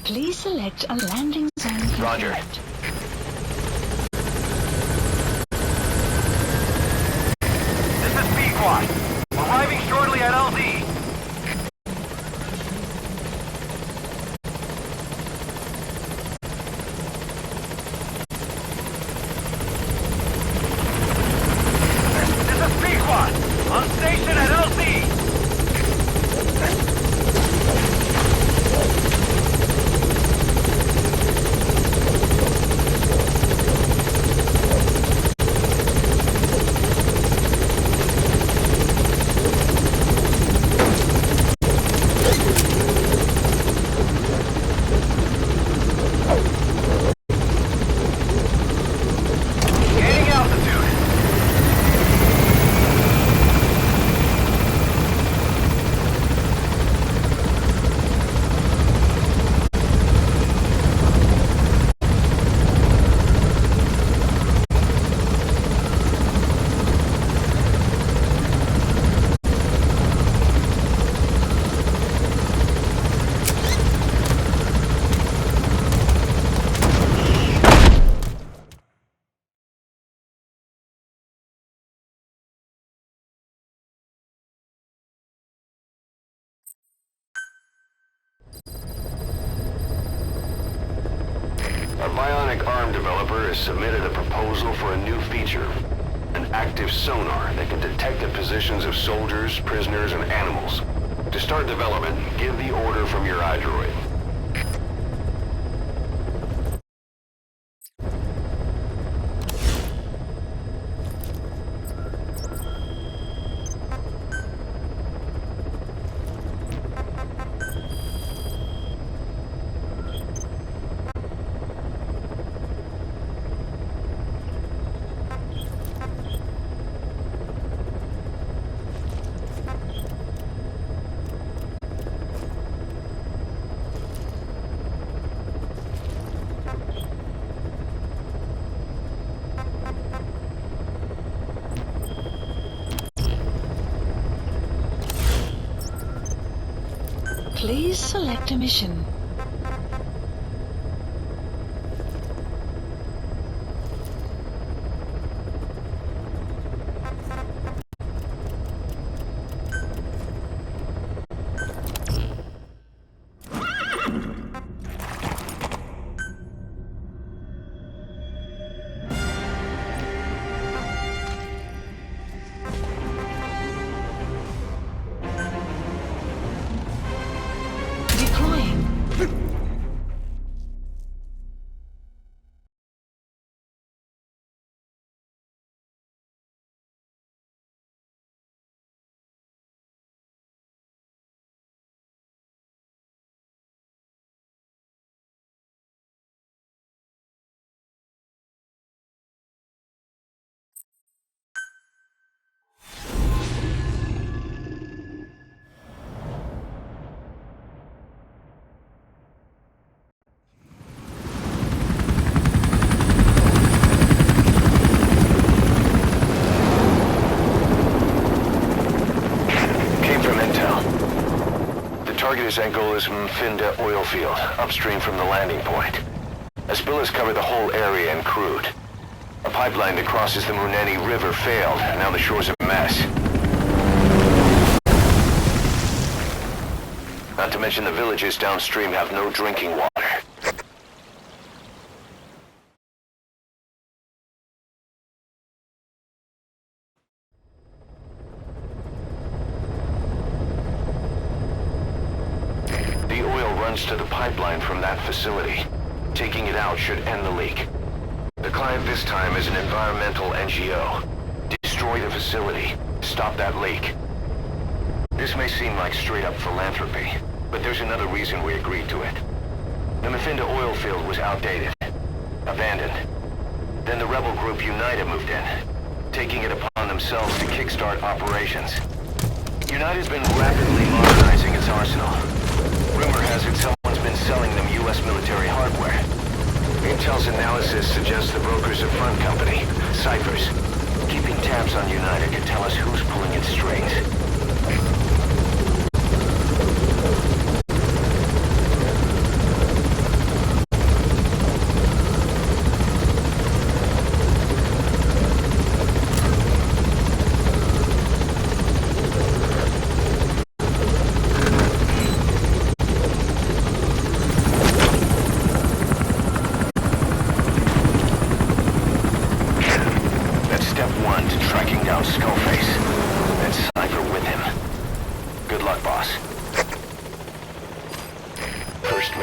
Please select a landing zone. Roger. This is Pequod. Arriving shortly at LZ. This is Pequod. On station at LZ. A bionic arm developer has submitted a proposal for a new feature. An active sonar that can detect the positions of soldiers, prisoners, and animals. To start development, give the order from your iDroid. Please select a mission. Target is Mgsvtpp oil field, upstream from the landing point. A spill has covered the whole area and crude. A pipeline that crosses the Muneni River failed, and now the shore's a mess. Not to mention the villages downstream have no drinking water. To the pipeline from that facility. Taking it out should end the leak. The client this time is an environmental NGO. Destroy the facility. Stop that leak. This may seem like straight-up philanthropy, but there's another reason we agreed to it. The Mgsvtpp oil field was outdated. Abandoned. Then the rebel group United moved in, taking it upon themselves to kickstart operations. United's been rapidly modernizing its arsenal. Rumor has it someone's been selling them U.S. military hardware. Intel's analysis suggests the broker's a front company, Cyphers. Keeping tabs on United could tell us who's pulling its strings.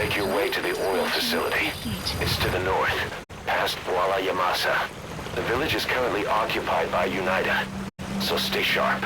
make your way to the oil facility. It's to the north, past Wala Yamasa. The village is currently occupied by UNITA, so stay sharp.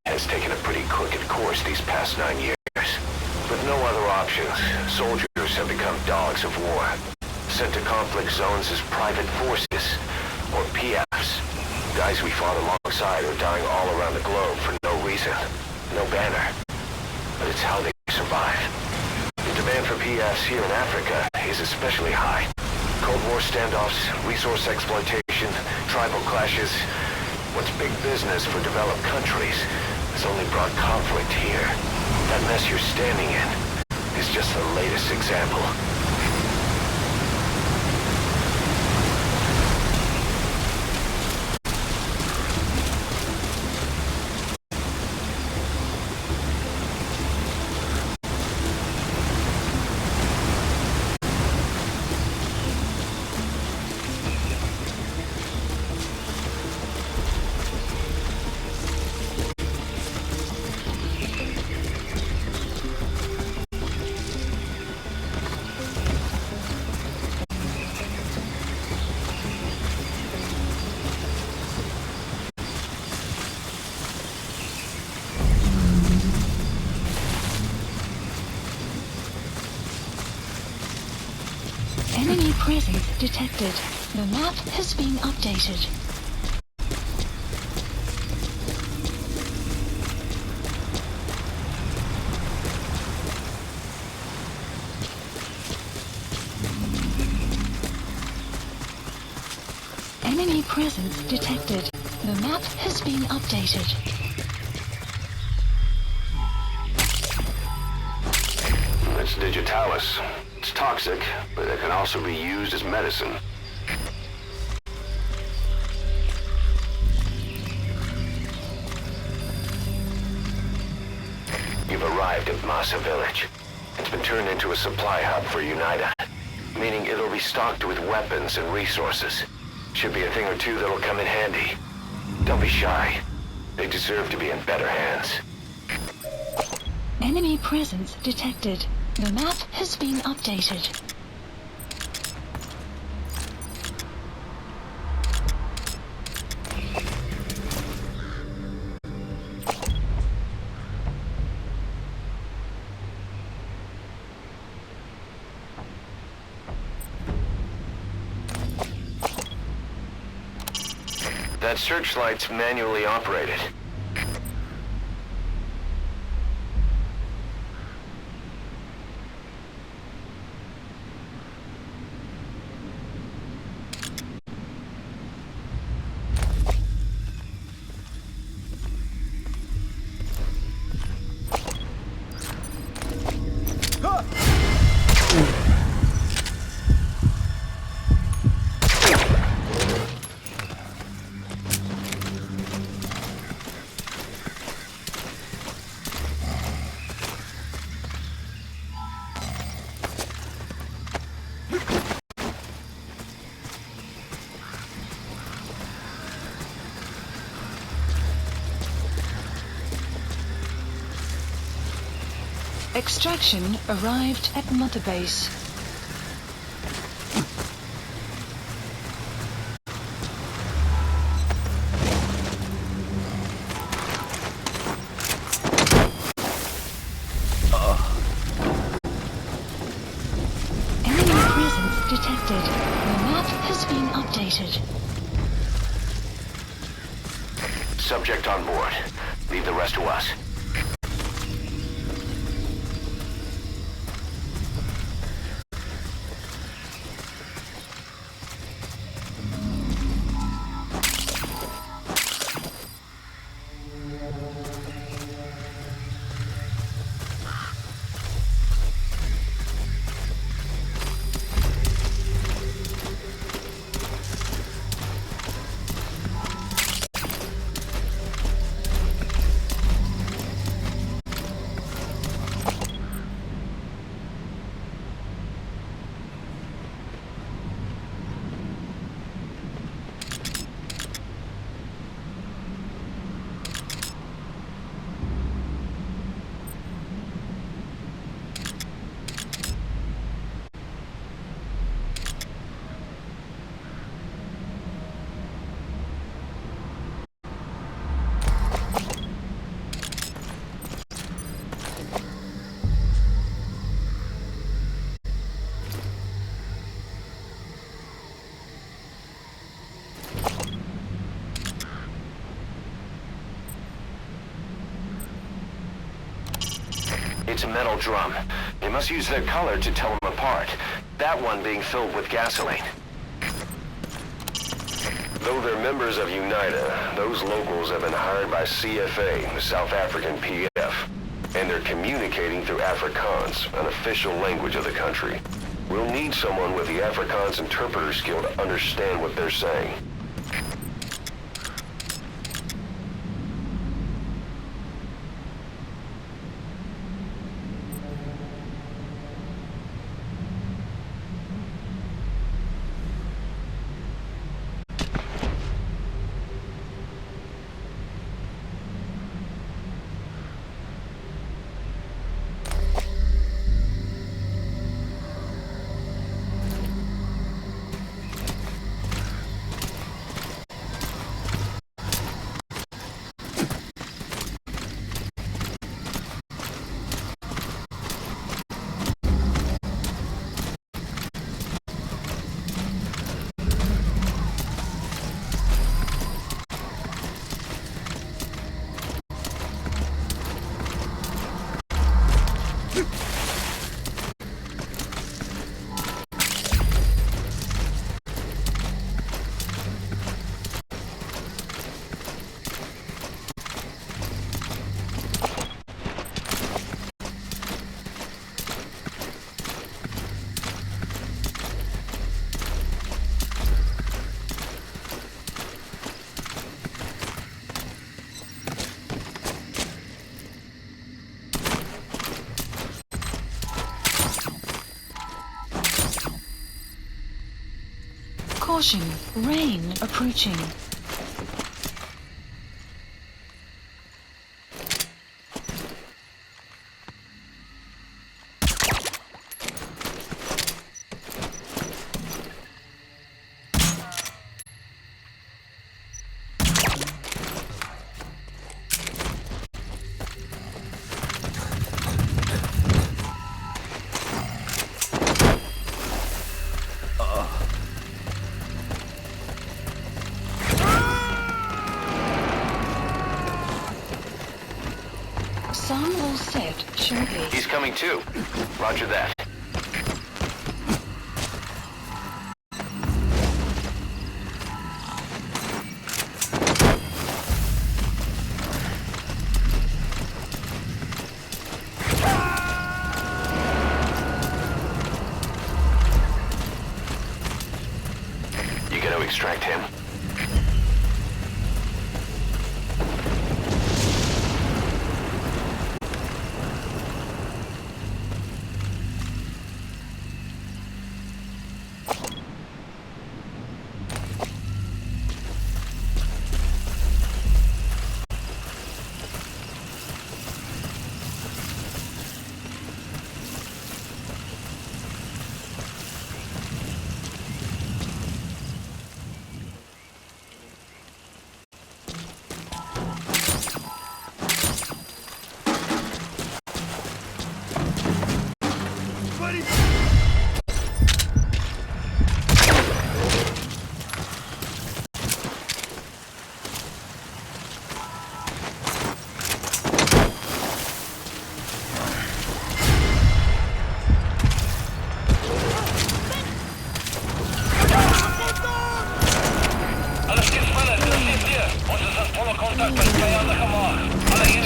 Has taken a pretty crooked course these past 9 years. With no other options, soldiers have become dogs of war, sent to conflict zones as private forces, or PFs. Guys we fought alongside are dying all around the globe for no reason, no banner. But it's how they survive. The demand for PFs here in Africa is especially high. Cold War standoffs, resource exploitation, tribal clashes. What's big business for developed countries has only brought conflict here. That mess you're standing in is just the latest example. Enemy presence detected. The map has been updated. Enemy presence detected. The map has been updated. That's digitalis. It's toxic, but it can also be used as medicine. You've arrived at Masa Village. It's been turned into a supply hub for UNITA, meaning it'll be stocked with weapons and resources. Should be a thing or two that'll come in handy. Don't be shy. They deserve to be in better hands. Enemy presence detected. The map has been updated. That searchlight's manually operated. Extraction arrived at Mother Base. Enemy presence detected. The map has been updated. Subject on board. Leave the rest to us. It's a metal drum. You must use their color to tell them apart. That one being filled with gasoline. Though they're members of UNITA, those locals have been hired by CFA, the South African PF, and they're communicating through Afrikaans, an official language of the country. We'll need someone with the Afrikaans interpreter skill to understand what they're saying. Caution, rain approaching. Some all set, shortly. He's coming too. Roger that. You gonna extract him?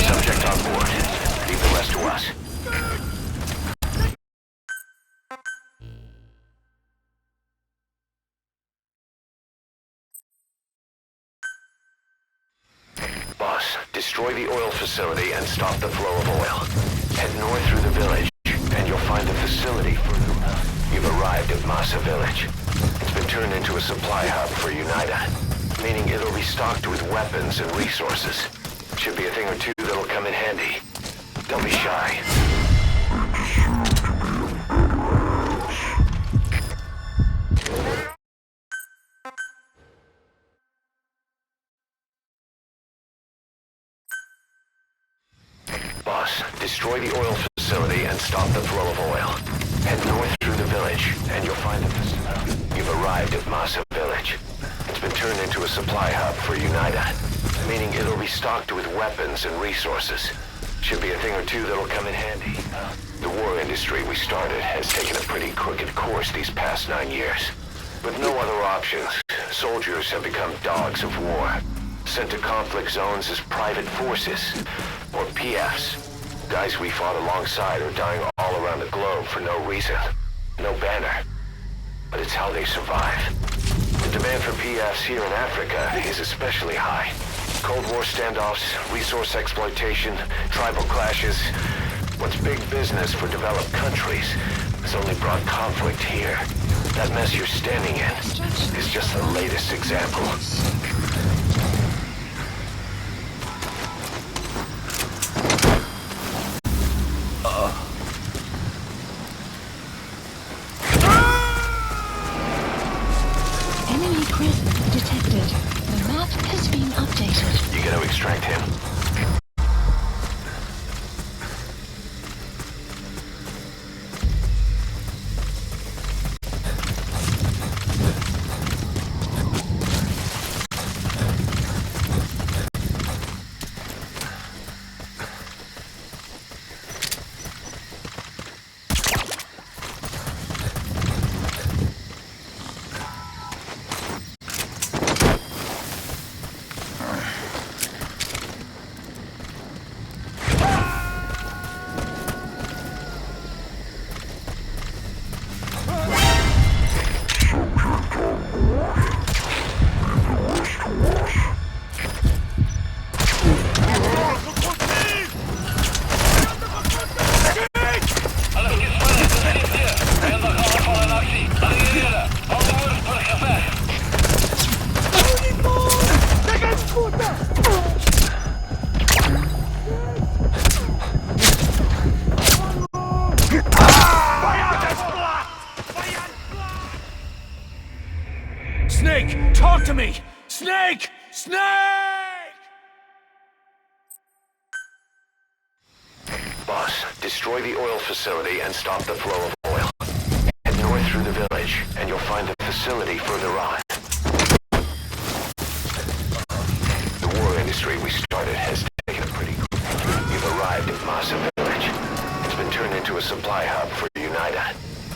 Subject on board. Leave the rest to us. Boss, destroy the oil facility and stop the flow of oil. Head north through the village, and you'll find the facility further west. You've arrived at Massa Village. It's been turned into a supply hub for UNITA, meaning it'll be stocked with weapons and resources. Should be a thing or two that'll come in handy. Don't be shy. Boss, destroy the oil facility and stop the flow of oil. Head north through the village, and you'll find the facility. You've arrived at Massa Village. It's been turned into a supply hub for UNITA, meaning it'll be stocked with weapons and resources. Should be a thing or two that'll come in handy. The war industry we started has taken a pretty crooked course these past 9 years. With no other options, soldiers have become dogs of war, sent to conflict zones as private forces, or PFs. Guys we fought alongside are dying all around the globe for no reason, no banner. But it's how they survive. The demand for PFs here in Africa is especially high. Cold War standoffs, resource exploitation, tribal clashes. What's big business for developed countries has only brought conflict here. That mess you're standing in is just the latest example. Enemy presence detected. The map has been updated. You gotta extract him. Snake, talk to me! Snake! Snake! Boss, destroy the oil facility and stop the flow of oil. Head north through the village, and you'll find the facility further on. The war industry we started has taken a pretty... You've arrived at Massa Village. It's been turned into a supply hub for UNITA,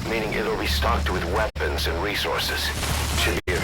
meaning it'll be stocked with weapons and resources. Should be a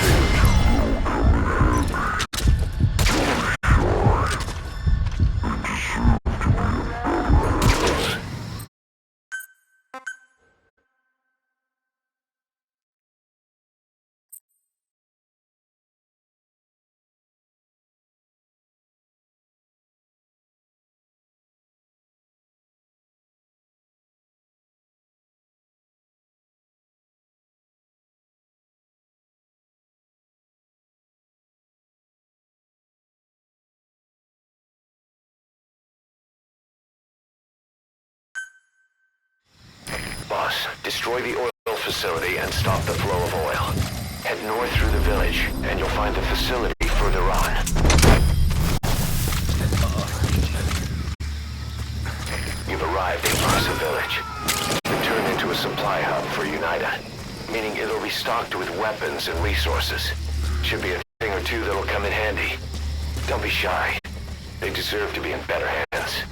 Boss, destroy the oil facility and stop the flow of oil. Head north through the village, and you'll find the facility further on. You've arrived at Massa Village. It's been turned into a supply hub for UNITA, meaning it'll be stocked with weapons and resources. Should be a thing or two that'll come in handy. Don't be shy. They deserve to be in better hands.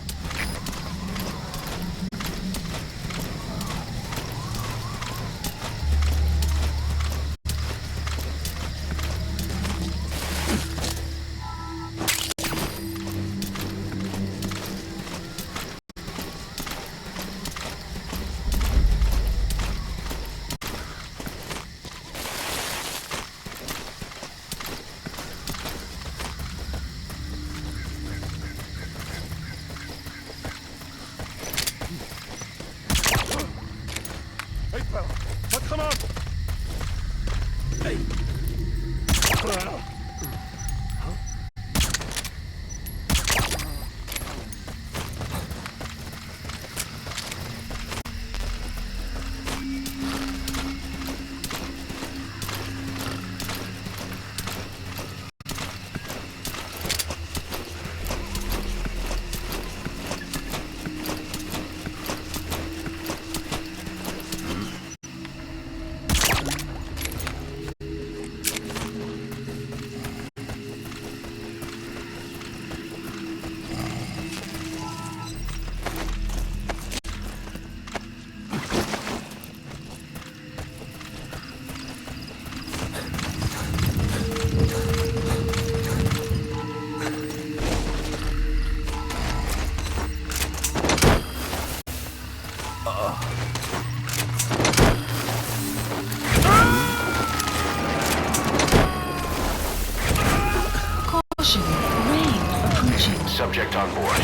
subject on board.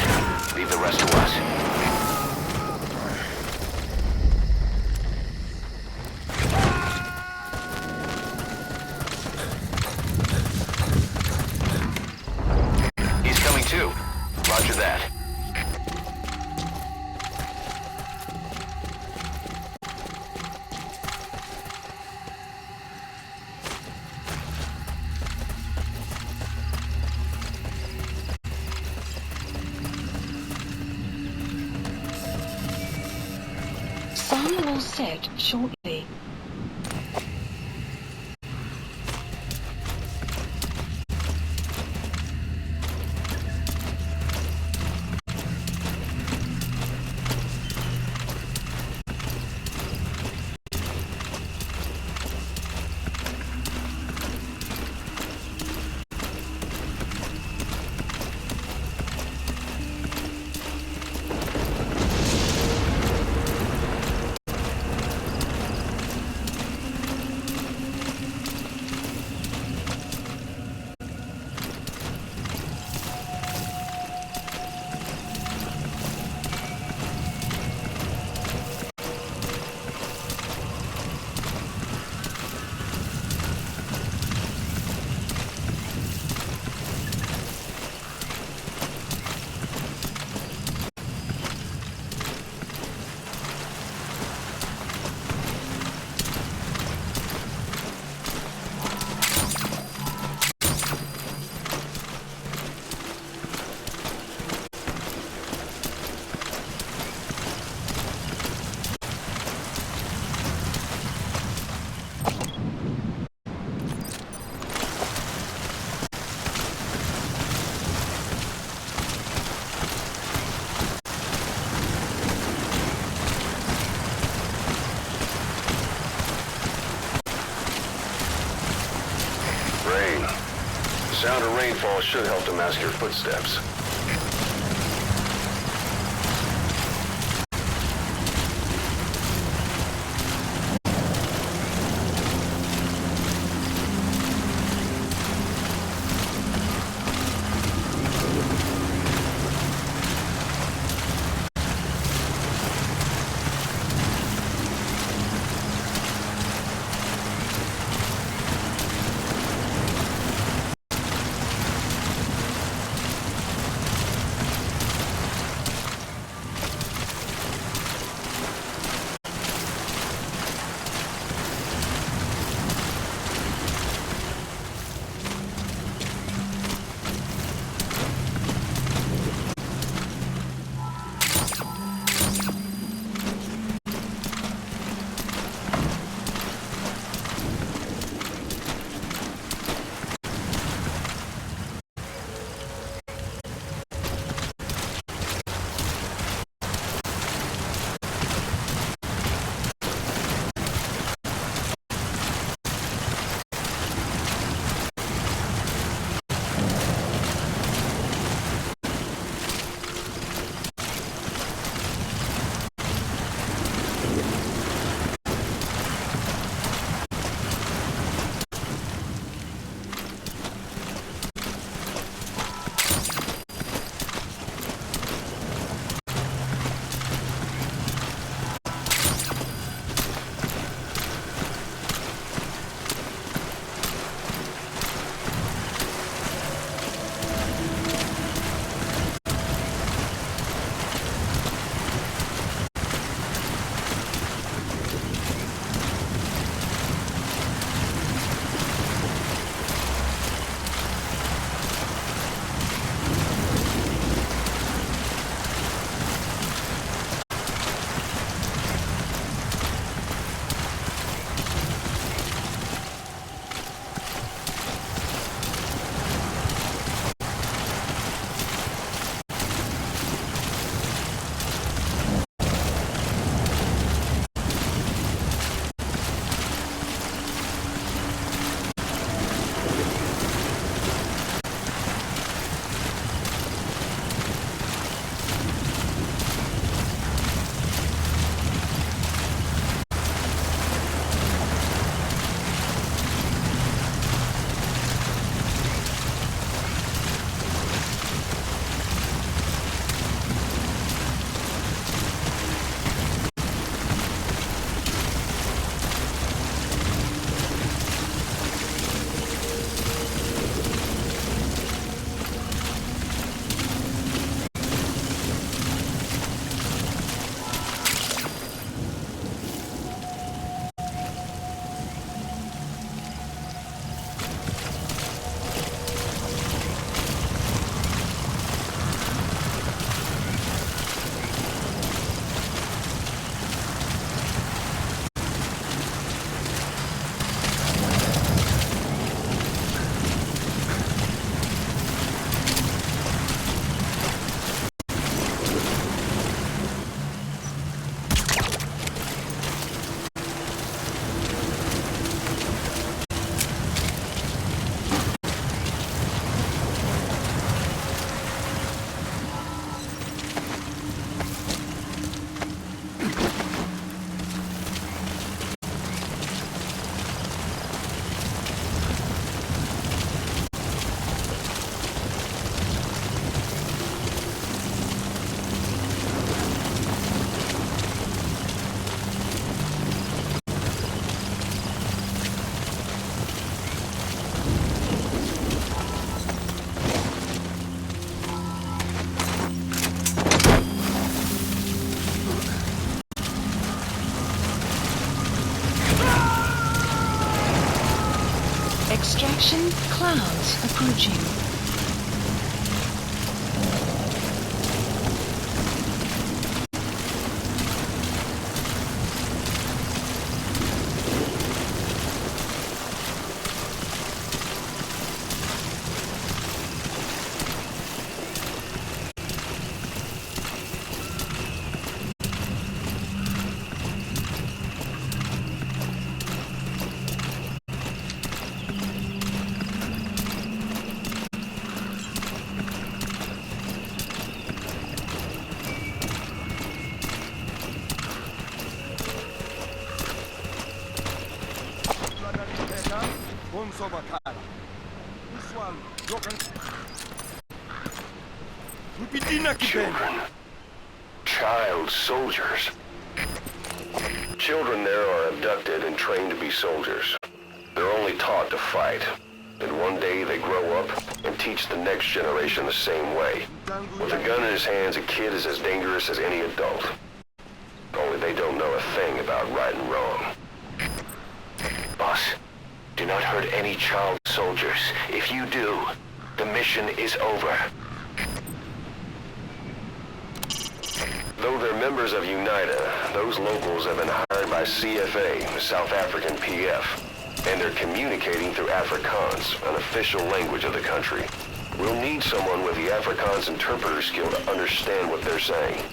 Leave the rest to us. He's coming too. Roger that. Sun will set shortly. Rain. The sound of rainfall should help to mask your footsteps. Attention, clouds approaching. Children. Child soldiers. Children there are abducted and trained to be soldiers. They're only taught to fight. And one day they grow up and teach the next generation the same way. With a gun in his hands, a kid is as dangerous as any adult. Only they don't know a thing about right and wrong. Boss, do not hurt any child soldiers. If you do, the mission is over. Though they're members of UNITA, those locals have been hired by CFA, the South African PF, and they're communicating through Afrikaans, an official language of the country. We'll need someone with the Afrikaans interpreter skill to understand what they're saying.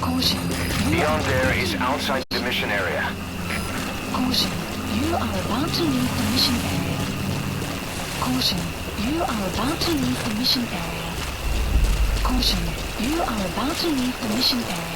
Caution. Beyond there is outside the mission area. Caution. You are about to leave the mission area. Caution. You are about to leave the mission area. Caution. You are about to leave the mission area.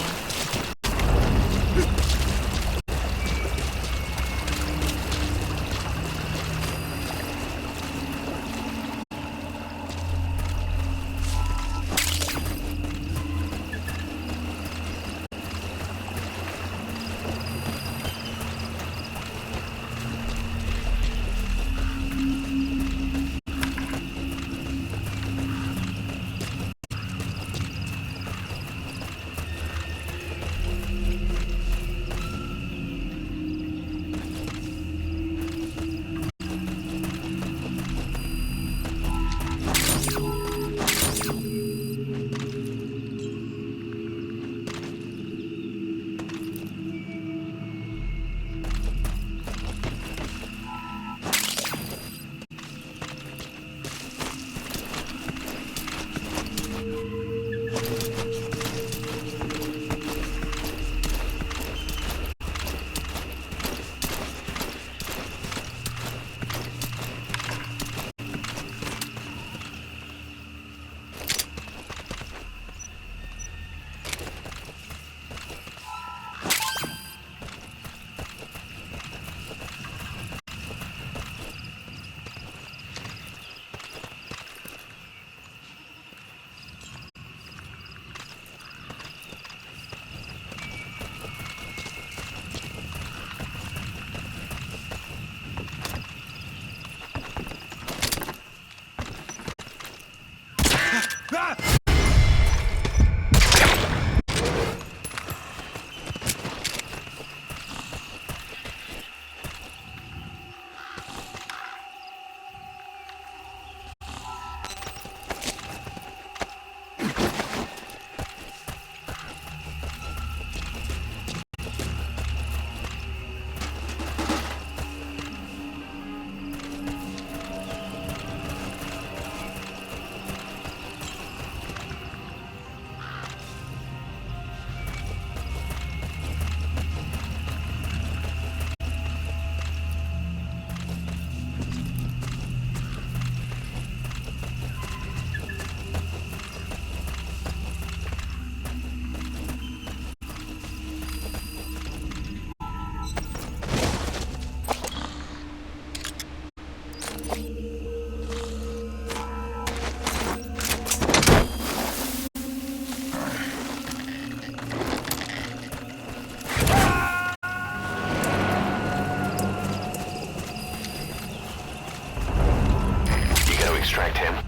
extract him.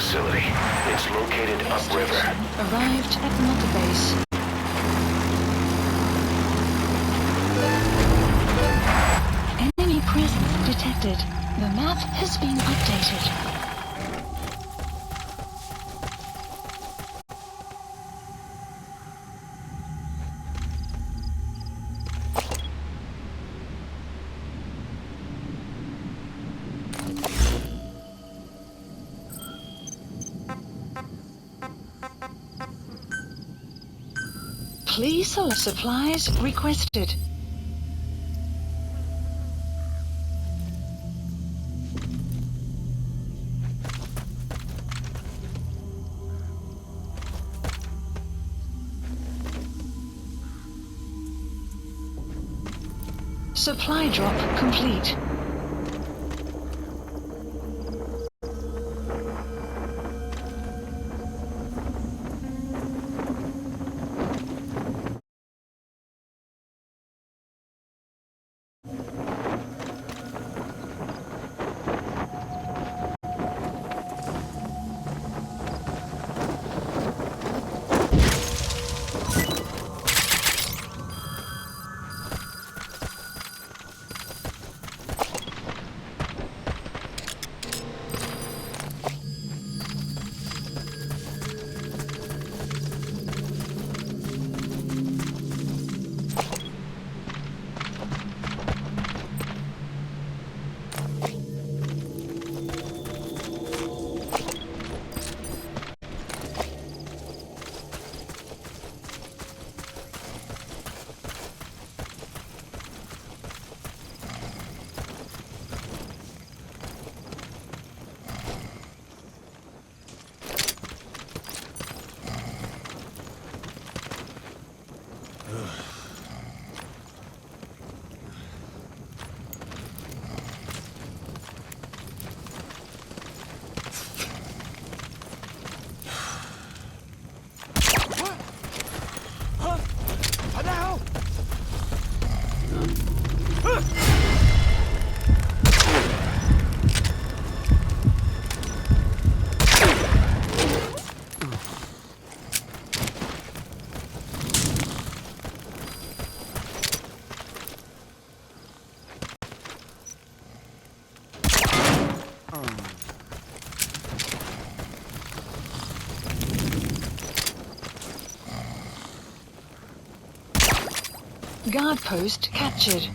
facility. It's located upriver. Arrived at the mother base. Enemy presence detected. The map has been updated. Please select supplies requested. Supply drop complete. Guard post captured.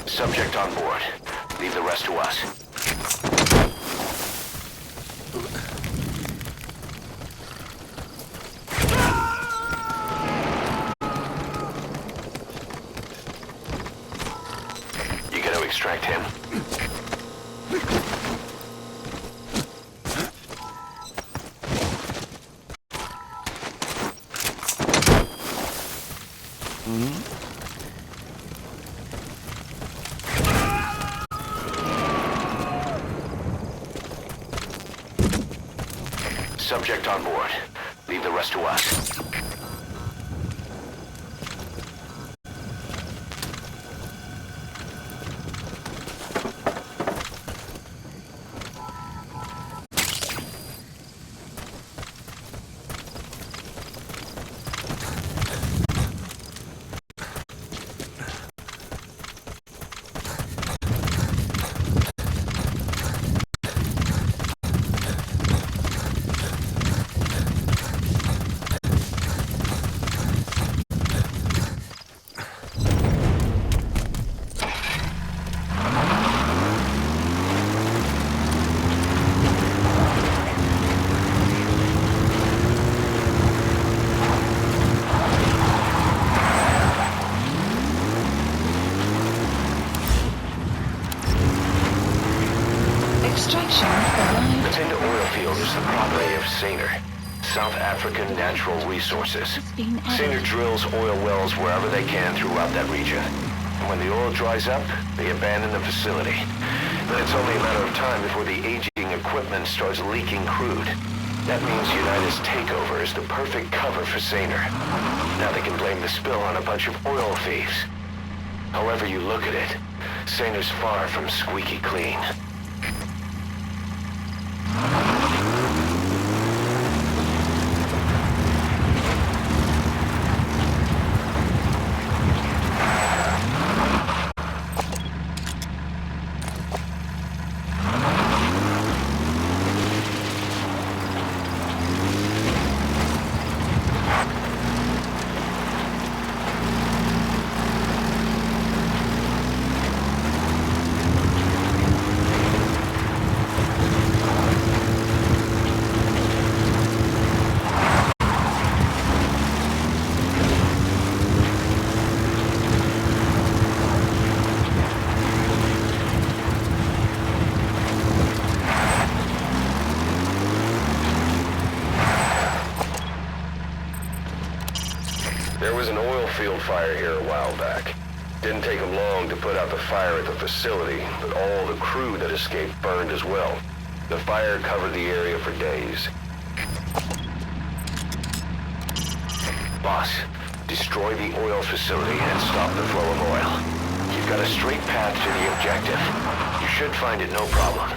Subject on board. Leave the rest to us. You gotta extract him. Subject on board. Leave the rest to us. Extraction arrived. The Pinda oil field is the property of Saner, South African Natural Resources. Saner drills oil wells wherever they can throughout that region. And when the oil dries up, they abandon the facility. Then it's only a matter of time before the aging equipment starts leaking crude. That means United's takeover is the perfect cover for Saner. Now they can blame the spill on a bunch of oil thieves. However you look at it, Saner's far from squeaky clean. There was an oil field fire here a while back. Didn't take them long to put out the fire at the facility, but all the crew that escaped burned as well. The fire covered the area for days. Boss, destroy the oil facility and stop the flow of oil. You've got a straight path to the objective. You should find it no problem.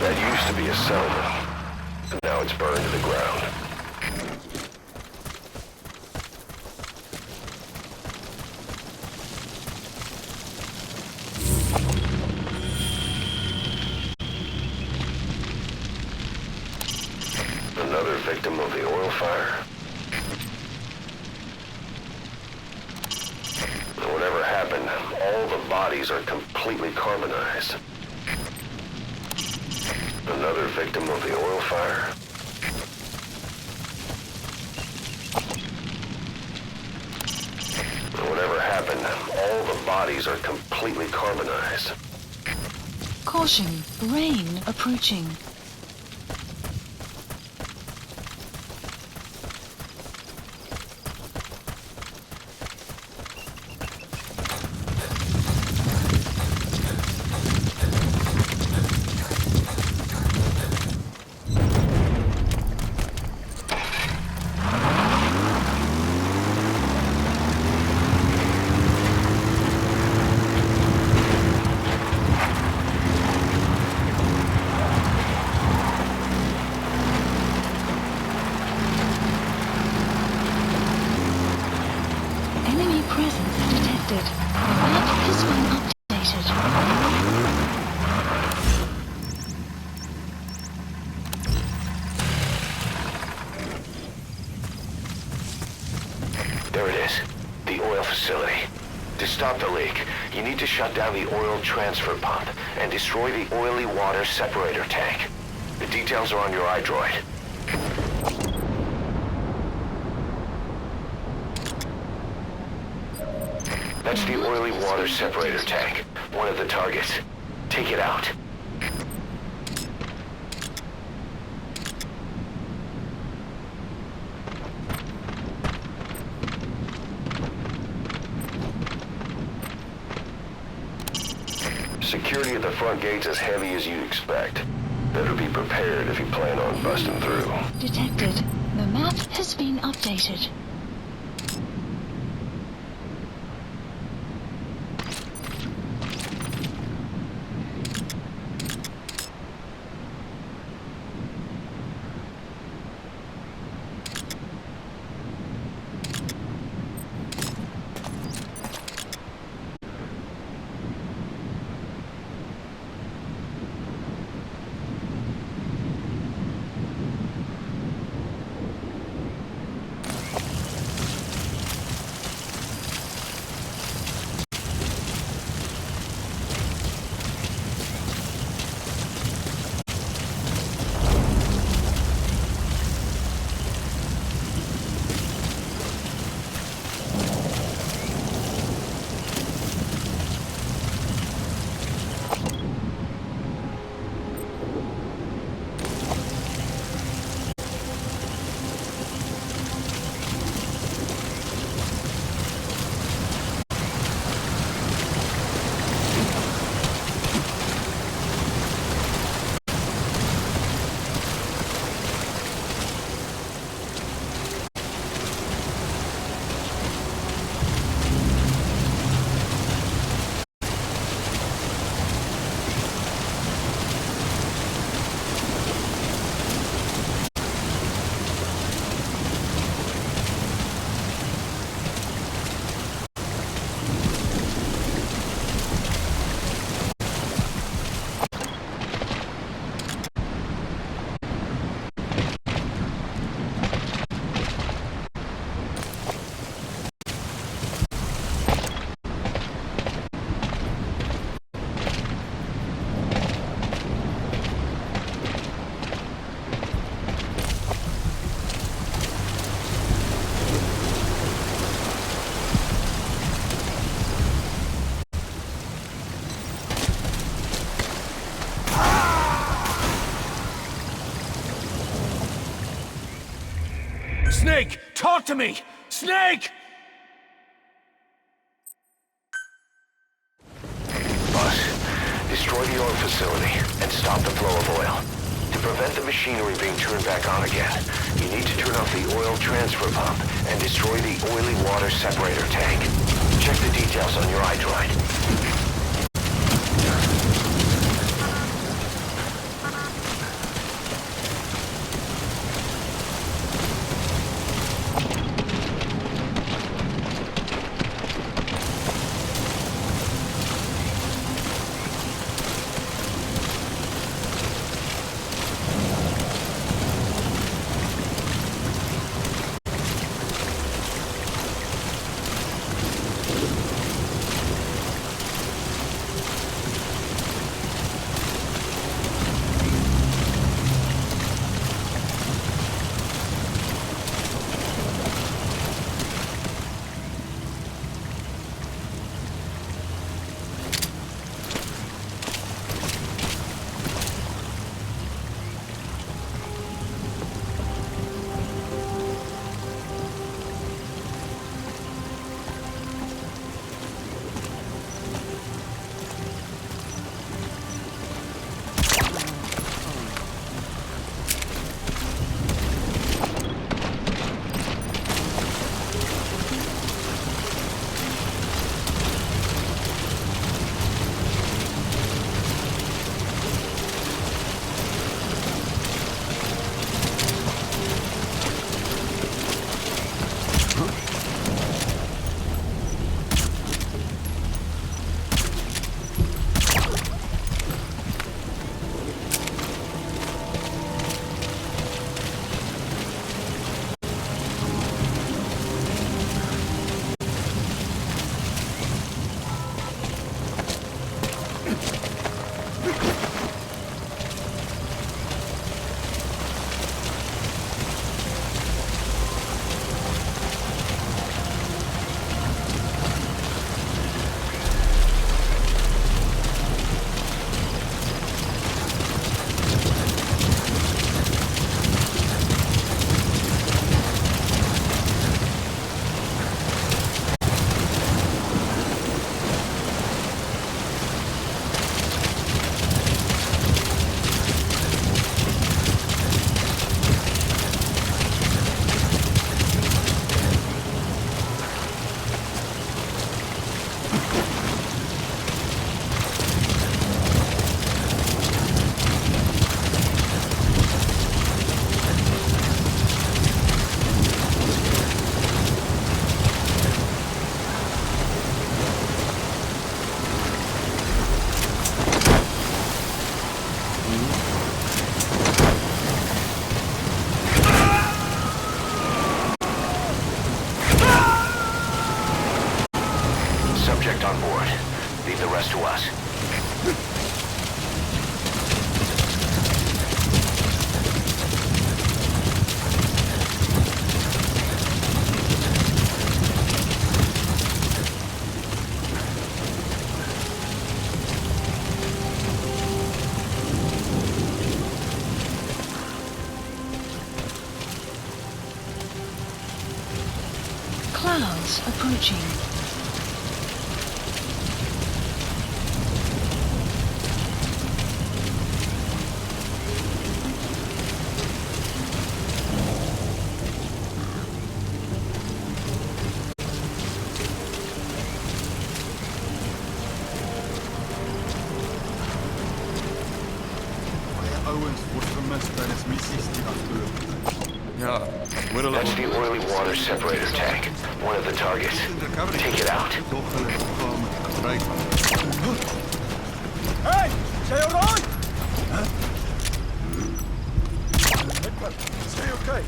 That used to be a settlement, and now it's burned to the ground. Another victim of the oil fire. Whatever happened, all the bodies are completely carbonized. Another victim of the oil fire. Whatever happened, all the bodies are completely carbonized. Caution, rain approaching. Enemy presence detected. The map has been updated. There it is. The oil facility. To stop the leak, you need to shut down the oil transfer pump and destroy the oily water separator tank. The details are on your iDroid. That's the oily water separator tank, one of the targets. Take it out. Security at the front gate's as heavy as you'd expect. Better be prepared if you plan on busting through. Detected. The map has been updated. Snake! Talk to me! Snake! Boss, destroy the oil facility and stop the flow of oil. To prevent the machinery being turned back on again, you need to turn off the oil transfer pump and destroy the oily water separator tank. Check the details on your iDroid. Subject on board. Leave the rest to us. Clouds approaching. Owens wordt vermist tijdens missies die afgelopen. Ja, That's the oily water separator tank. One of the targets. Take it out. Toch gekomen gebruiken. Hey! Say alright? Stay okay.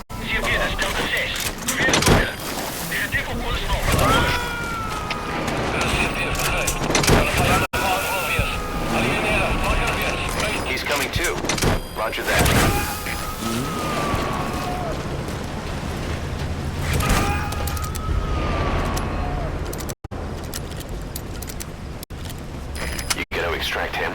Mgsvtpp, dat is Delta 6. Probeer het worden. Negatief op alle snel. extract him.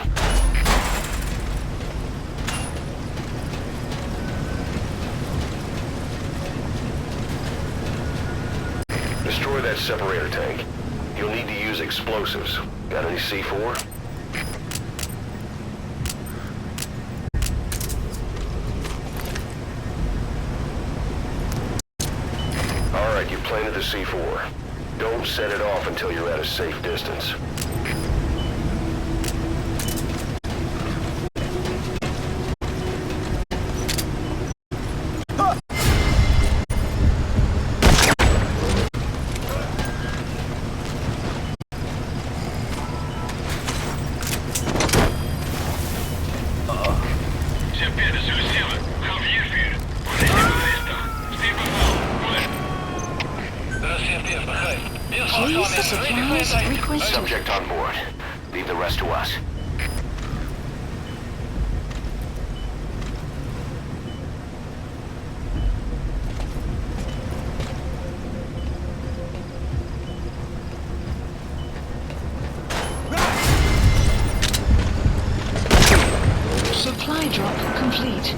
Destroy that separator tank. You'll need to use explosives. Got any C4? Alright, you planted the C4. Don't set it off until you're at a safe distance. Please, supplies requested. Subject on board. Leave the rest to us. Supply drop complete.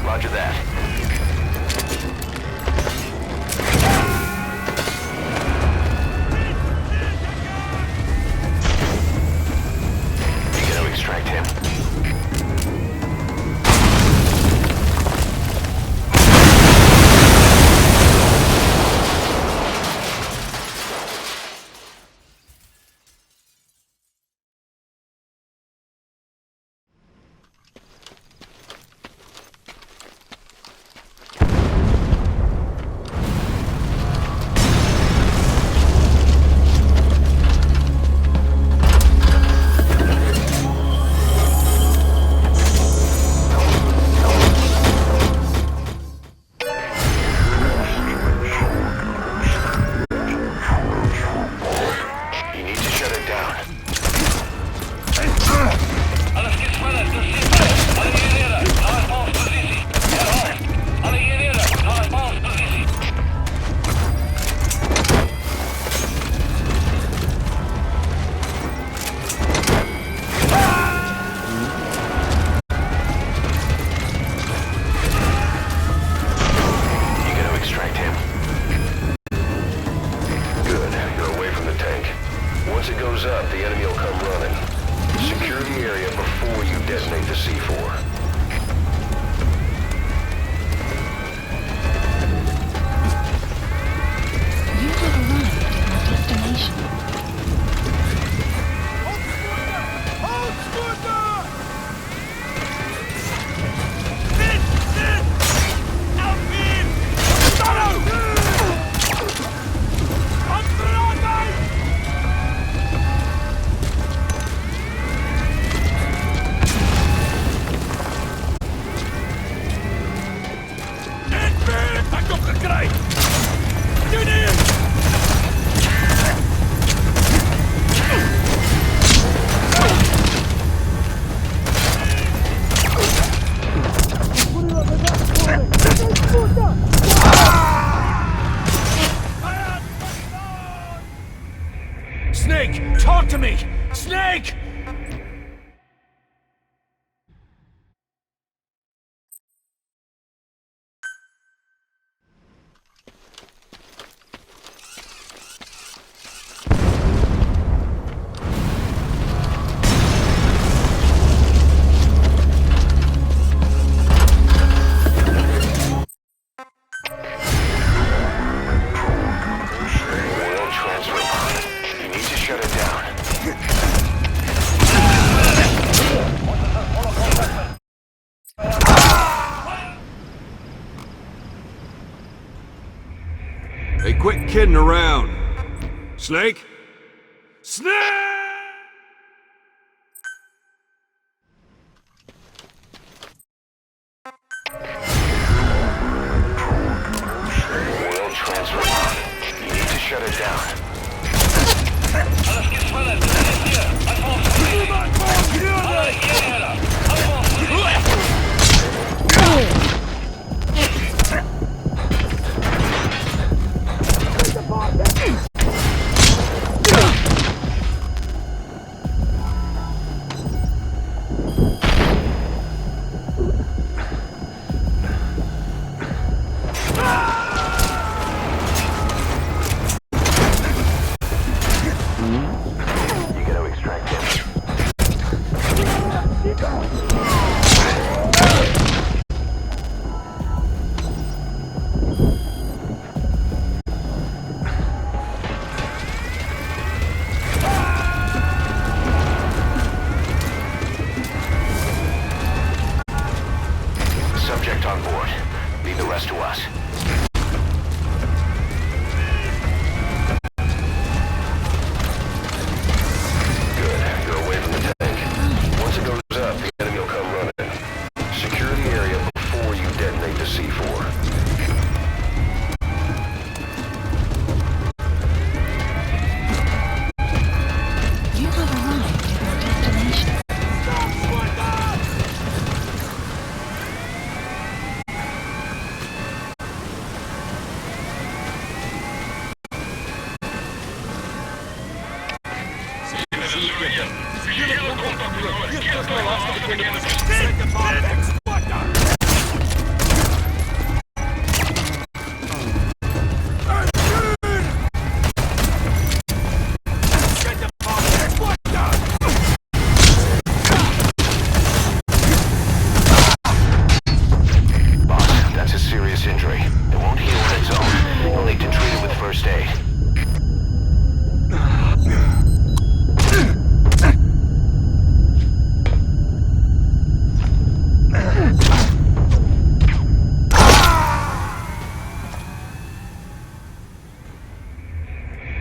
Roger that. You gotta extract him. Once it goes up, the enemy will come running. Secure the area before you detonate the C4. You have arrived at my destination. Snake! Talk to me! Snake! Hey, quit kidding around. Snake? Snake! Oil transfer pump. You need to shut it down. Alles gespannt. Das ist hier. You gotta extract him. Subject on board. Leave the rest to us. Good. You're away from the tank. Once it goes up, the enemy will come running. Secure the area before you detonate the C4. You have arrived at your destination. Boss, that's a serious injury. It won't heal on its own. You'll need to treat it with first aid.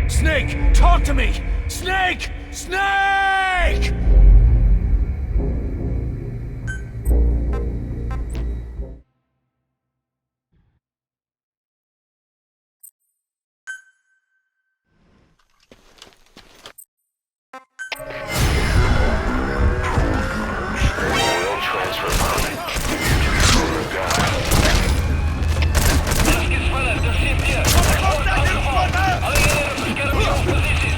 Snake! Talk to me! Snake! Snake! Oil transfer pump. Oh, God. Alles gespannt. Das ist hier. Alle Units, get them to position.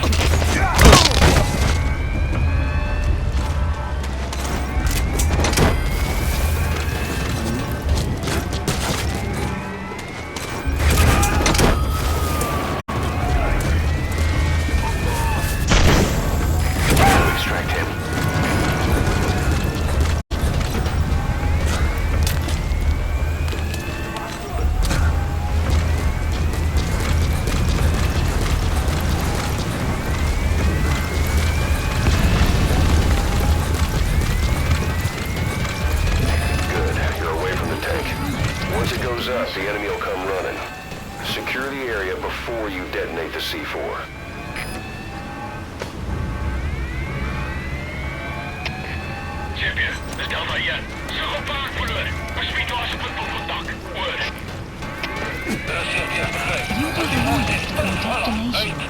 Gotta extract him. Good. You're away from the tank. Once it goes up, the enemy will come running. Secure the area before you detonate the C4. Champion, this down right yet. Circle back for it. We speak to us with contact. Word. Das ist hier. You have arrived at your destination.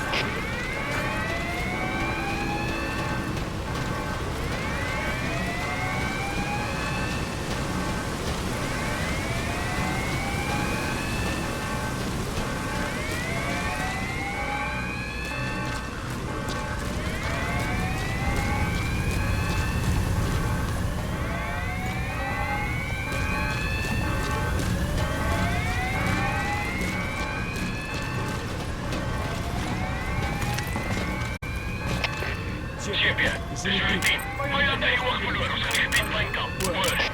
Champion, this is routine. Fire dat je wacht verloren. We zijn geen wijnkamp. Word.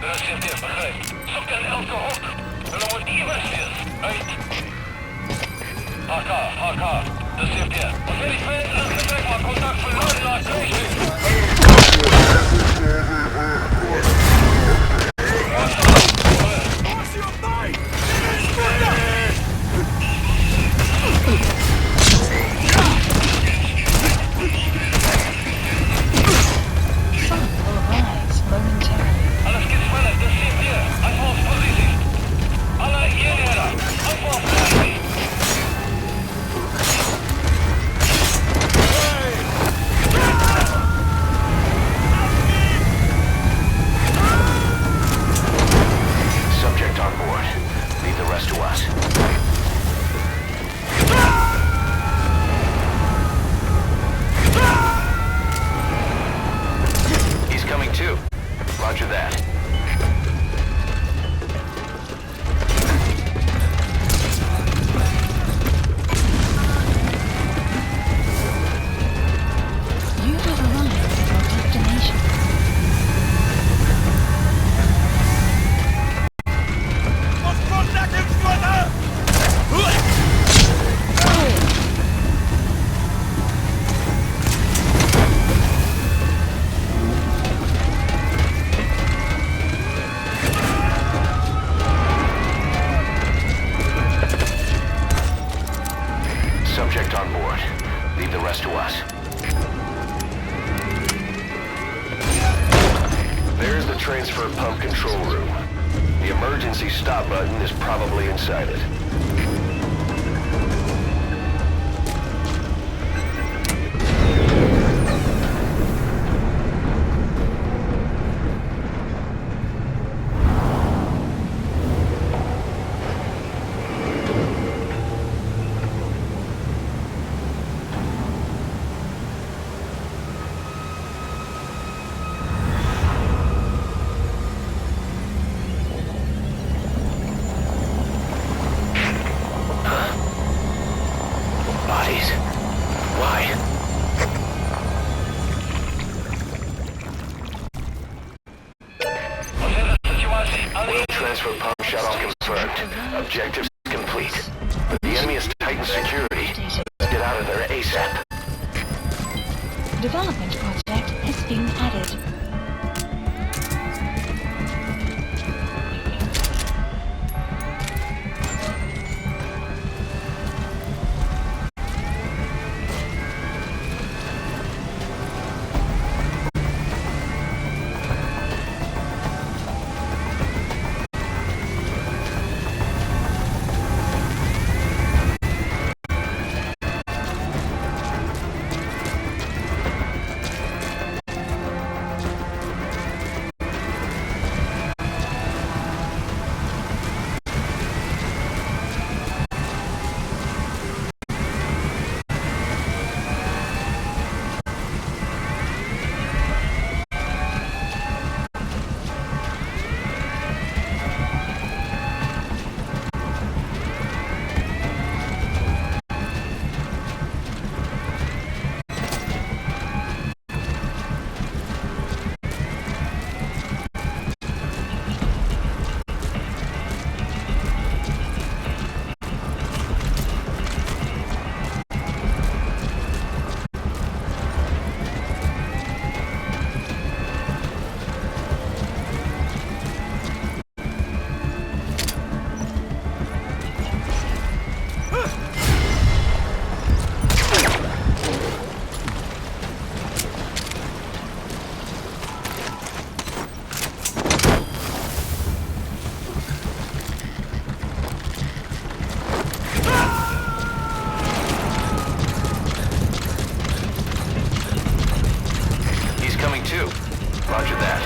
Dat is hier. Begrijp. Zoek een elke hoogte. En dan wordt hier weggestuurd. Uit. HK. Dat is hier. Wat wil ik weten? En vertrek maar contact verloren naar Crazy. subject on board. Leave the rest to us. There's the transfer pump control room. The emergency stop button is probably inside it. Bodies. Why? Oil transfer pump shut-off confirmed. Objectives complete. The enemy is tightened security. Get out of there ASAP. Development project has been added. Roger that.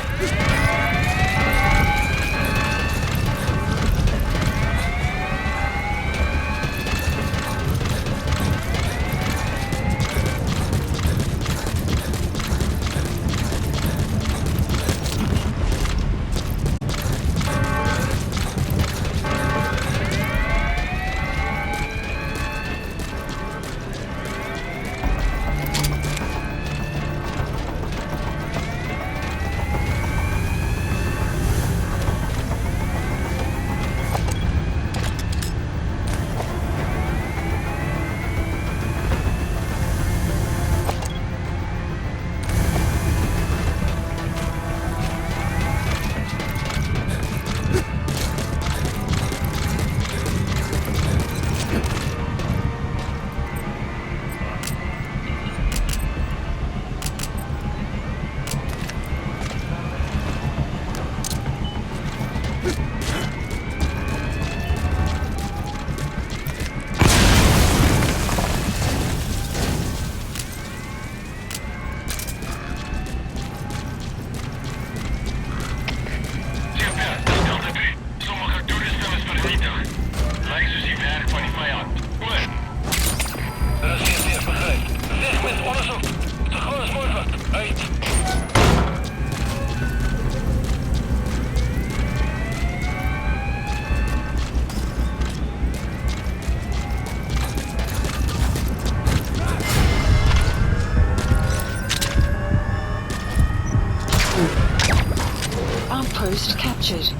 Outpost captured.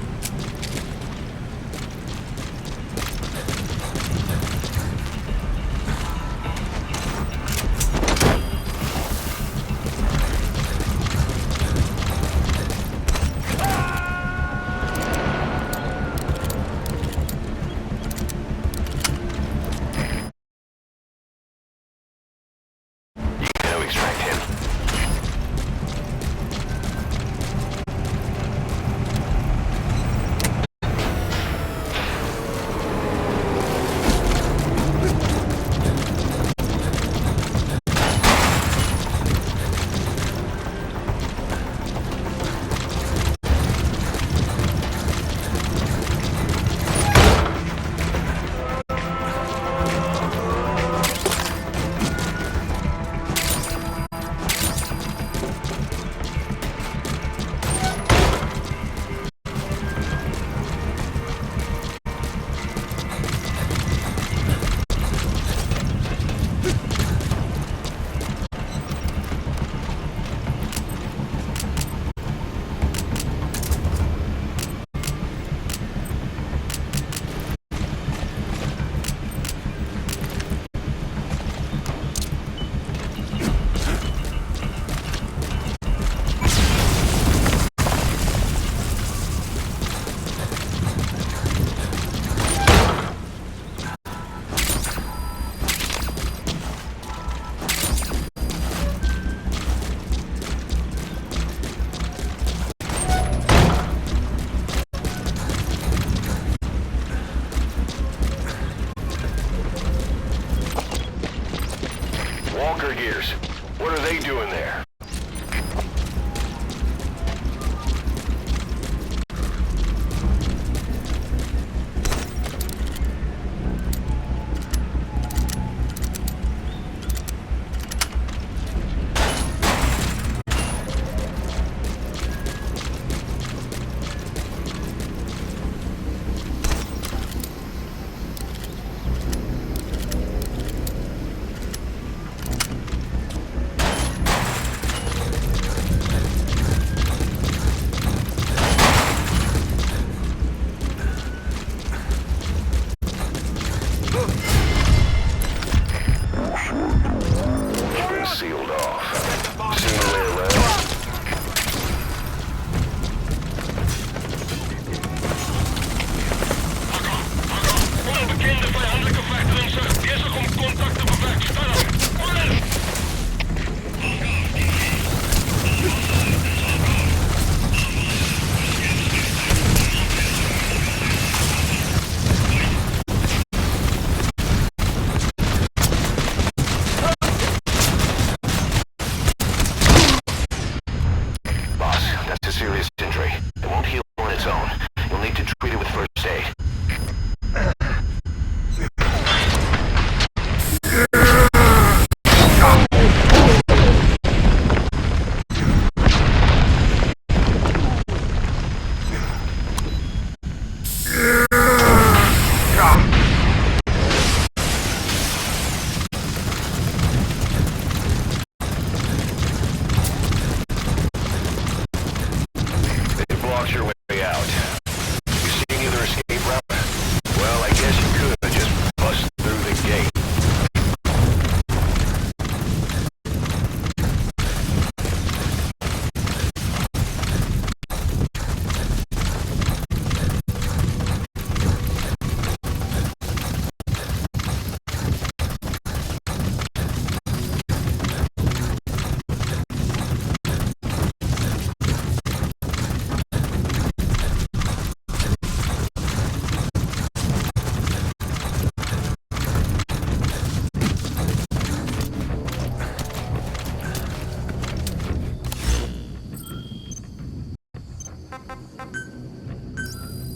Walker gears. What are they doing there? Sealed off. See you later, lad. Onbekende vijandelijke vechter in zicht. Bezig om contact te bewerkstelligen. Boss, that's a serious injury. It won't heal on its own. You'll need to treat it with first aid. It blocks your way out. You see any other escape route? Well, I guess you could just bust through the gate.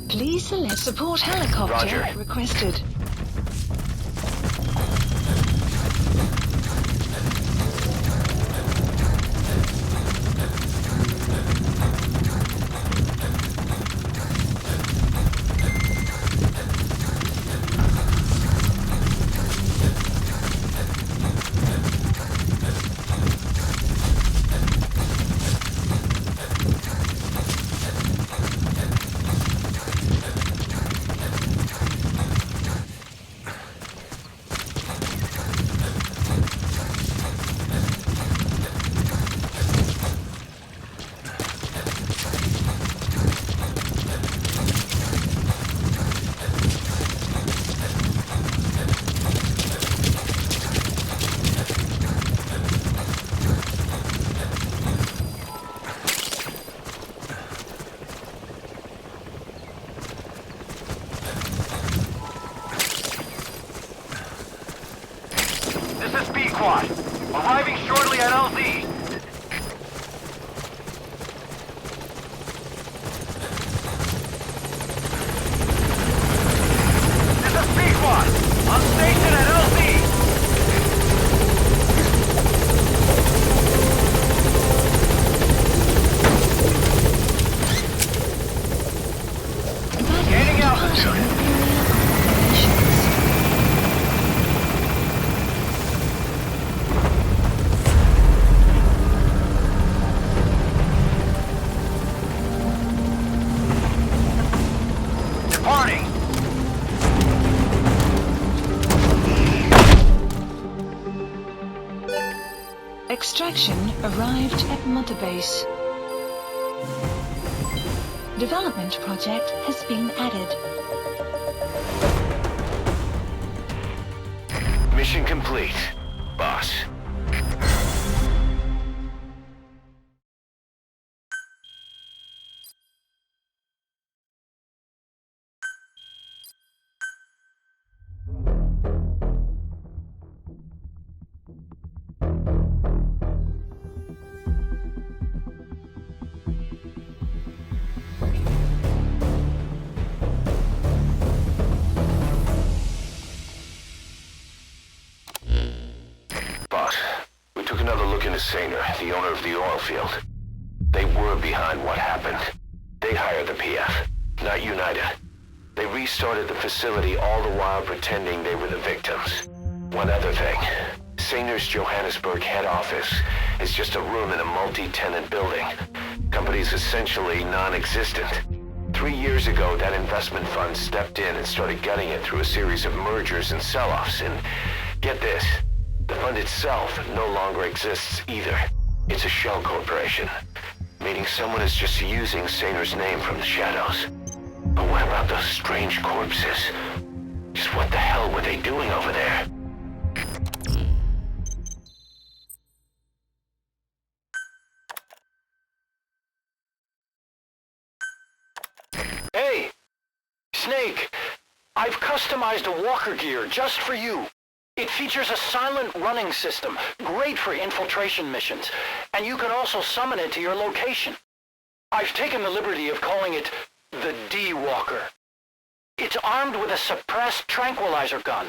Please select support helicopter Roger. requested. This is B-Quad. Arriving shortly at LZ. This is B-Quad. On station at LZ. Gaining altitude. Departing. Extraction arrived at Mother Base. Development project has been added. Mission complete, boss. is Saner, the owner of the oil field. They were behind what happened. They hired the PF, not United. They restarted the facility all the while pretending they were the victims. One other thing. Saner's Johannesburg head office is just a room in a multi-tenant building. Company's essentially non-existent. 3 years ago, that investment fund stepped in and started gutting it through a series of mergers and sell-offs. And get this, the fund itself no longer exists either. It's a shell corporation, meaning someone is just using Saner's name from the shadows. But what about those strange corpses? Just what the hell were they doing over there? Hey! Snake! I've customized a walker gear just for you. It features a silent running system, great for infiltration missions, and you can also summon it to your location. I've taken the liberty of calling it the D-Walker. It's armed with a suppressed tranquilizer gun.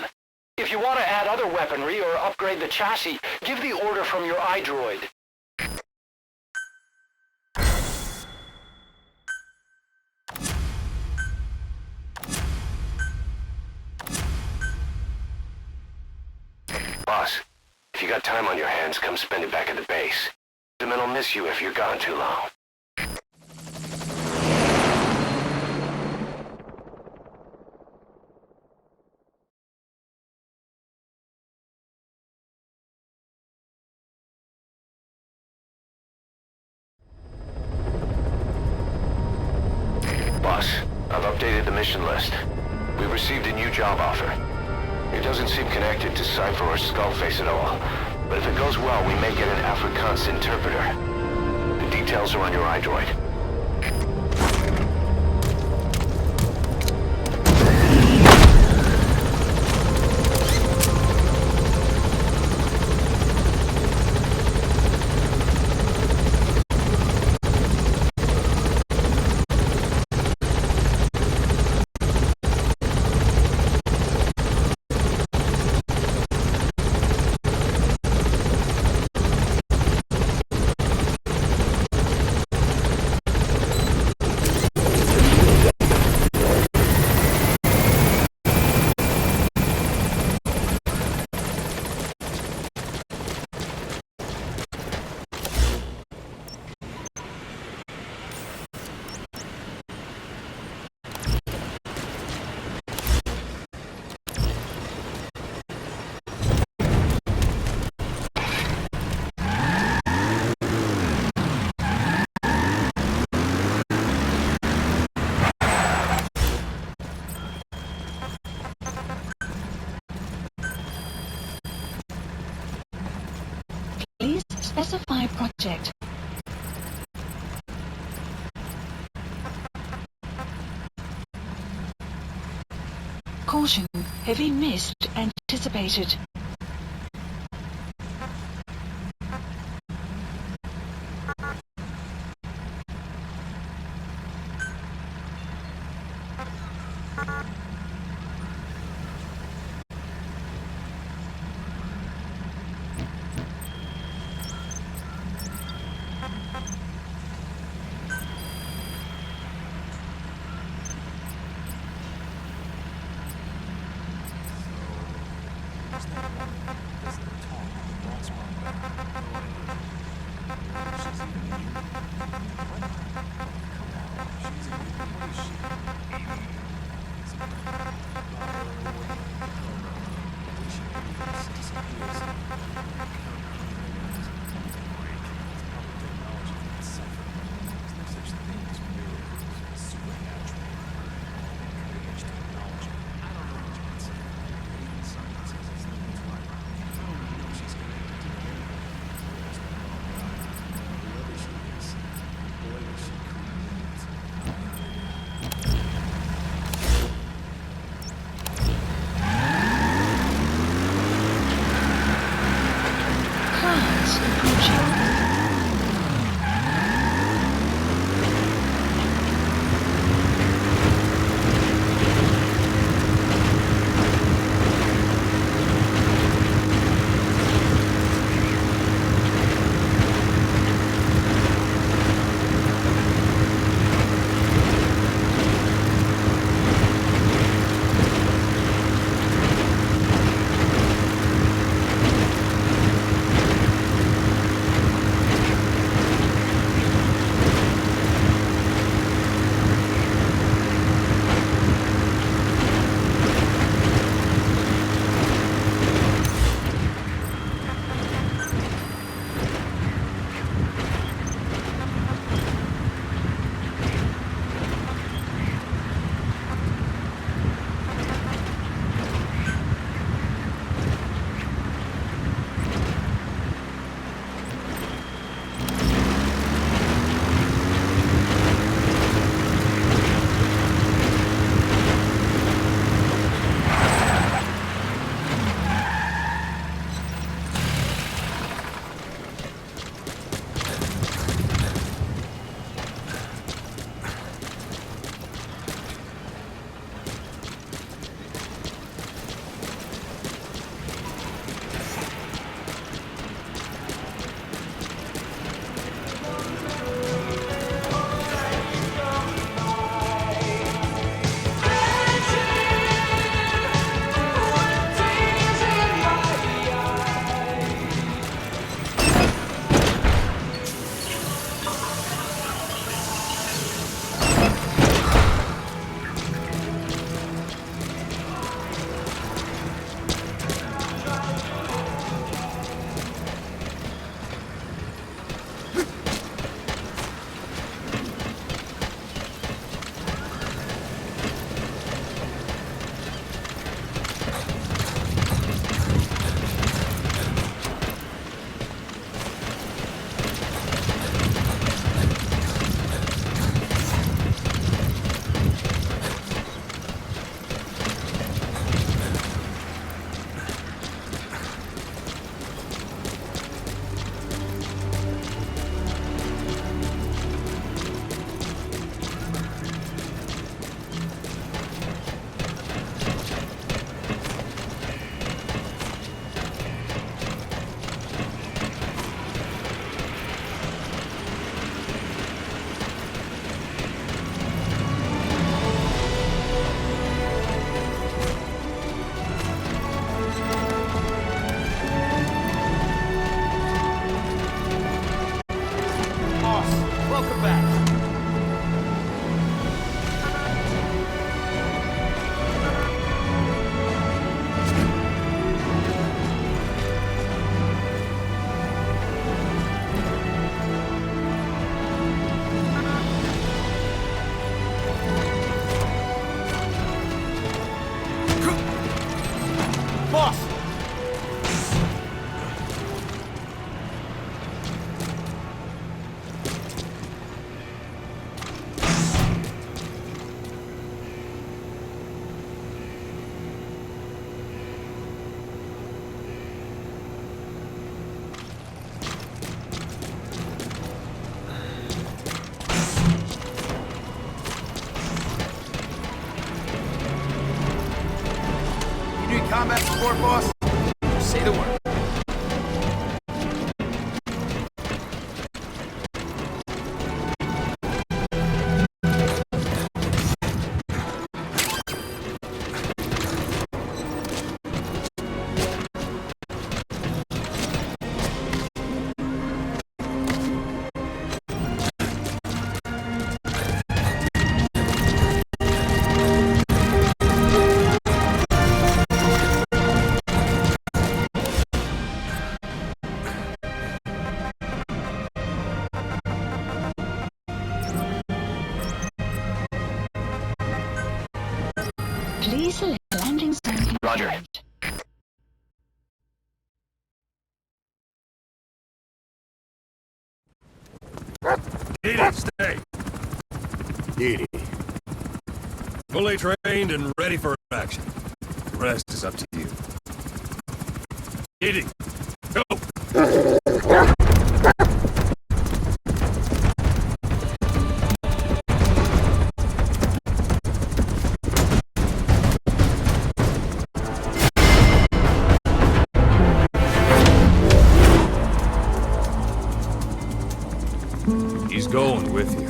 If you want to add other weaponry or upgrade the chassis, give the order from your iDroid. Boss, if you got time on your hands, come spend it back at the base. The men will miss you if you're gone too long. Boss, I've updated the mission list. We received a new job offer. It doesn't seem connected to Cypher or Skullface at all, but if it goes well, we may get an Afrikaans interpreter. The details are on your iDroid. Please specify project. Caution, heavy mist anticipated. Boss! You need combat support, boss? Say the word. Please select landing zone. Roger. Edie, stay. Edie. Fully trained and ready for action. The rest is up to you. Edie, go! He's going with you.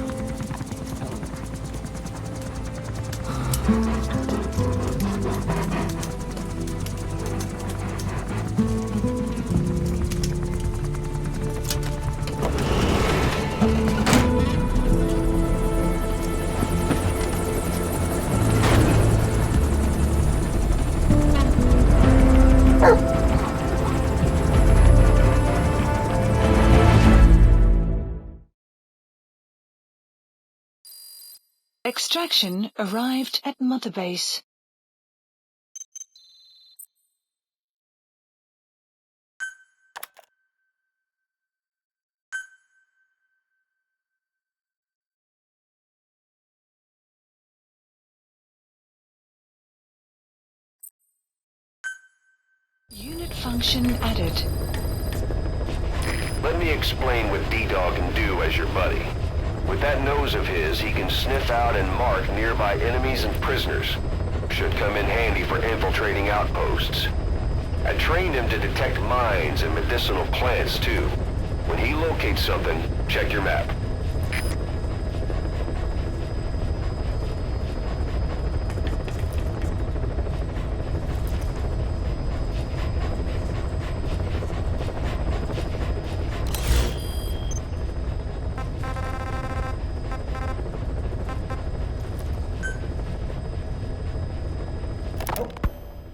Extraction arrived at Mother Base. Unit function added. Let me explain what D-Dog can do as your buddy. With that nose of his, he can sniff out and mark nearby enemies and prisoners. Should come in handy for infiltrating outposts. I trained him to detect mines and medicinal plants, too. When he locates something, check your map.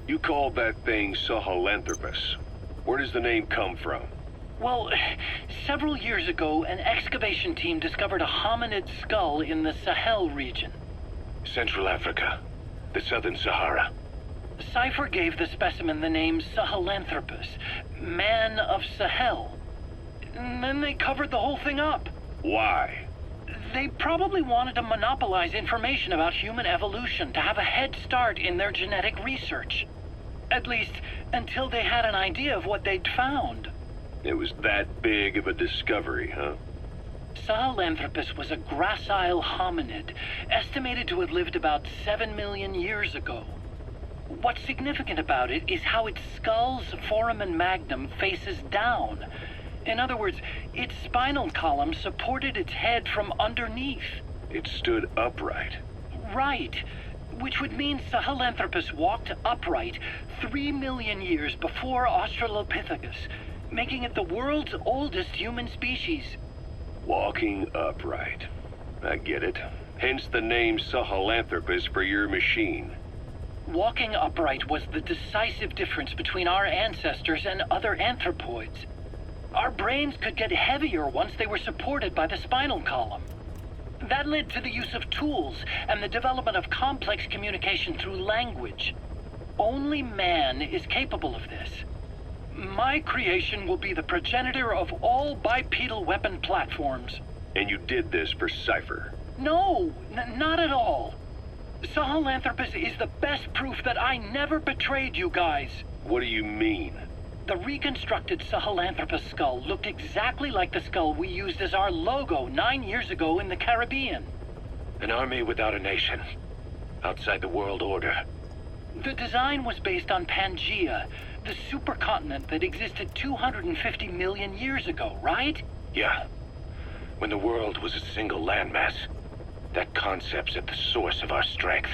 You called that thing Sahelanthropus. Where does the name come from? Well, several years ago, an excavation team discovered a hominid skull in the Sahel region. Central Africa. The Southern Sahara. Cypher gave the specimen the name Sahelanthropus, Man of Sahel. And then they covered the whole thing up. Why? They probably wanted to monopolize information about human evolution to have a head start in their genetic research. At least, until they had an idea of what they'd found. It was that big of a discovery, huh? Sahelanthropus was a gracile hominid, estimated to have lived about 7 million years ago. What's significant about it is how its skull's foramen magnum faces down. In other words, its spinal column supported its head from underneath. It stood upright. Right. Which would mean Sahelanthropus walked upright 3 million years before Australopithecus, making it the world's oldest human species. Walking upright. I get it. Hence the name Sahelanthropus for your machine. Walking upright was the decisive difference between our ancestors and other anthropoids. Our brains could get heavier once they were supported by the spinal column. That led to the use of tools and the development of complex communication through language. Only man is capable of this. My creation will be the progenitor of all bipedal weapon platforms. And you did this for Cypher. No, not at all. Sahelanthropus is the best proof that I never betrayed you guys. What do you mean? The reconstructed Sahelanthropus skull looked exactly like the skull we used as our logo 9 years ago in the Caribbean. An army without a nation. Outside the world order. The design was based on Pangea, the supercontinent that existed 250 million years ago, right? Yeah. When the world was a single landmass. That concept's at the source of our strength.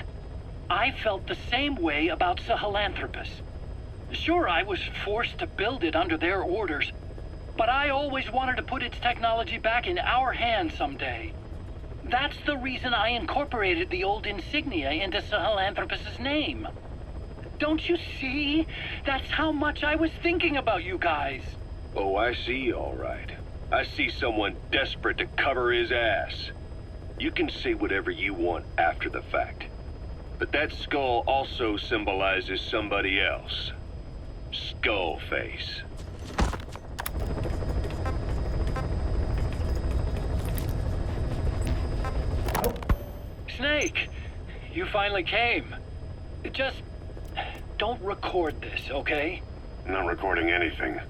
I felt the same way about Sahelanthropus. Sure, I was forced to build it under their orders, but I always wanted to put its technology back in our hands someday. That's the reason I incorporated the old insignia into Sahelanthropus's name. Don't you see? That's how much I was thinking about you guys. Oh, I see, all right. I see someone desperate to cover his ass. You can say whatever you want after the fact. But that skull also symbolizes somebody else. Skullface. Snake, you finally came. Just don't record this, okay? Not recording anything.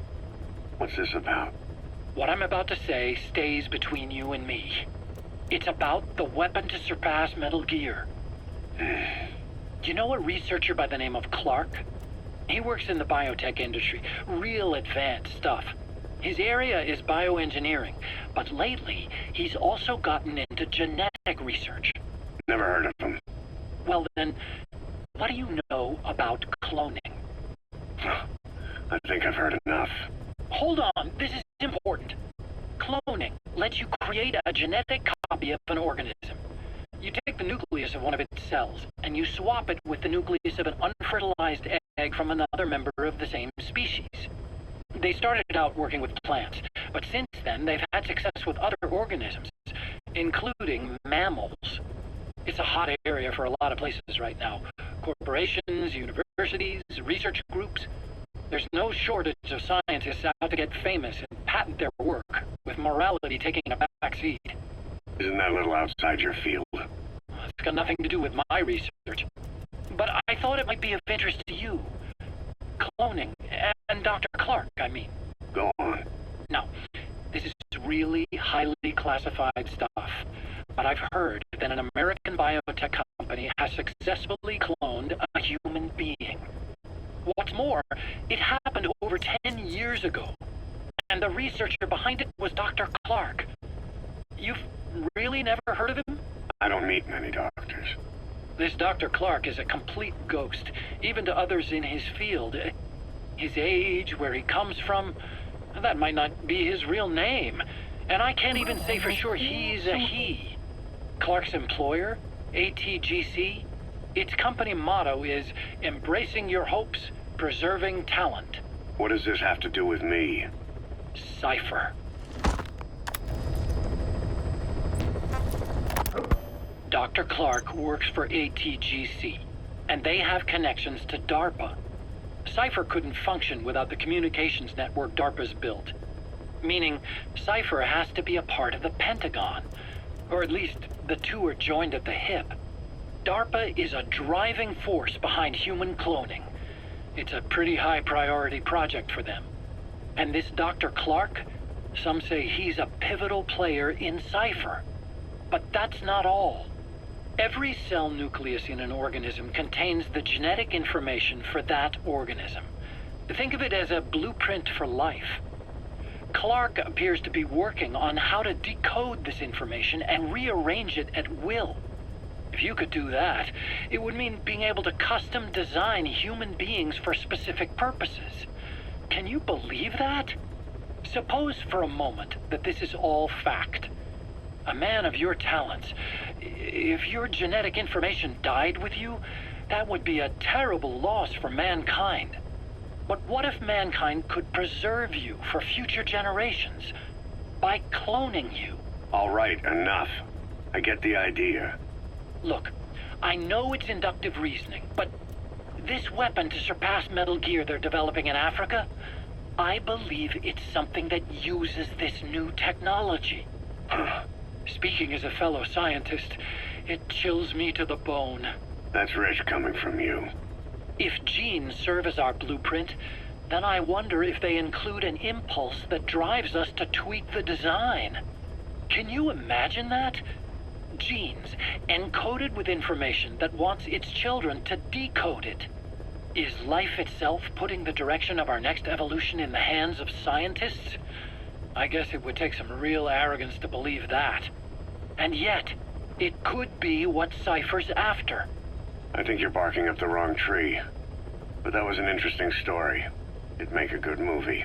What's this about? What I'm about to say stays between you and me. It's about the weapon to surpass Metal Gear. You know a researcher by the name of Clark? He works in the biotech industry, real advanced stuff. His area is bioengineering, but lately he's also gotten into genetic research. Never heard of him. Well then, what do you know about cloning? I think I've heard enough. Hold on, this is important. Cloning lets you create a genetic copy of an organism. You take the nucleus of one of its cells, and you swap it with the nucleus of an unfertilized egg from another member of the same species. They started out working with plants, but since then they've had success with other organisms, including mammals. It's a hot area for a lot of places right now. Corporations, universities, research groups. There's no shortage of scientists out to get famous and patent their work, with morality taking a backseat. Isn't that a little outside your field? It's got nothing to do with my research. But I thought it might be of interest to you. Cloning, and Dr. Clark, I mean. Go on. Now, this is really highly classified stuff. But I've heard that an American biotech company has successfully cloned a human being. What's more, it happened over 10 years ago. And the researcher behind it was Dr. Clark. You've really never heard of him? I don't meet many doctors. This Dr. Clark is a complete ghost, even to others in his field. His age, where he comes from, that might not be his real name. And I can't even say for sure he's a he. Clark's employer, ATGC, its company motto is embracing your hopes, preserving talent. What does this have to do with me? Cypher. Dr. Clark works for ATGC, and they have connections to DARPA. Cypher couldn't function without the communications network DARPA's built. Meaning, Cypher has to be a part of the Pentagon. Or at least, the two are joined at the hip. DARPA is a driving force behind human cloning. It's a pretty high priority project for them. And this Dr. Clark, some say he's a pivotal player in Cypher. But that's not all. Every cell nucleus in an organism contains the genetic information for that organism. Think of it as a blueprint for life. Clark appears to be working on how to decode this information and rearrange it at will. If you could do that, it would mean being able to custom design human beings for specific purposes. Can you believe that? Suppose for a moment that this is all fact. A man of your talents, if your genetic information died with you, that would be a terrible loss for mankind. But what if mankind could preserve you for future generations by cloning you? All right, enough. I get the idea. Look, I know it's inductive reasoning, but This weapon to surpass Metal Gear they're developing in Africa, I believe it's something that uses this new technology. Speaking as a fellow scientist, it chills me to the bone. That's rich coming from you. If genes serve as our blueprint, then I wonder if they include an impulse that drives us to tweak the design. Can you imagine that? Genes, encoded with information that wants its children to decode it. Is life itself putting the direction of our next evolution in the hands of scientists? I guess it would take some real arrogance to believe that. And yet, it could be what Cypher's after. I think you're barking up the wrong tree. But that was an interesting story. It'd make a good movie.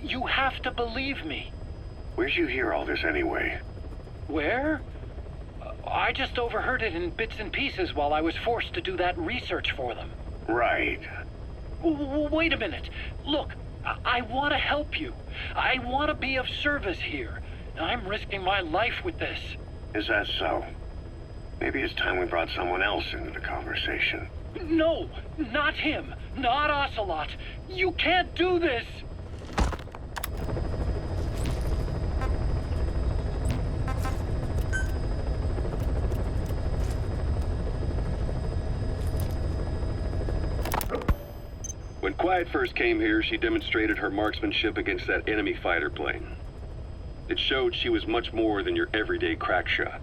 You have to believe me. Where'd you hear all this anyway? Where? I just overheard it in bits and pieces while I was forced to do that research for them. Right. Wait a minute. Look, I want to help you. I want to be of service here. I'm risking my life with this. Is that so? Maybe it's time we brought someone else into the conversation. No, not him. Not Ocelot. You can't do this. When Quiet first came here, she demonstrated her marksmanship against that enemy fighter plane. It showed she was much more than your everyday crack shot.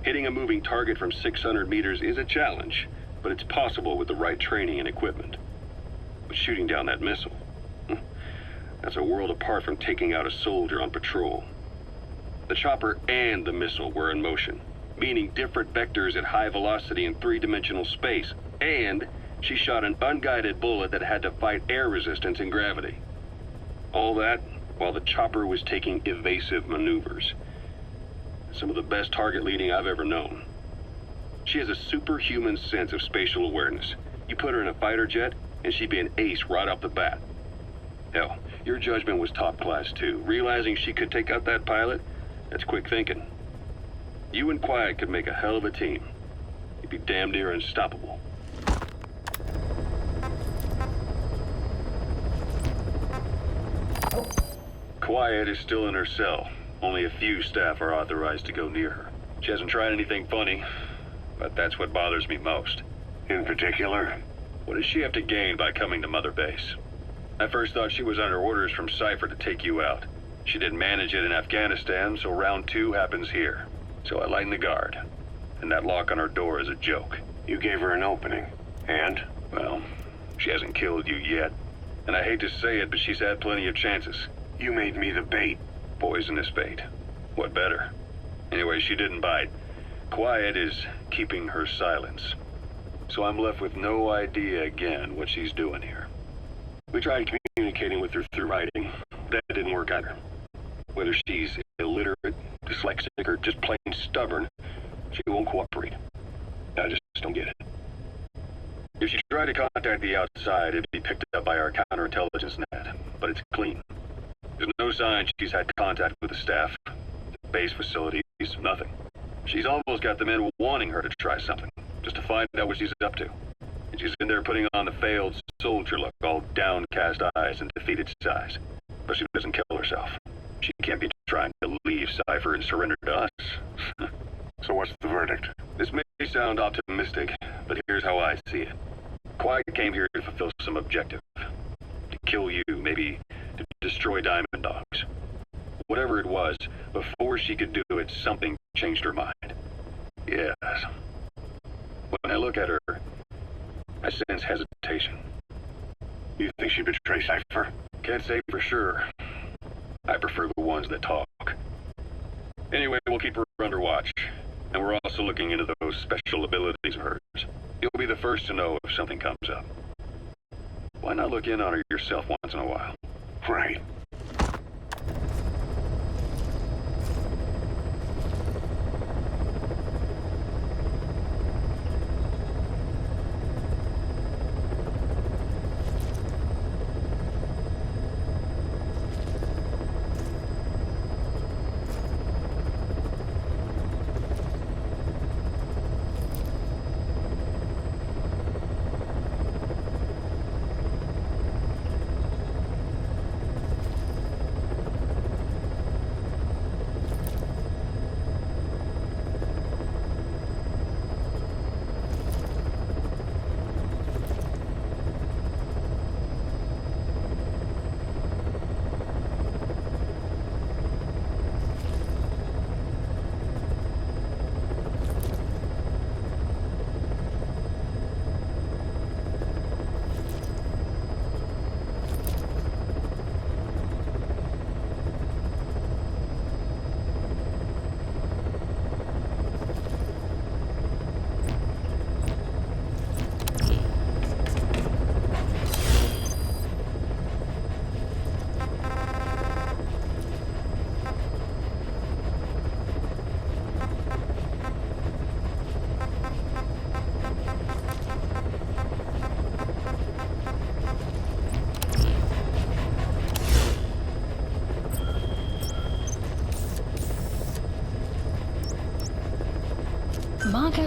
Hitting a moving target from 600 meters is a challenge, but it's possible with the right training and equipment. But shooting down that missile, that's a world apart from taking out a soldier on patrol. The chopper and the missile were in motion, meaning different vectors at high velocity in three-dimensional space, and she shot an unguided bullet that had to fight air resistance and gravity. All that while the chopper was taking evasive maneuvers. Some of the best target leading I've ever known. She has a superhuman sense of spatial awareness. You put her in a fighter jet, and she'd be an ace right off the bat. Hell, your judgment was top class too. Realizing she could take out that pilot, that's quick thinking. You and Quiet could make a hell of a team. You'd be damn near unstoppable. Quiet is still in her cell. Only a few staff are authorized to go near her. She hasn't tried anything funny, but that's what bothers me most. In particular? What does she have to gain by coming to Mother Base? I first thought she was under orders from Cypher to take you out. She didn't manage it in Afghanistan, so round 2 happens here. So I lighten the guard. And that lock on her door is a joke. You gave her an opening. And? Well, she hasn't killed you yet. And I hate to say it, but she's had plenty of chances. You made me the bait. Poisonous bait. What better? Anyway, she didn't bite. Quiet is keeping her silence. So I'm left with no idea again what she's doing here. We tried communicating with her through writing. That didn't work either. Whether she's illiterate, dyslexic, or just plain stubborn, she won't cooperate. I just don't get it. If she tried to contact the outside, it'd be picked up by our counterintelligence net, but it's clean. There's no sign she's had contact with the staff, the base facilities, nothing. She's almost got the men wanting her to try something, just to find out what she's up to. And she's in there putting on the failed soldier look, all downcast eyes and defeated sighs. But she doesn't kill herself. She can't be trying to leave Cypher and surrender to us. So what's the verdict? This may sound optimistic, but here's how I see it. Quiet came here to fulfill some objective. To kill you, maybe to destroy Diamond Dogs. Whatever it was, before she could do it, something changed her mind. Yes. When I look at her, I sense hesitation. You think she'd betray Cypher? Can't say for sure. I prefer the ones that talk. Anyway, we'll keep her under watch. And we're also looking into those special abilities of hers. You'll be the first to know if something comes up. Why not look in on her yourself once in a while? Right.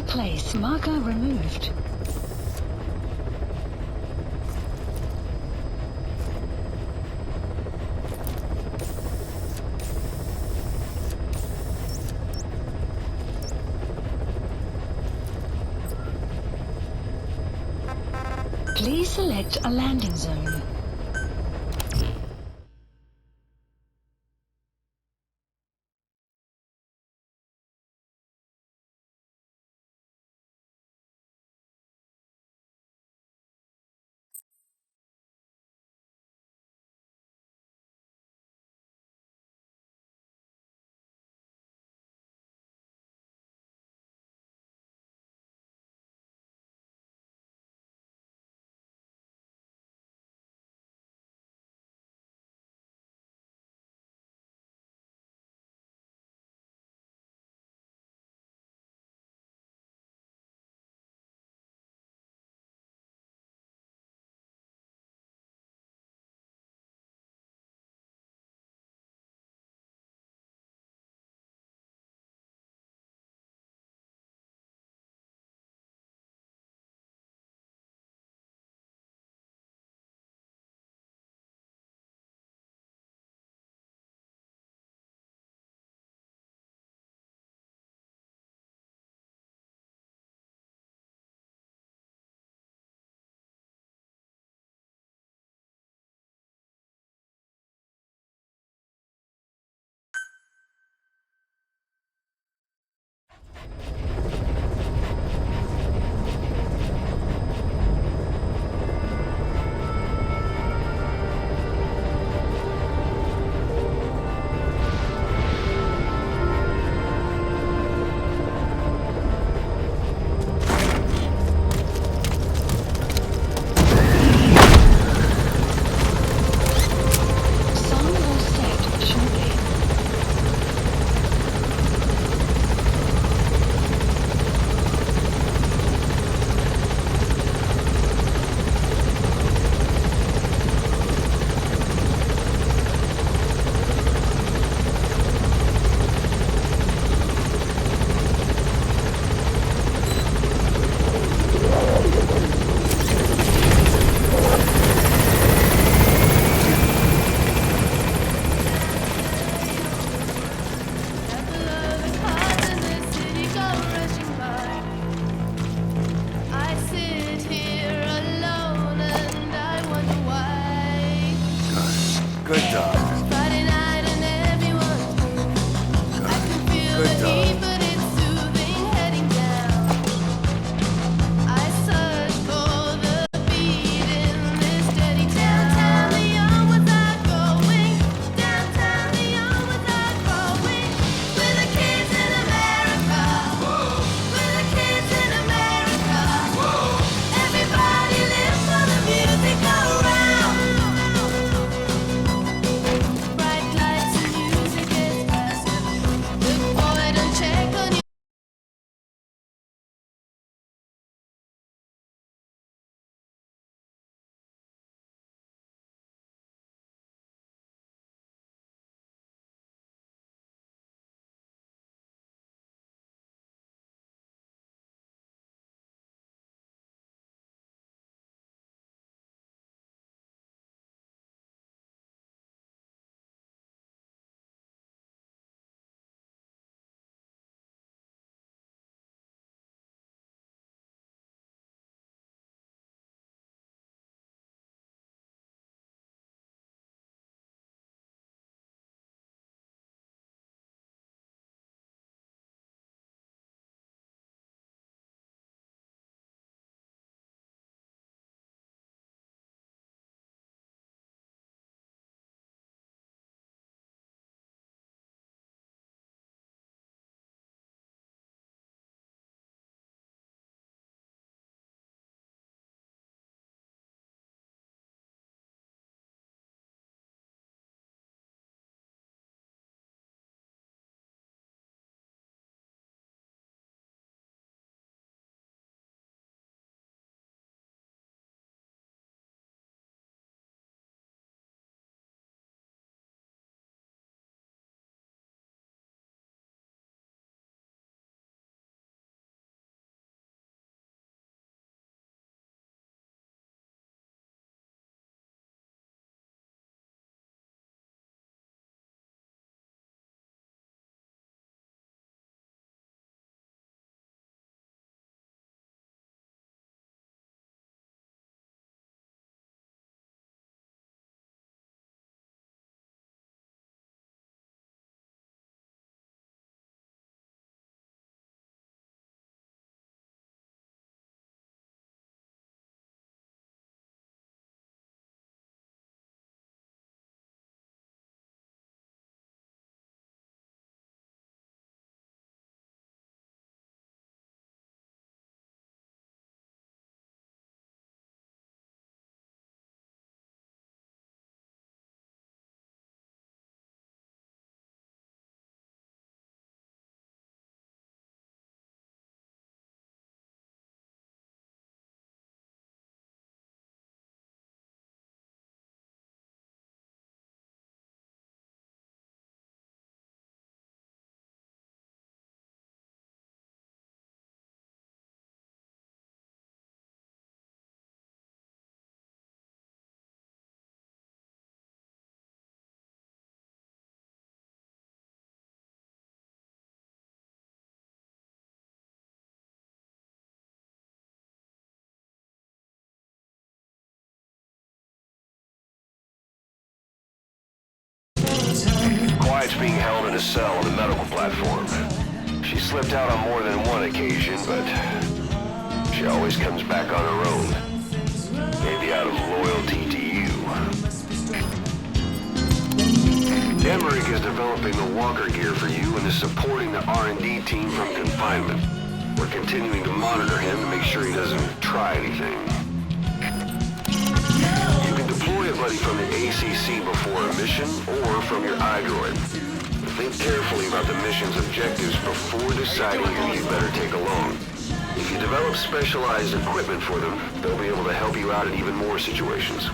place marker removed. Please select a landing zone. Good dog. Friday night and everyone's home. I can feel Good the dog. heat, but it's soothing heading down. I search for the beat in this steady town. Downtown, the young ones are going. Downtown, the young ones are growing. We're the kids in America. We're the kids in America. Everybody lives for the music around. tonight's being held in a cell on the medical platform. She slipped out on more than one occasion, but she always comes back on her own. Maybe out of loyalty to you. Emmerich is developing the walker gear for you and is supporting the R&D team from confinement. We're continuing to monitor him to make sure he doesn't try anything. You can deploy a buddy from the ACC before a mission or from your iDroid. Think carefully about the mission's objectives before deciding who you'd better take along. If you develop specialized equipment for them, they'll be able to help you out in even more situations.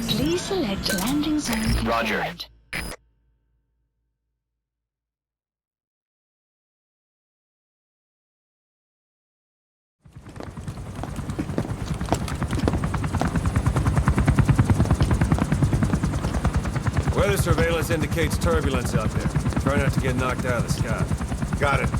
Please select landing zone confirmed. Roger. Weather surveillance indicates turbulence out there. Try not to get knocked out of the sky. Got it.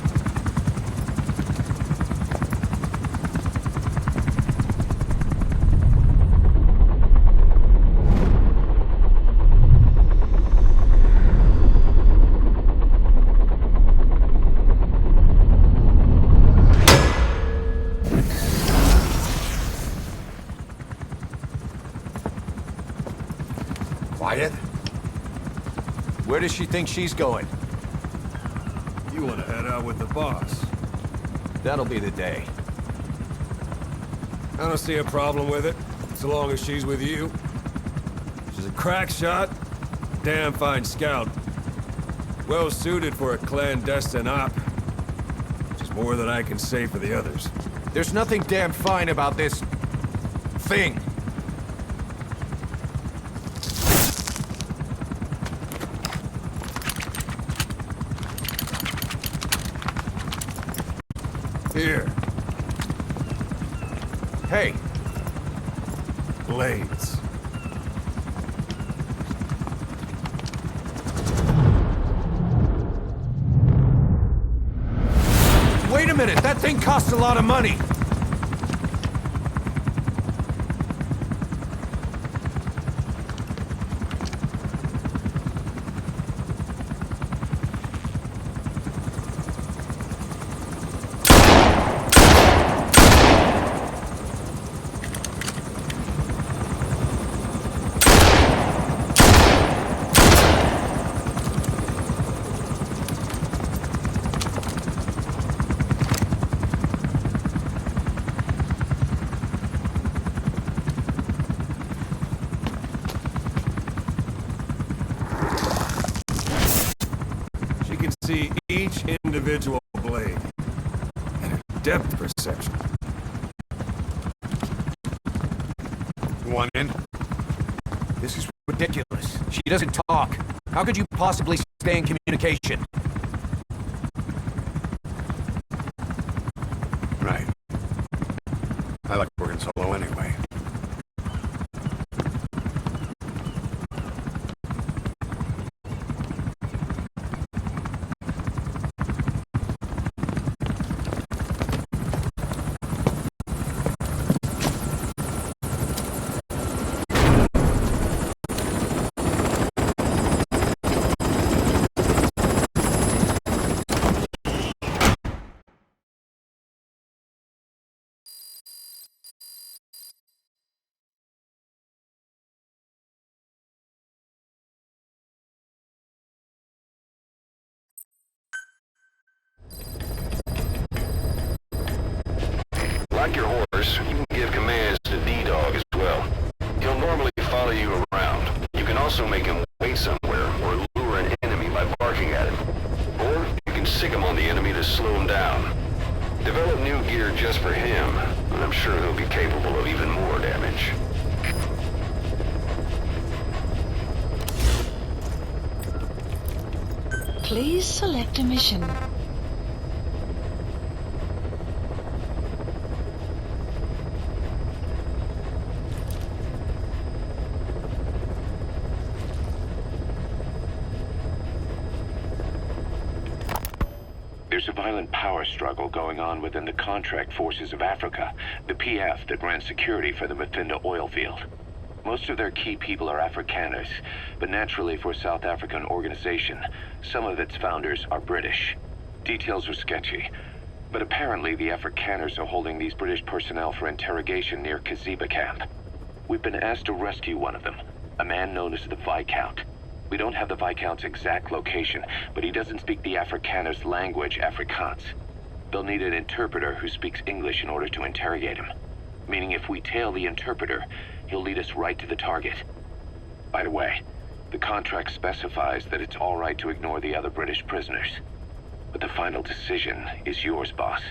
Quiet? Where does she think she's going? You want to head out with the boss? That'll be the day. I don't see a problem with it, so long as she's with you. She's a crack shot, damn fine scout. Well suited for a clandestine op. Which is more than I can say for the others. There's nothing damn fine about this... thing. Here. Hey, Blades. wait a minute! That thing costs a lot of money! See each individual blade and a depth perception. One in. This is ridiculous. She doesn't talk. How could you possibly stay in communication? Right. I like working solo anyway. Like your horse, you can give commands to D-Dog as well. He'll normally follow you around. You can also make him wait somewhere or lure an enemy by barking at him. Or you can sick him on the enemy to slow him down. Develop new gear just for him, and I'm sure he'll be capable of even more damage. Please select a mission. There's a violent power struggle going on within the Contract Forces of Africa, the PF that ran security for the Mgsvtpp oil field. Most of their key people are Afrikaners, but naturally for a South African organization, some of its founders are British. Details are sketchy, but apparently the Afrikaners are holding these British personnel for interrogation near Mgsvtpp camp. We've been asked to rescue one of them, a man known as the Viscount. We don't have the Viscount's exact location, but he doesn't speak the Afrikaners' language, Afrikaans. They'll need an interpreter who speaks English in order to interrogate him. Meaning if we tail the interpreter, he'll lead us right to the target. By the way, the contract specifies that it's all right to ignore the other British prisoners. But the final decision is yours, boss.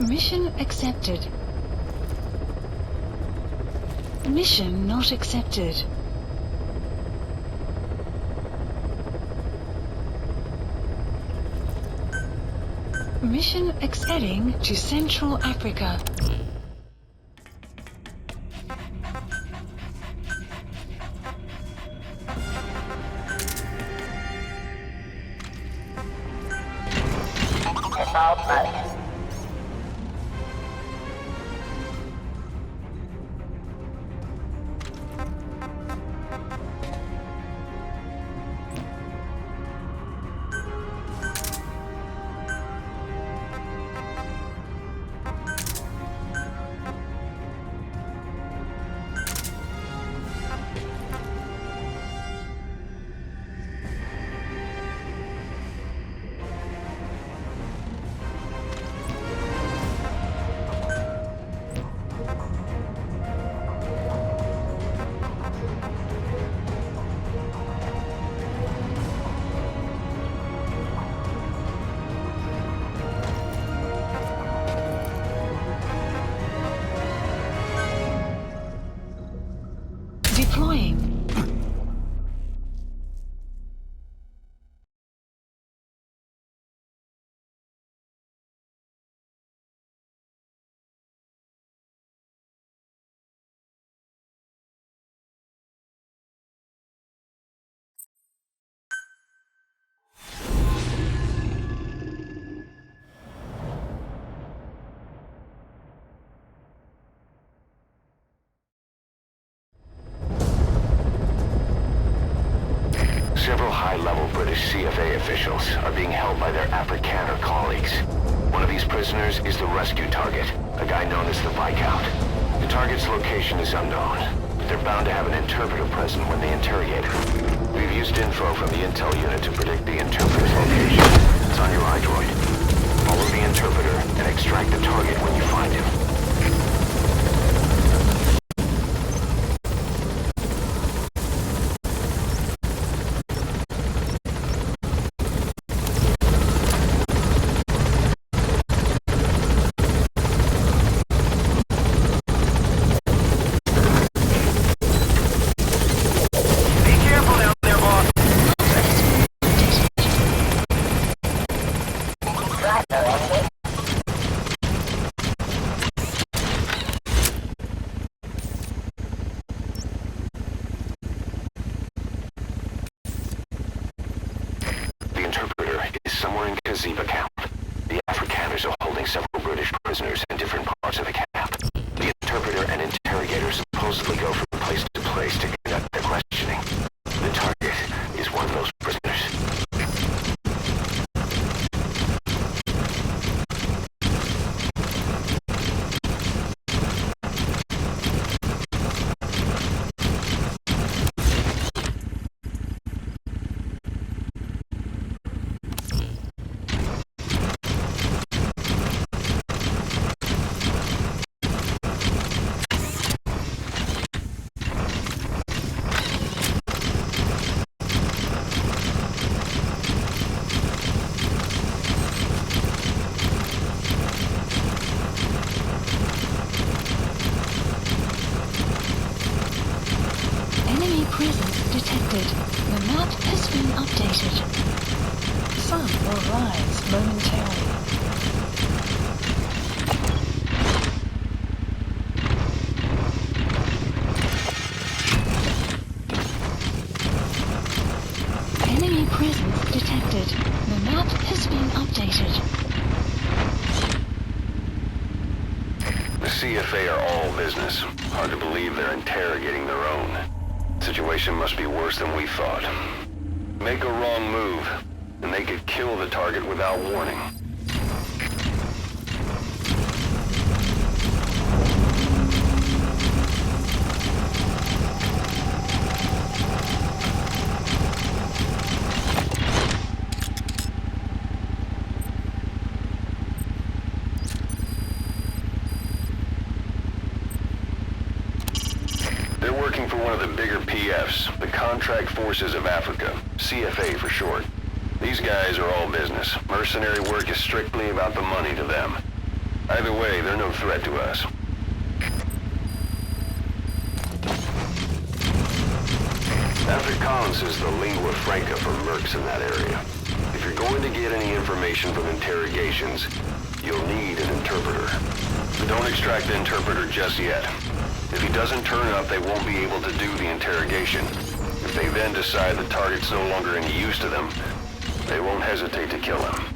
Mission accepted. Mission not accepted. Mission heading to Central Africa. Deploying. Several high-level British CFA officials are being held by their Afrikaner colleagues. One of these prisoners is the rescue target, a guy known as the Viscount. The target's location is unknown, but they're bound to have an interpreter present when they interrogate him. We've used info from the intel unit to predict the interpreter's location. It's on your iDroid. Follow the interpreter and extract the target when you find him. Somewhere in Mgsvtpp. The Afrikaners are holding several British prisoners in different parts of the camp. The interpreter and interrogators supposedly go from place to place to conduct their questioning. The target is one of those prisoners. Enemy presence detected. The map has been updated. Sun will rise momentarily. Enemy presence detected. The map has been updated. The CFA are all business. Hard to believe they're interrogating their own. Situation must be worse than we thought. Make a wrong move, and they could kill the target without warning. They're working for one of the bigger PFs, the Contract Forces of Africa, CFA for short. These guys are all business. Mercenary work is strictly about the money to them. Either way, they're no threat to us. Afrikaans is the lingua franca for mercs in that area. If you're going to get any information from interrogations, you'll need an interpreter. But don't extract the interpreter just yet. If he doesn't turn up, they won't be able to do the interrogation. If they then decide the target's no longer any use to them, they won't hesitate to kill him.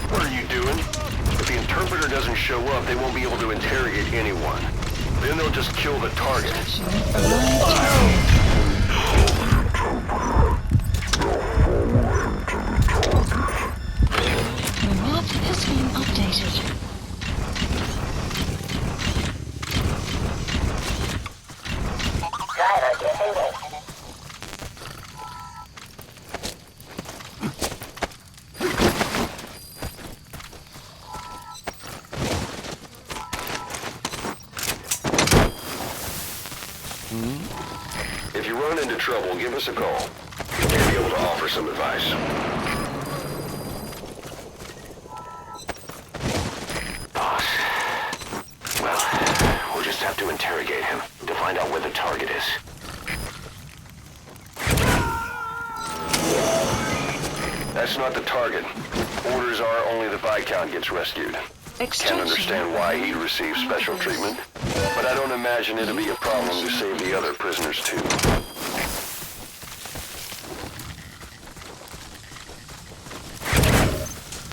What are you doing? If the interpreter doesn't show up, they won't be able to interrogate anyone. Then they'll just kill the target. The map has been updated. If you run into trouble, give us a call. We may be able to offer some advice. Boss. Well, we'll just have to interrogate him to find out where the target is. That's not the target. Orders are only the Viscount gets rescued. Can't understand why he'd receive special treatment, but I don't imagine it'll be a problem to save the other prisoners too.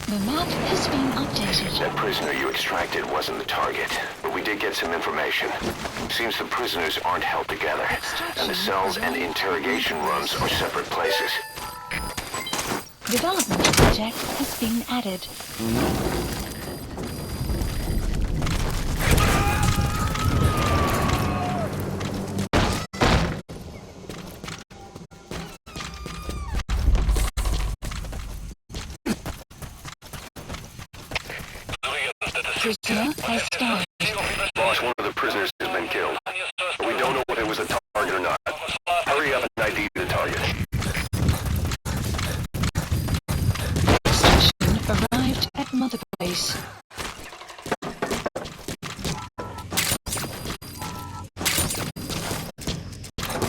The map has been updated. That prisoner you extracted wasn't the target, but we did get some information. Seems the prisoners aren't held together, and the cells and interrogation rooms are separate places. Development project has been added. Prisoner has died. Boss, one of the prisoners has been killed. We don't know whether it was a target or not. Hurry up and ID the target. Extraction arrived at Mother Base.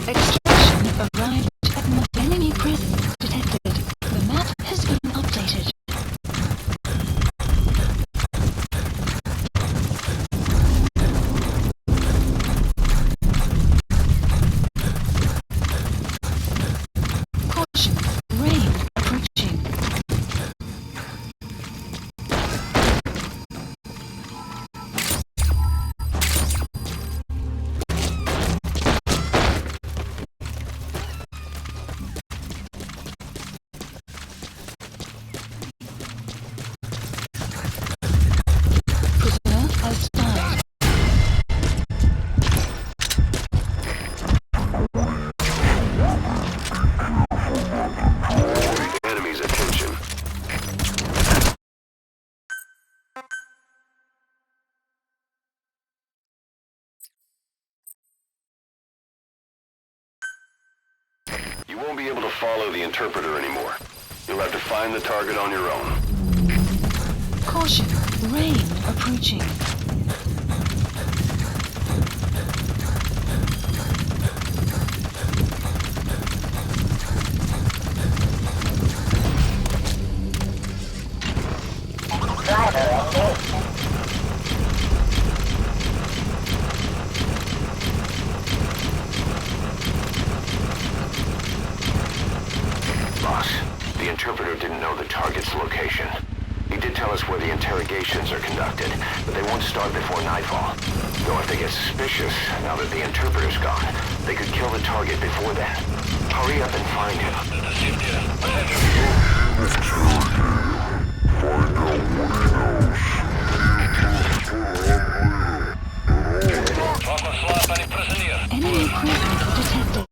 Extraction arrived at Mother Enemy prison detected. The map has been updated. Caution, rain approaching. follow the interpreter anymore. You'll have to find the target on your own. Caution, rain approaching. Boss, the interpreter didn't know the target's location. He did tell us where the interrogations are conducted, but they won't start before nightfall. Though if they get suspicious, now that the interpreter's gone, they could kill the target before then. Hurry up and find him. Enemy equipment detected.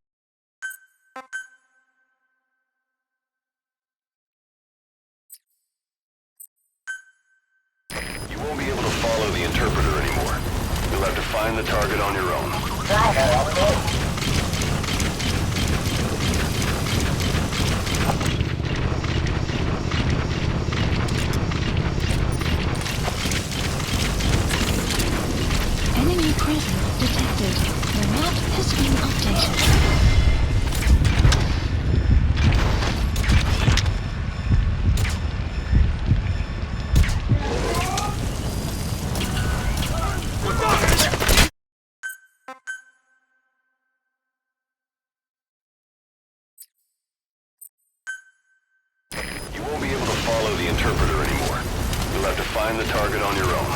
You won't be able to follow the interpreter anymore. You'll have to find the target on your own. Enemy presence detected. The map has been updated. You won't be able to follow the interpreter anymore. You'll have to find the target on your own.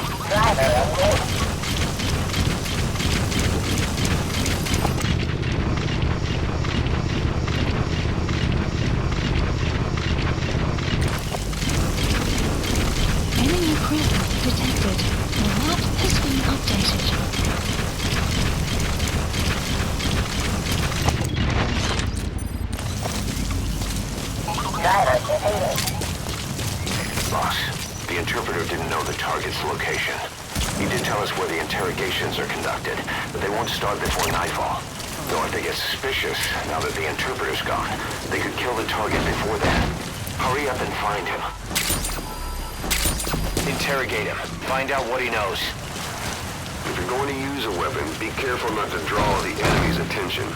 Enemy presence detected. The map has been updated. Boss, the interpreter didn't know the target's location. He did tell us where the interrogations are conducted, but they won't start before nightfall. Though if they get suspicious, now that the interpreter's gone, they could kill the target before then. Hurry up and find him. Interrogate him. Find out what he knows. If you're going to use a weapon, be careful not to draw the enemy's attention.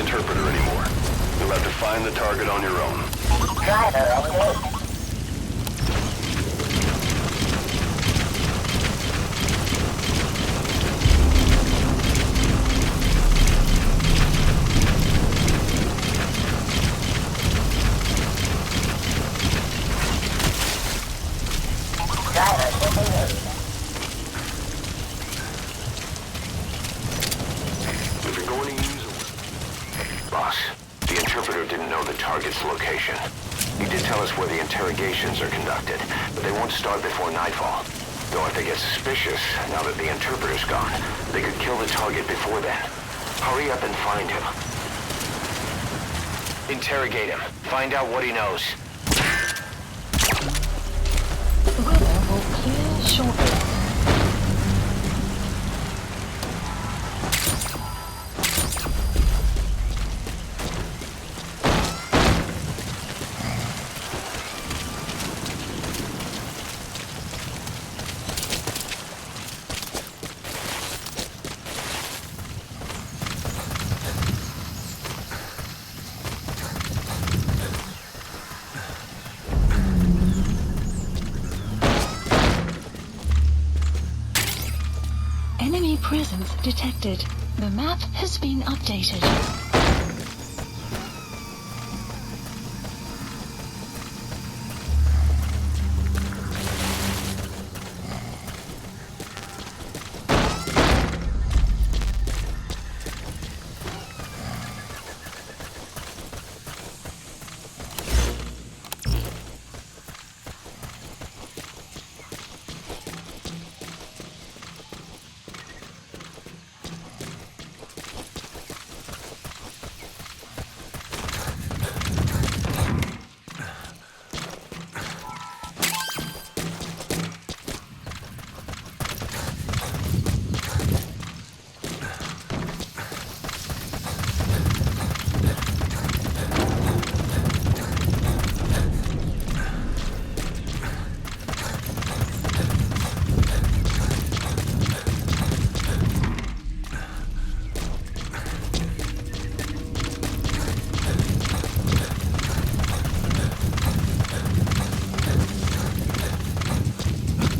interpreter anymore. You'll have to find the target on your own. If you're going to use a... Boss, the interpreter didn't know the target's location. He did tell us where the interrogations are conducted, but they won't start before nightfall. Though if they get suspicious, now that the interpreter's gone, they could kill the target before then. Hurry up and find him. Interrogate him. Find out what he knows. The weather will clear shortly. Enemy presence detected. The map has been updated.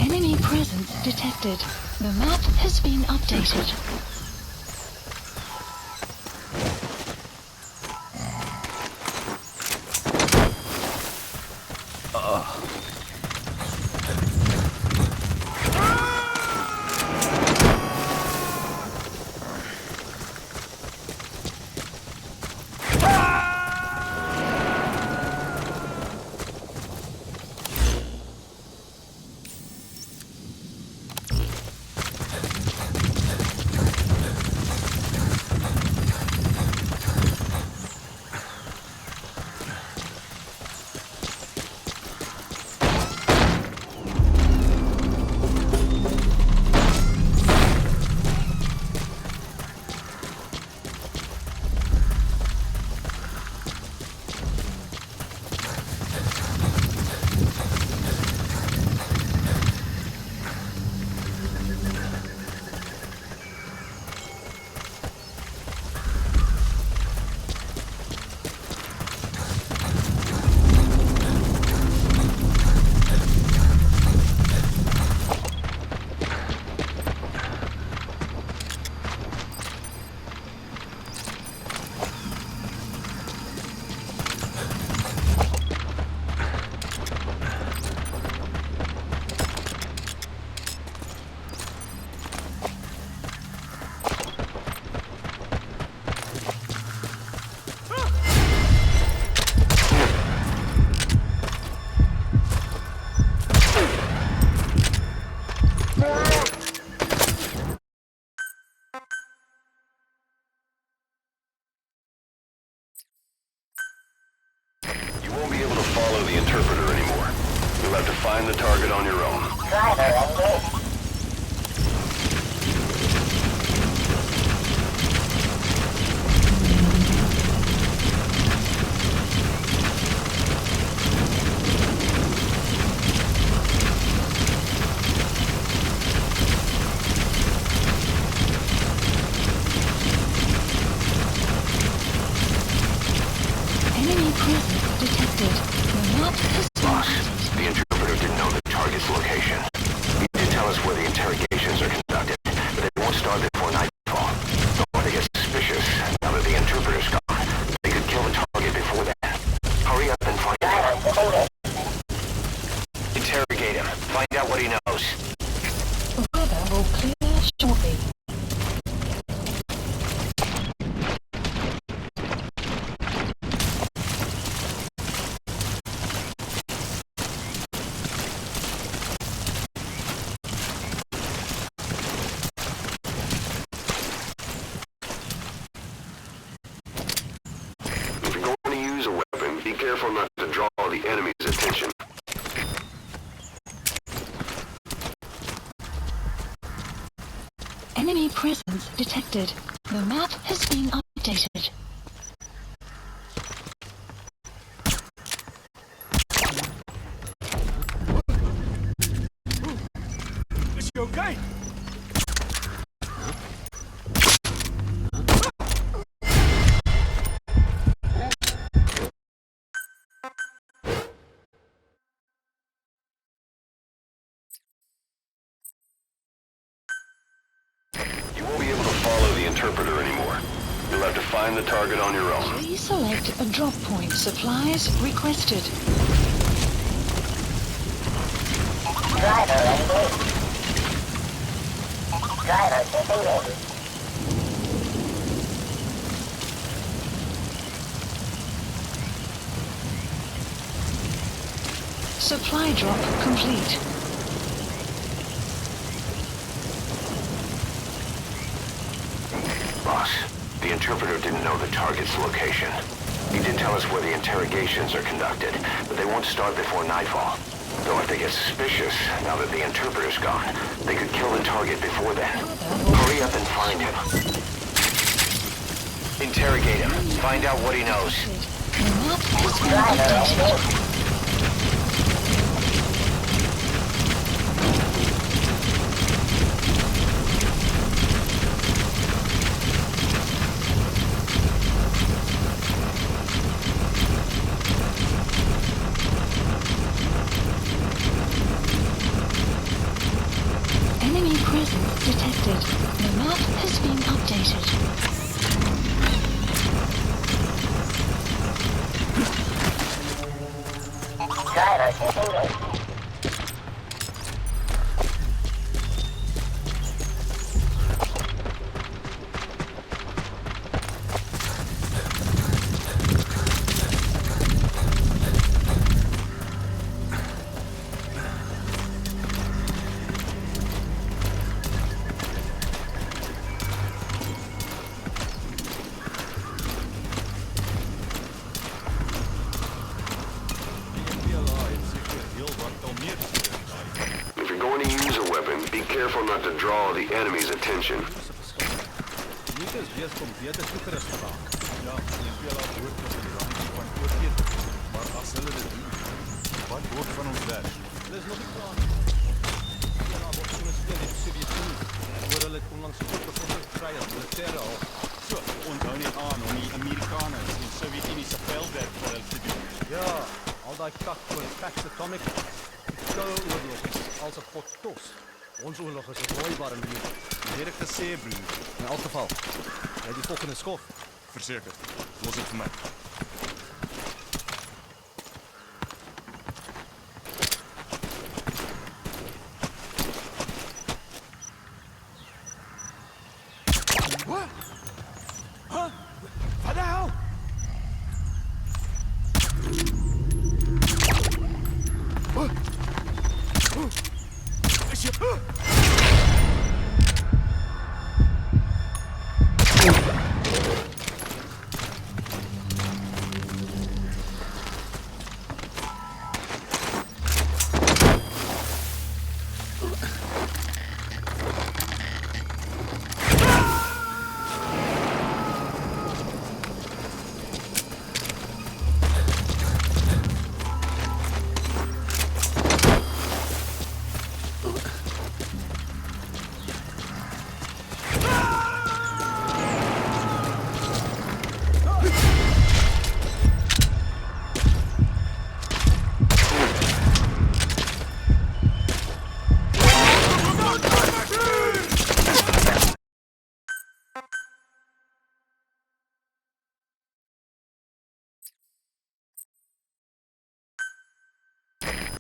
Enemy presence detected. The map has been updated. You won't be able to follow the interpreter anymore. You'll have to find the target on your own. careful not to draw the enemy's attention. Enemy presence detected. The map has been updated. Is she okay? You won't be able to follow the interpreter anymore. You'll have to find the target on your own. Please select a drop point. Supplies requested. Supply drop complete. Boss, the interpreter didn't know the target's location. He did tell us where the interrogations are conducted, but they won't start before nightfall. Though if they get suspicious, now that the interpreter's gone, they could kill the target before then. Hurry up and find him. Interrogate him. Find out what he knows. The map has been updated. Enemy presence detected. The map has been updated. If you're going to use a weapon, be careful not to draw the enemy's attention. Onthou net aan om die Amerikaners en Sowjetunie se veldwerk vir hulle te doen. Ja, al daai kak oor Pax Atomic, die Koue Oorlog is als 'n pot tos. Ons oorlog is 'n rooi warm bier. Het ek gesê, broer? In elk geval, jy die volgende skof. Verseker. Los dit vir my. What? Huh? What the hell? What? Is je...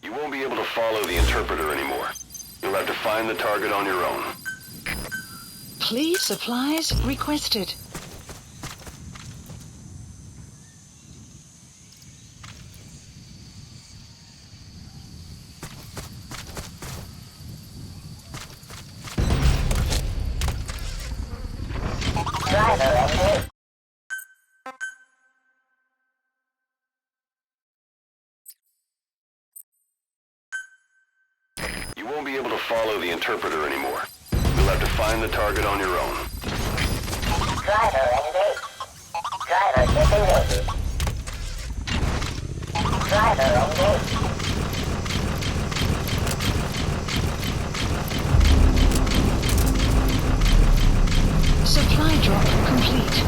You won't be able to follow the interpreter anymore. You'll have to find the target on your own. Please supplies requested. interpreter anymore. You'll have to find the target on your own. Driver engaged. Driver disengaged. Driver engaged. Supply drop complete.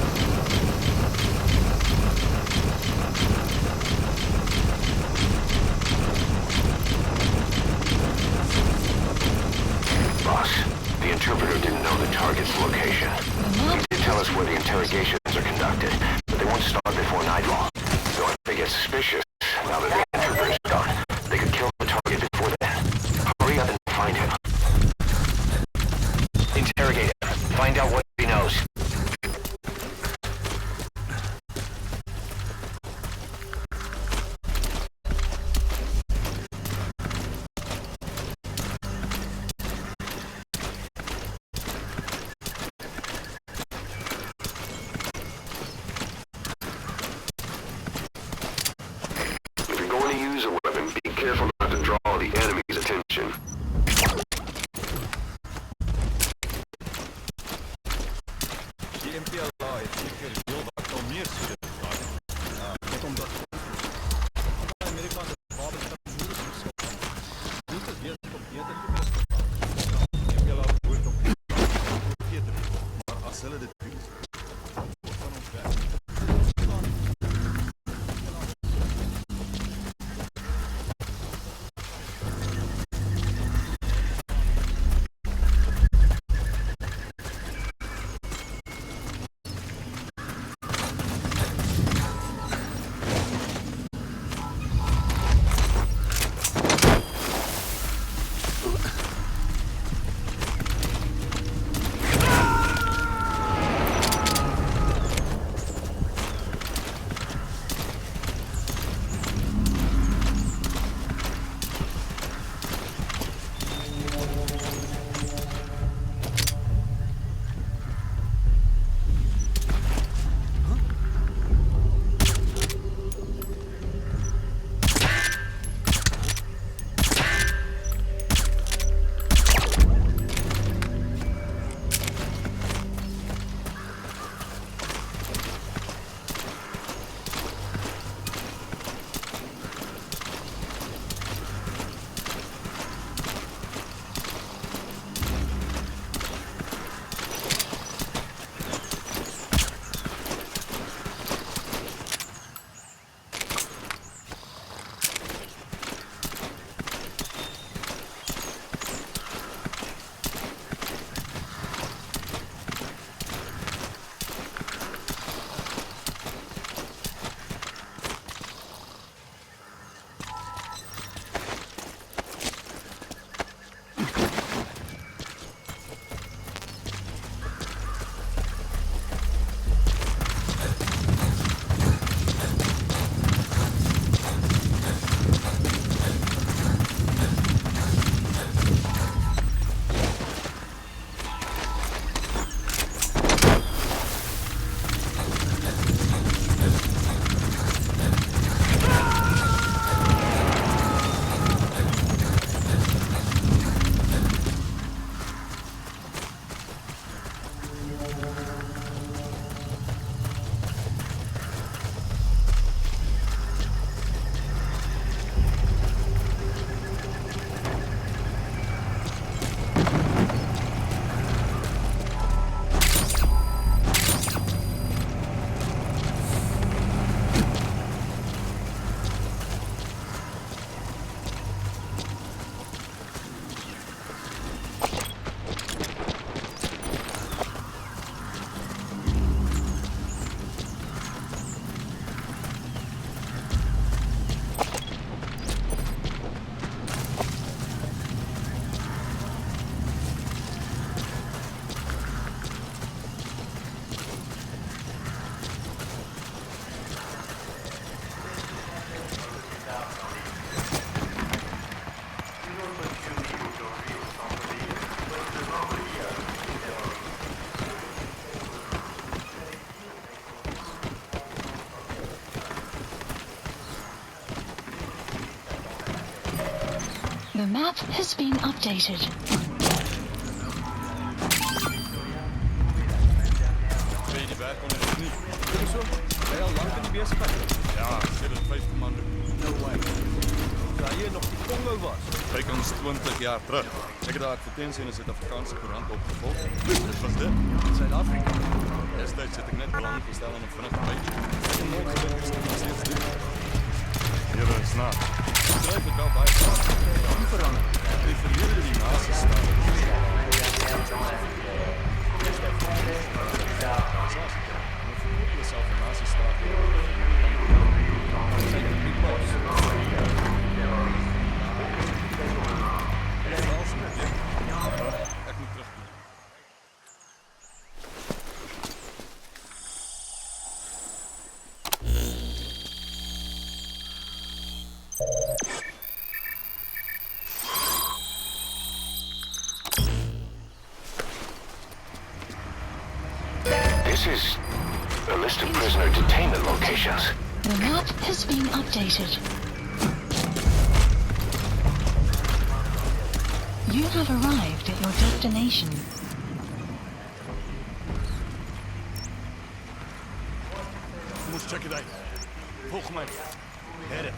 Boss, the interpreter didn't know the target's location. He did tell us where the interrogations are conducted, but they won't start before nightfall. So if they get suspicious, now that the interpreter's gone, they could kill the target before then. Hurry up and find him. Interrogate him. Find out what he knows. If you're going to use a weapon, be careful not to draw the enemy's attention. Die MPLA het seker heelwat al meer sodat net omdat die Amerikaanse wapens kan moeilik geskop. Moet dit weer op beter toepas. Die MPLA behoort op beter, maar as hulle dit doen, wat van ons werk? The map has been updated. 20 jaar terug. Ik heb de advertentie in de Zuid-Afrikaanse courant opgevolgd. Dit was dit. Zuid-Afrika. Destijds zit ik net belangrijk gesteld aan een vinnig beetje. Ik heb nooit gezegd, ik nog steeds doen. Hier is na. Ik schrijf het wel bij elkaar. Niet veranderen. Ik verleerde die nazi-staat. Jezelf een nazi-staat. Zeker niet boos. Ik moet terug. This is a list of prisoner detainment locations. The map has been updated. You have arrived at your destination. Je moet checken dat. Volg mij. Herren.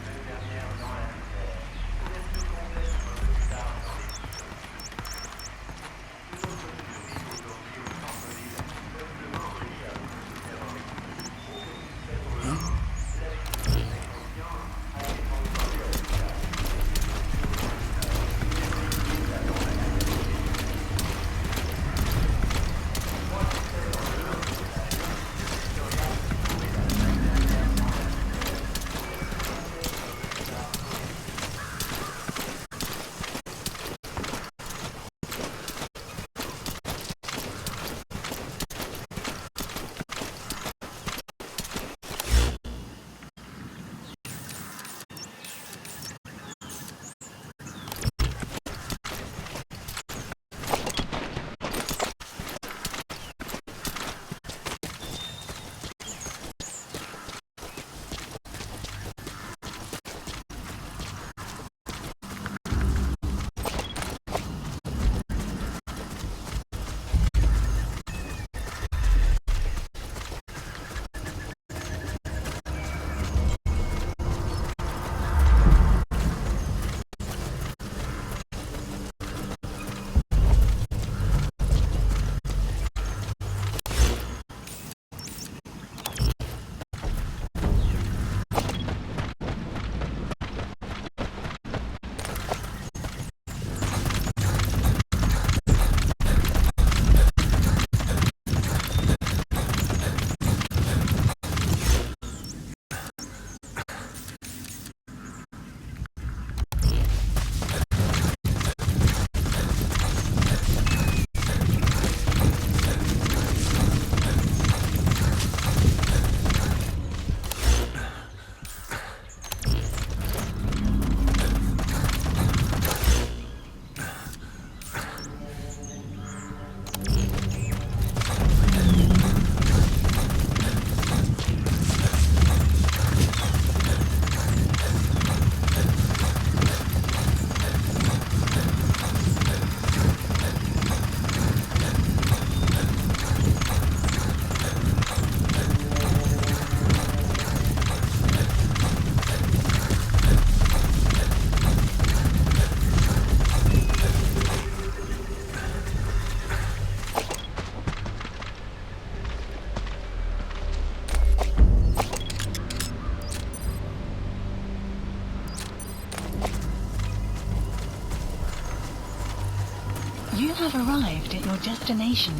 You have arrived at your destination.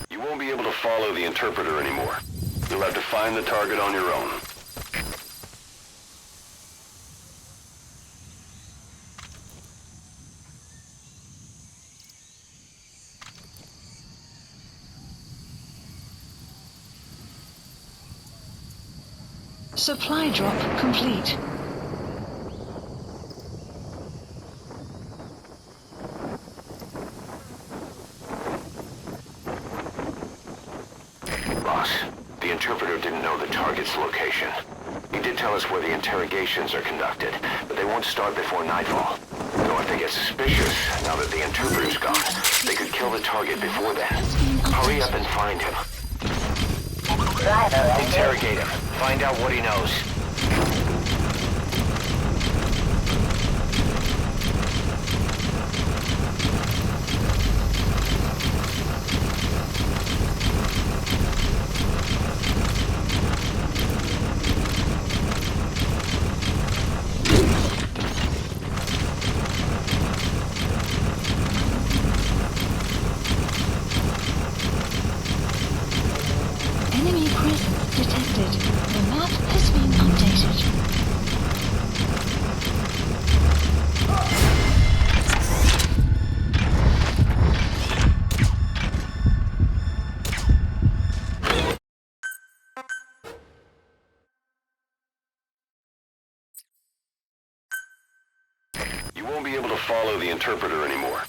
You won't be able to follow the interpreter anymore. You'll have to find the target on your own. Supply drop complete. Boss, the interpreter didn't know the target's location. He did tell us where the interrogations are conducted, but they won't start before nightfall. So if they get suspicious, now that the interpreter's gone, they could kill the target before then. Hurry up and find him. Driver Interrogate him. Find out what he knows. Enemy presence detected. The map has been updated. You won't be able to follow the interpreter anymore.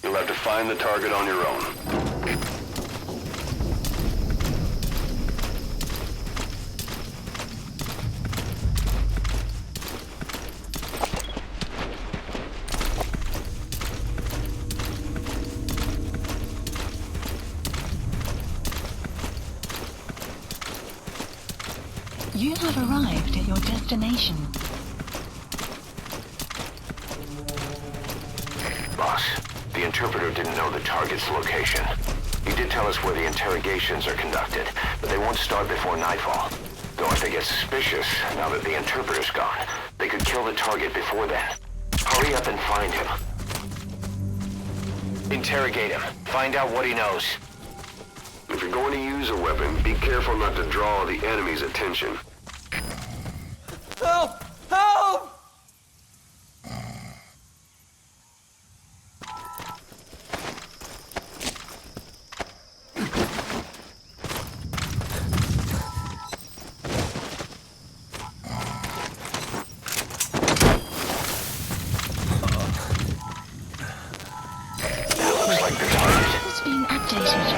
You'll have to find the target on your own. You have arrived at your destination. Boss, the interpreter didn't know the target's location. He did tell us where the interrogations are conducted, but they won't start before nightfall. Though if they get suspicious, now that the interpreter's gone, they could kill the target before then. Hurry up and find him. Interrogate him. Find out what he knows. If you're going to use a weapon, be careful not to draw the enemy's attention. Help! Help! Has been updated.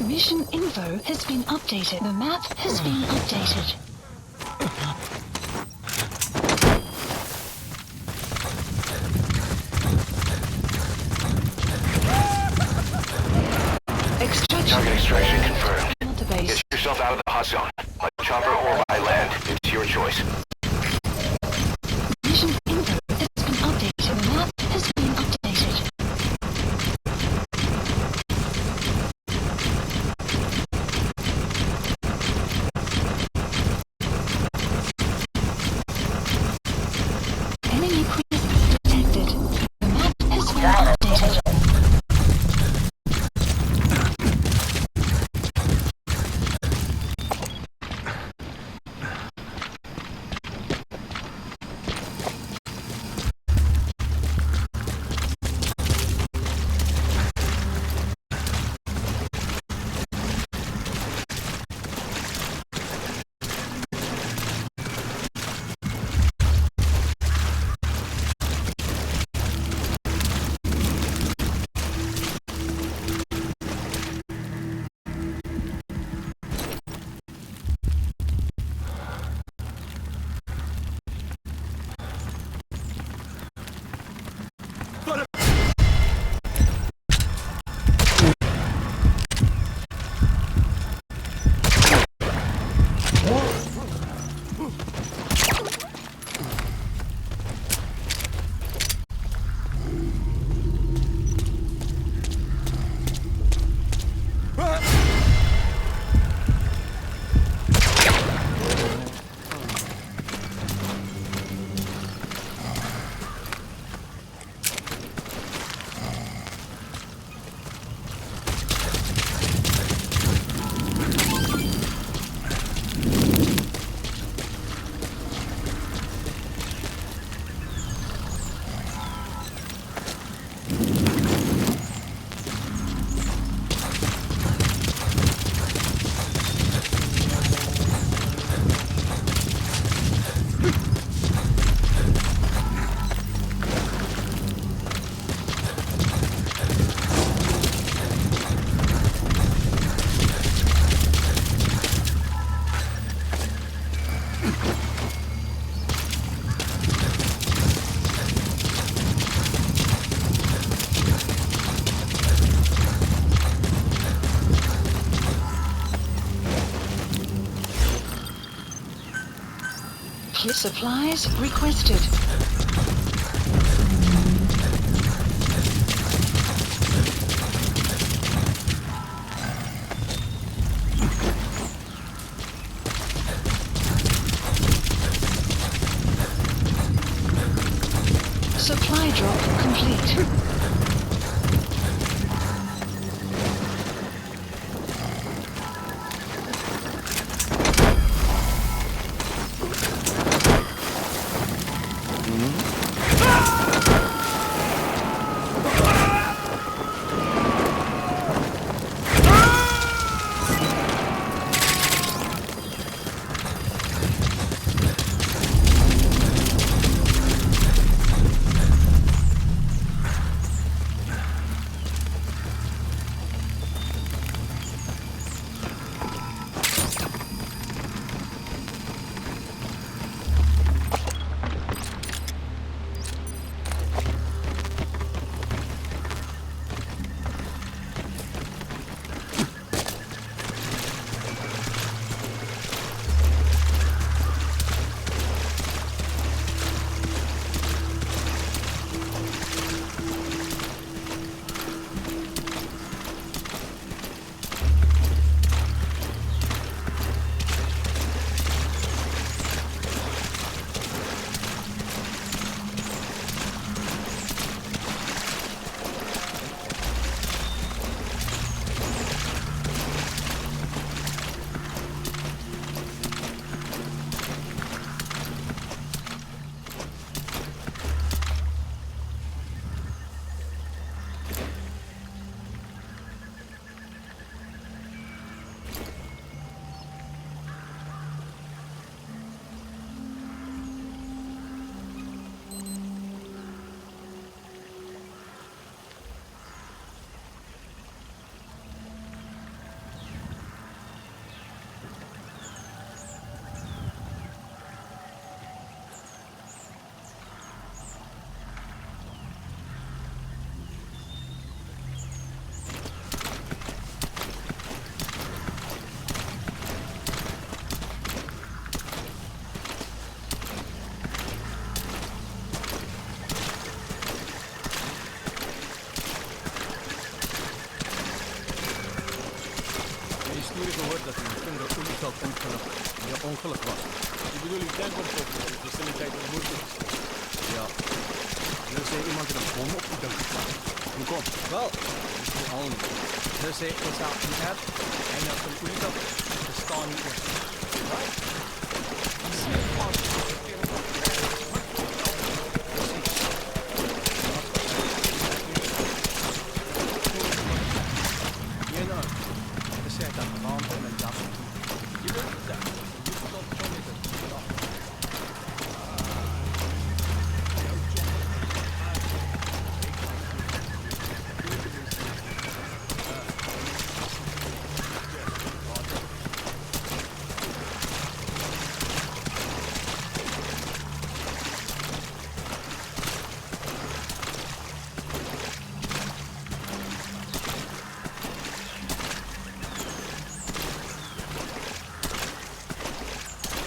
Mission info has been updated. The map has been updated. Target extraction confirmed. Not the base. Get yourself out of the hot zone. By chopper or by land. It's your choice. Mission info has been updated. The map has been updated. Enemy presence detected. The map has been updated. Supplies requested. Supply drop complete. ongeluk was. Ik bedoel, ik denk op de faciliteit van moeilijk. Ja. Er zei iemand er een bom op de dood geplaatst. Hoe komt? Wel, ik weet al niet. Er zei, is dat een app en dat een oorlog bestaan niet meer. Wat?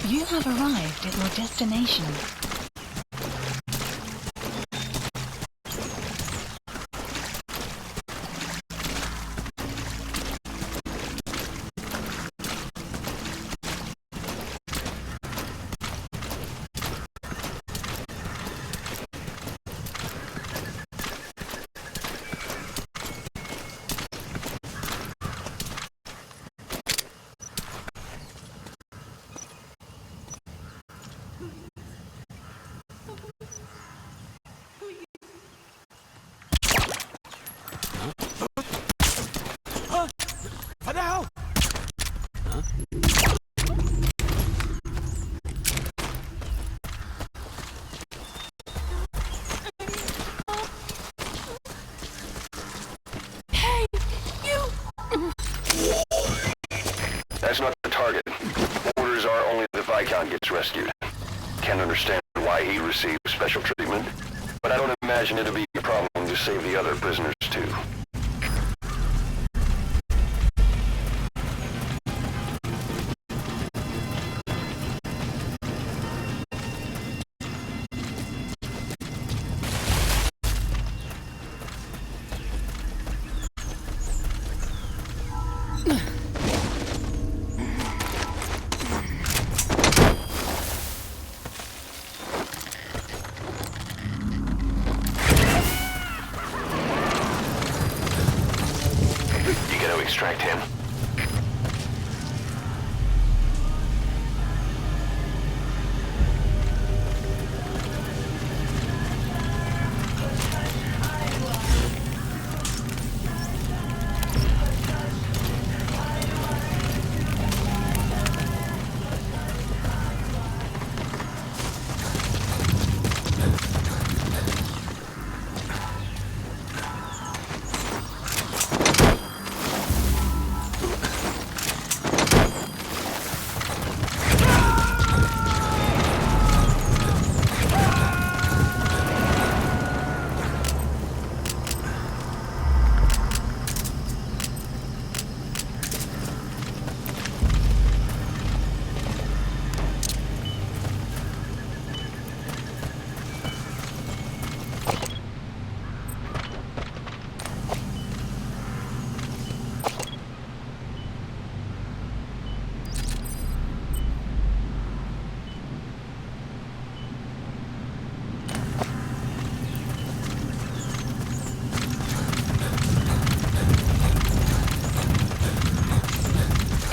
You have arrived at your destination. That's not the target. Orders are only the Viscount gets rescued. Can't understand why he received special treatment, but I don't imagine it'll be a problem to save the other prisoners too. extract him.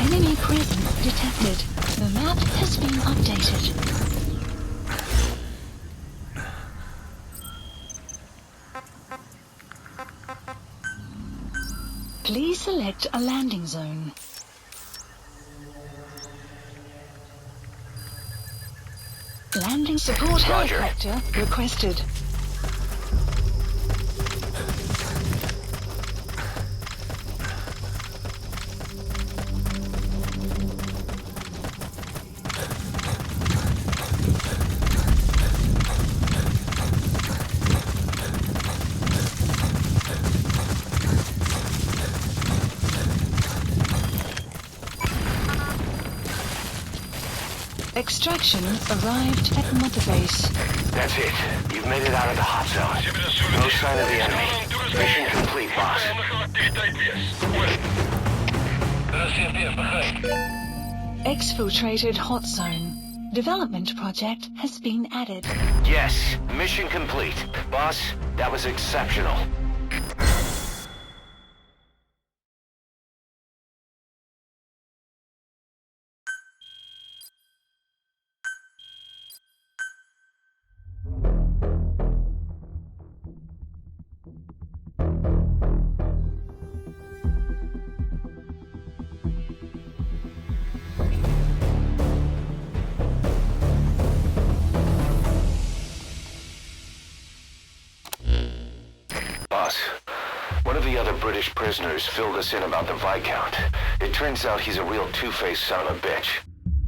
Enemy presence detected. The map has been updated. Please select a landing zone. Landing support Roger. helicopter requested. Extraction arrived at Mother Base. That's it. You've made it out of the hot zone. No sign of the enemy. Mission complete, boss. CFTP, begrijp. Exfiltrated hot zone. Development project has been added. Yes, mission complete. Boss, that was exceptional. Boss, one of the other British prisoners filled us in about the Viscount. It turns out he's a real two-faced son of a bitch.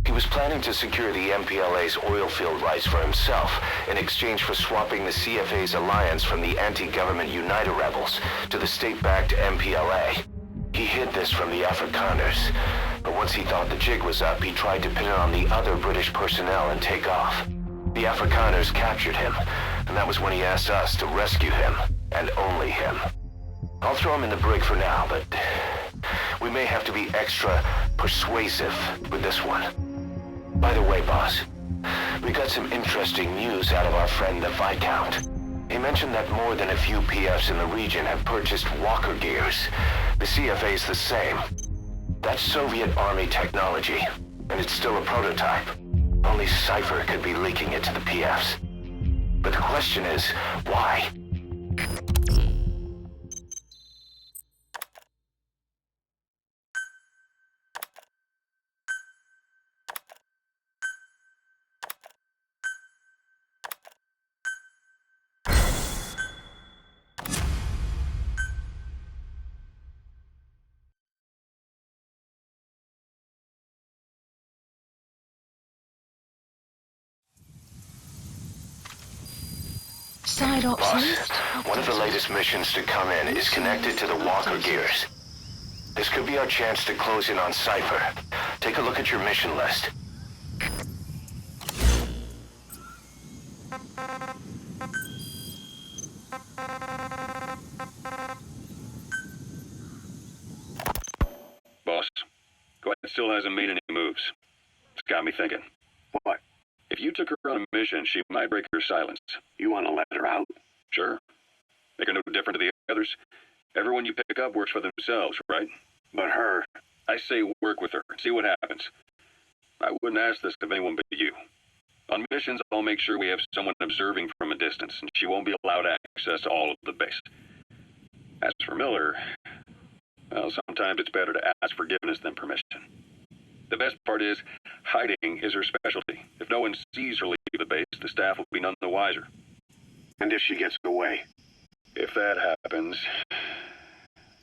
He was planning to secure the MPLA's oil field rights for himself in exchange for swapping the CFA's alliance from the anti-government United rebels to the state-backed MPLA. He hid this from the Afrikaners, but once he thought the jig was up, he tried to pin it on the other British personnel and take off. The Afrikaners captured him, and that was when he asked us to rescue him, and only him. I'll throw him in the brig for now, but we may have to be extra persuasive with this one. By the way, boss, we got some interesting news out of our friend the Viscount. He mentioned that more than a few PFs in the region have purchased walker gears. The CFA's the same. That's Soviet Army technology, and it's still a prototype. Only Cypher could be leaking it to the PFs. But the question is, why? Side ops Boss, list. one of the latest missions to come in is connected to the walker gears. This could be our chance to close in on Cypher. Take a look at your mission list. Boss, Gwen still hasn't made any moves. It's got me thinking. What? If you took her on a mission, she might break her silence. You want to let her out? Sure. Make her no different to the others. Everyone you pick up works for themselves, right? But her, I say work with her, see what happens. I wouldn't ask this of anyone but you. On missions, I'll make sure we have someone observing from a distance, and she won't be allowed access to all of the base. As for Miller, well, sometimes it's better to ask forgiveness than permission. The best part is, hiding is her specialty. If no one sees her leave the base, the staff will be none the wiser. And if she gets away? If that happens,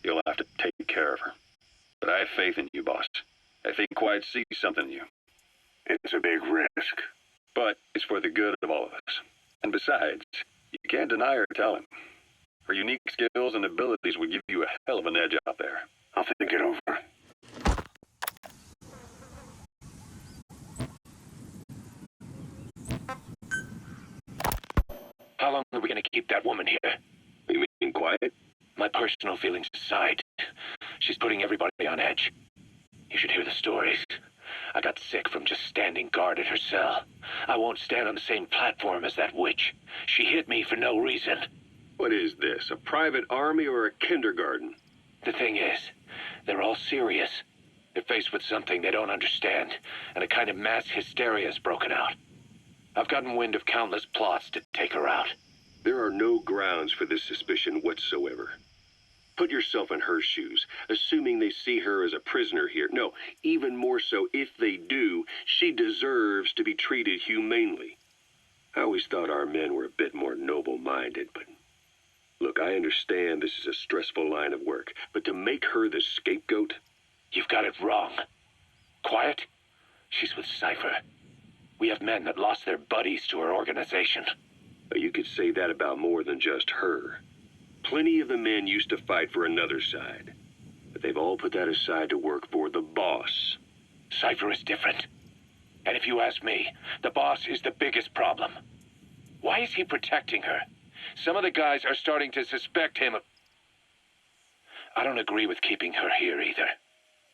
you'll have to take care of her. But I have faith in you, boss. I think Quiet sees something in you. It's a big risk. But it's for the good of all of us. And besides, you can't deny her talent. Her unique skills and abilities would give you a hell of an edge out there. I'll think it over. How long are we going to keep that woman here? You mean Quiet? My personal feelings aside, she's putting everybody on edge. You should hear the stories. I got sick from just standing guard at her cell. I won't stand on the same platform as that witch. She hit me for no reason. What is this, a private army or a kindergarten? The thing is, they're all serious. They're faced with something they don't understand, and a kind of mass hysteria has broken out. I've gotten wind of countless plots to take her out. There are no grounds for this suspicion whatsoever. Put yourself in her shoes, assuming they see her as a prisoner here. No, even more so, if they do, she deserves to be treated humanely. I always thought our men were a bit more noble-minded, but... Look, I understand this is a stressful line of work, but to make her the scapegoat... You've got it wrong. Quiet? She's with Cypher. We have men that lost their buddies to her organization. You could say that about more than just her. Plenty of the men used to fight for another side, but they've all put that aside to work for the boss. Cypher is different. And if you ask me, the boss is the biggest problem. Why is he protecting her? Some of the guys are starting to suspect him of... I don't agree with keeping her here either.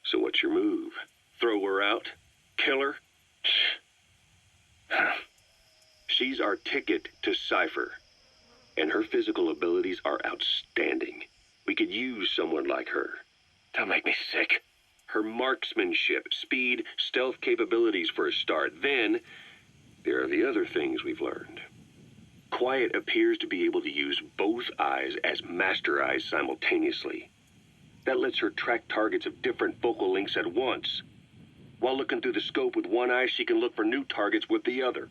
So what's your move? Throw her out? Kill her? She's our ticket to Cypher. And her physical abilities are outstanding. We could use someone like her. Don't make me sick. Her marksmanship, speed, stealth capabilities for a start. Then, there are the other things we've learned. Quiet appears to be able to use both eyes as master eyes simultaneously. That lets her track targets of different focal lengths at once. While looking through the scope with one eye, she can look for new targets with the other.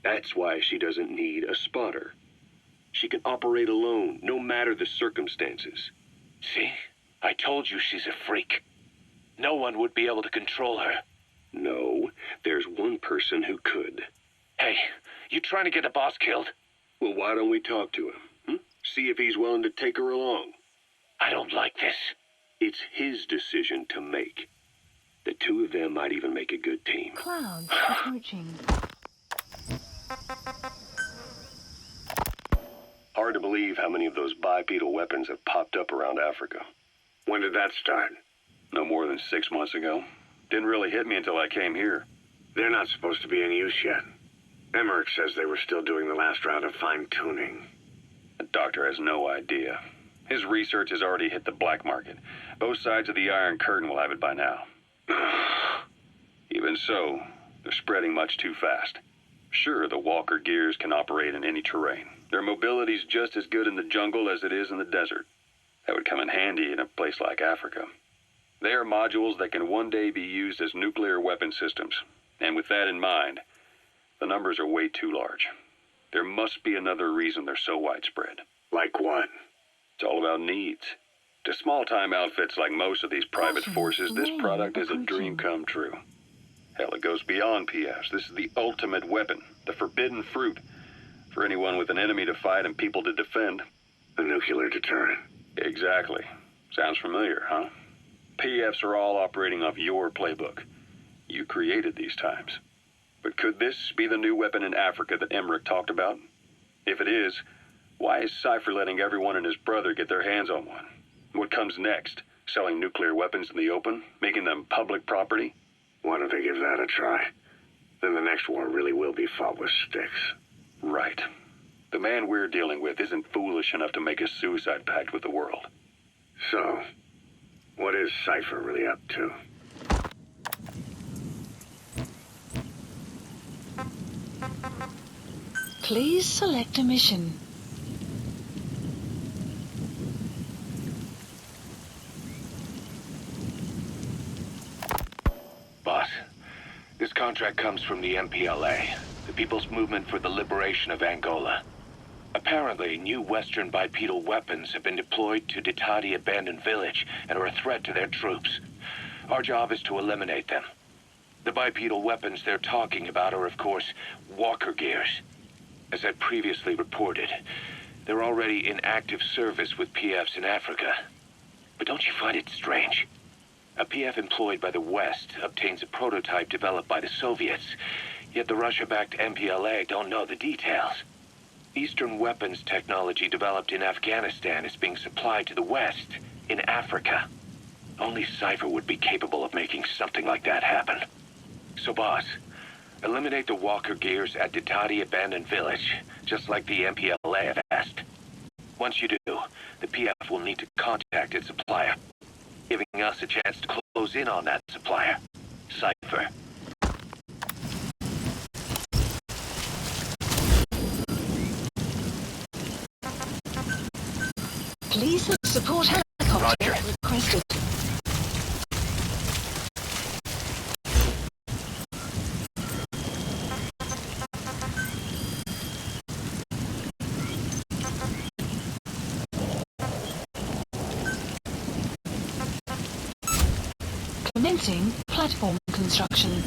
That's why she doesn't need a spotter. She can operate alone, no matter the circumstances. See? I told you she's a freak. No one would be able to control her. No, there's one person who could. Hey, you trying to get the boss killed? Well, why don't we talk to him? See if he's willing to take her along. I don't like this. It's his decision to make. The two of them might even make a good team. Clouds approaching. Hard to believe how many of those bipedal weapons have popped up around Africa. When did that start? No more than 6 months ago. Didn't really hit me until I came here. They're not supposed to be in use yet. Emmerich says they were still doing the last round of fine-tuning. The doctor has no idea. His research has already hit the black market. Both sides of the Iron Curtain will have it by now. Even so, they're spreading much too fast. Sure, the Walker gears can operate in any terrain. Their mobility's just as good in the jungle as it is in the desert. That would come in handy in a place like Africa. They are modules that can one day be used as nuclear weapon systems. And with that in mind, the numbers are way too large. There must be another reason they're so widespread. Like what? It's all about needs. To small-time outfits like most of these private forces, this product is a dream come true. Hell, it goes beyond PFs. This is the ultimate weapon, the forbidden fruit, for anyone with an enemy to fight and people to defend. A nuclear deterrent. Exactly. Sounds familiar, huh? PFs are all operating off your playbook. You created these times. But could this be the new weapon in Africa that Emmerich talked about? If it is, why is Cypher letting everyone and his brother get their hands on one? What comes next? Selling nuclear weapons in the open? Making them public property? Why don't they give that a try? Then the next war really will be fought with sticks. Right. The man we're dealing with isn't foolish enough to make a suicide pact with the world. So, What is Cypher really up to? Please select a mission. Boss, this contract comes from the MPLA, the People's Movement for the Liberation of Angola. Apparently, new Western bipedal weapons have been deployed to Ditati Abandoned Village and are a threat to their troops. Our job is to eliminate them. The bipedal weapons they're talking about are, of course, walker gears. As I previously reported, they're already in active service with PFs in Africa. But don't you find it strange? A PF employed by the West obtains a prototype developed by the Soviets, yet the Russia-backed MPLA don't know the details. Eastern weapons technology developed in Afghanistan is being supplied to the West in Africa. Only Cypher would be capable of making something like that happen. So, boss, eliminate the walker gears at Ditati Abandoned Village, just like the MPLA have asked. Once you do, the PF will need to contact its supplier, giving us a chance to close in on that supplier, Cypher. Please support helicopter requested. Commencing platform construction.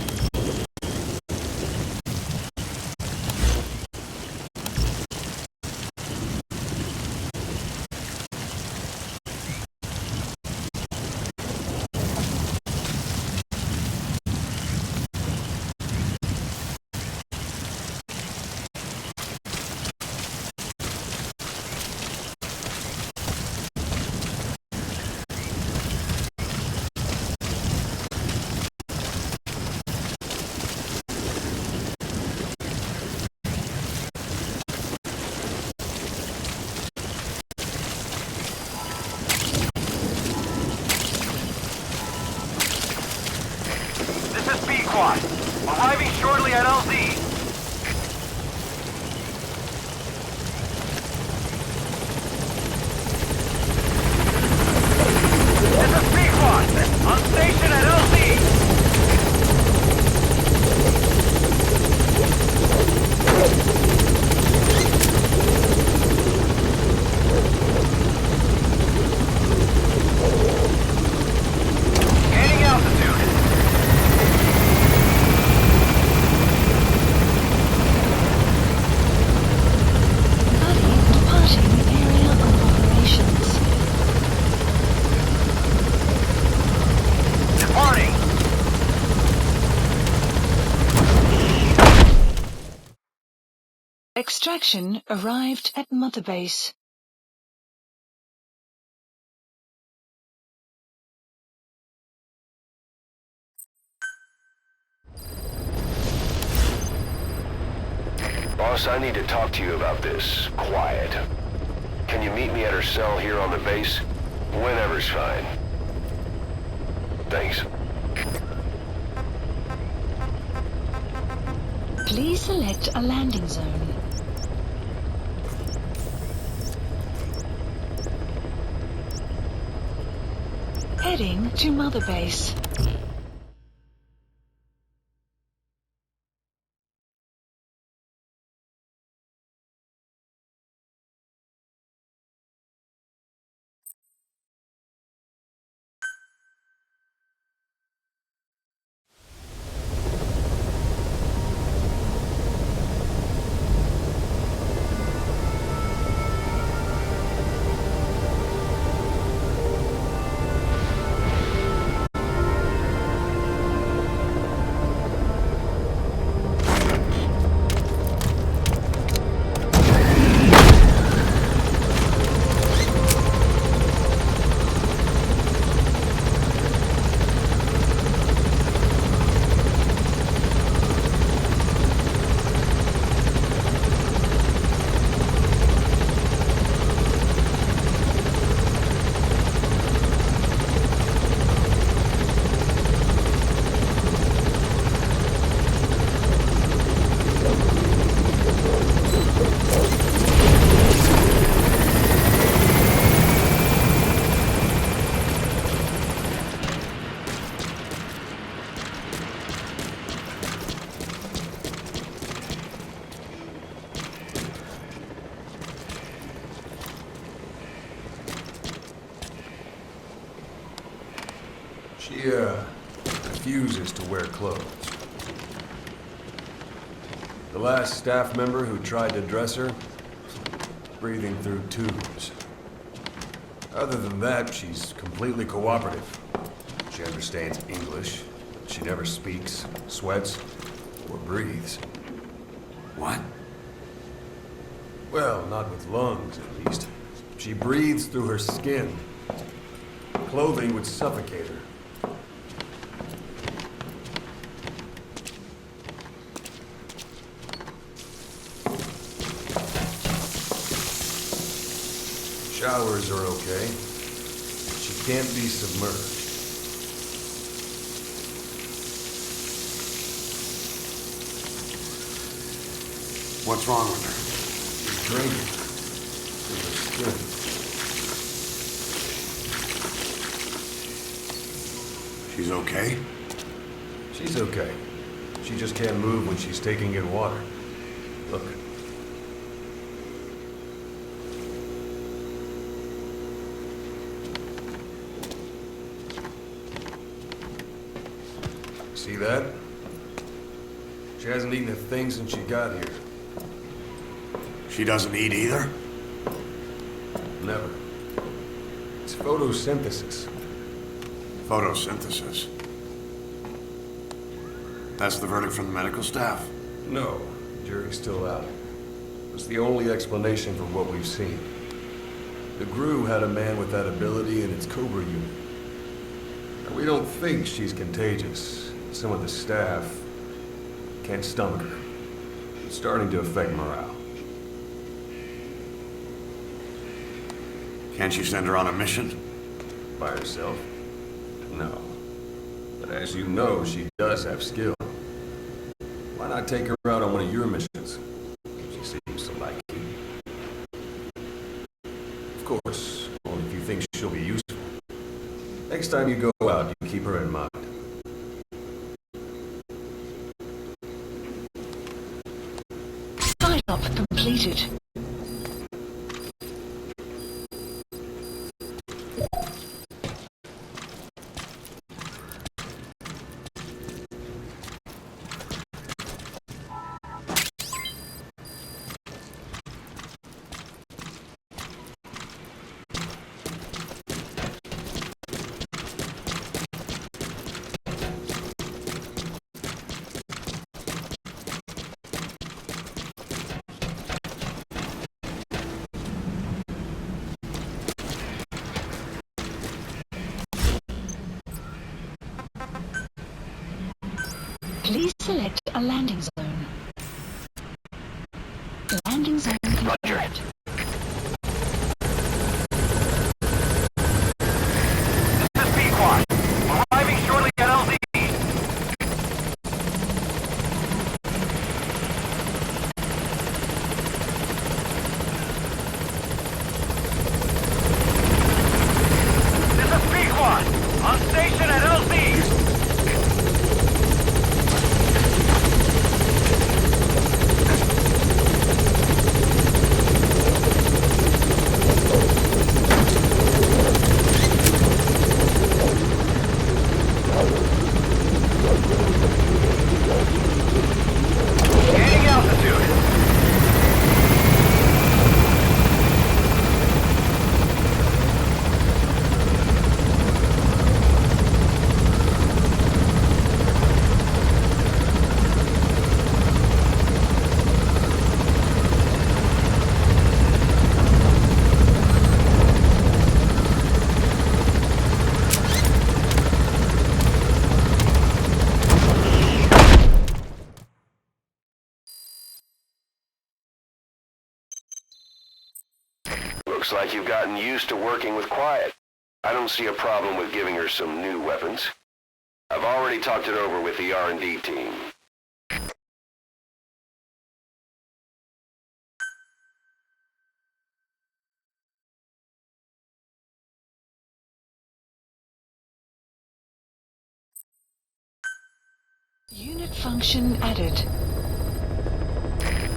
Arriving shortly at LZ. This is B-Quad. On station at LZ. Gaining altitude. Extraction arrived at Mother Base. Boss, I need to talk to you about this. Quiet. Can you meet me at her cell here on the base? Whenever's fine. Thanks. Please select a landing zone. Heading to Mother Base. She, refuses to wear clothes. The last staff member who tried to dress her, breathing through tubes. Other than that, she's completely cooperative. She understands English, but she never speaks, sweats, or breathes. What? Well, not with lungs, at least. She breathes through her skin. Clothing would suffocate her. Showers are okay. She can't be submerged. What's wrong with her? She's drinking through her skin. She's okay? She's okay. She just can't move when she's taking in water. Look. See that? She hasn't eaten a thing since she got here. She doesn't eat either? Never. It's photosynthesis. Photosynthesis. That's the verdict from the medical staff? No, jury's still out. It's the only explanation for what we've seen. The GRU had a man with that ability in its Cobra unit. And we don't think she's contagious. Some of the staff can't stomach her. It's starting to affect morale. Can't you send her on a mission? By herself? No. But as you know, she does have skill. Why not take her out on one of your missions? She seems to like you. Of course, only if you think she'll be useful. Next time you go out, you keep her in mind. Sign-up completed. Please select a landing zone. Landing zone confirmed. This is Pequod. Arriving shortly at LZ. This is Pequod. On station at LZ. Gaining altitude. Looks like you've gotten used to working with Quiet. I don't see a problem with giving her some new weapons. I've already talked it over with the R&D team. Unit function added.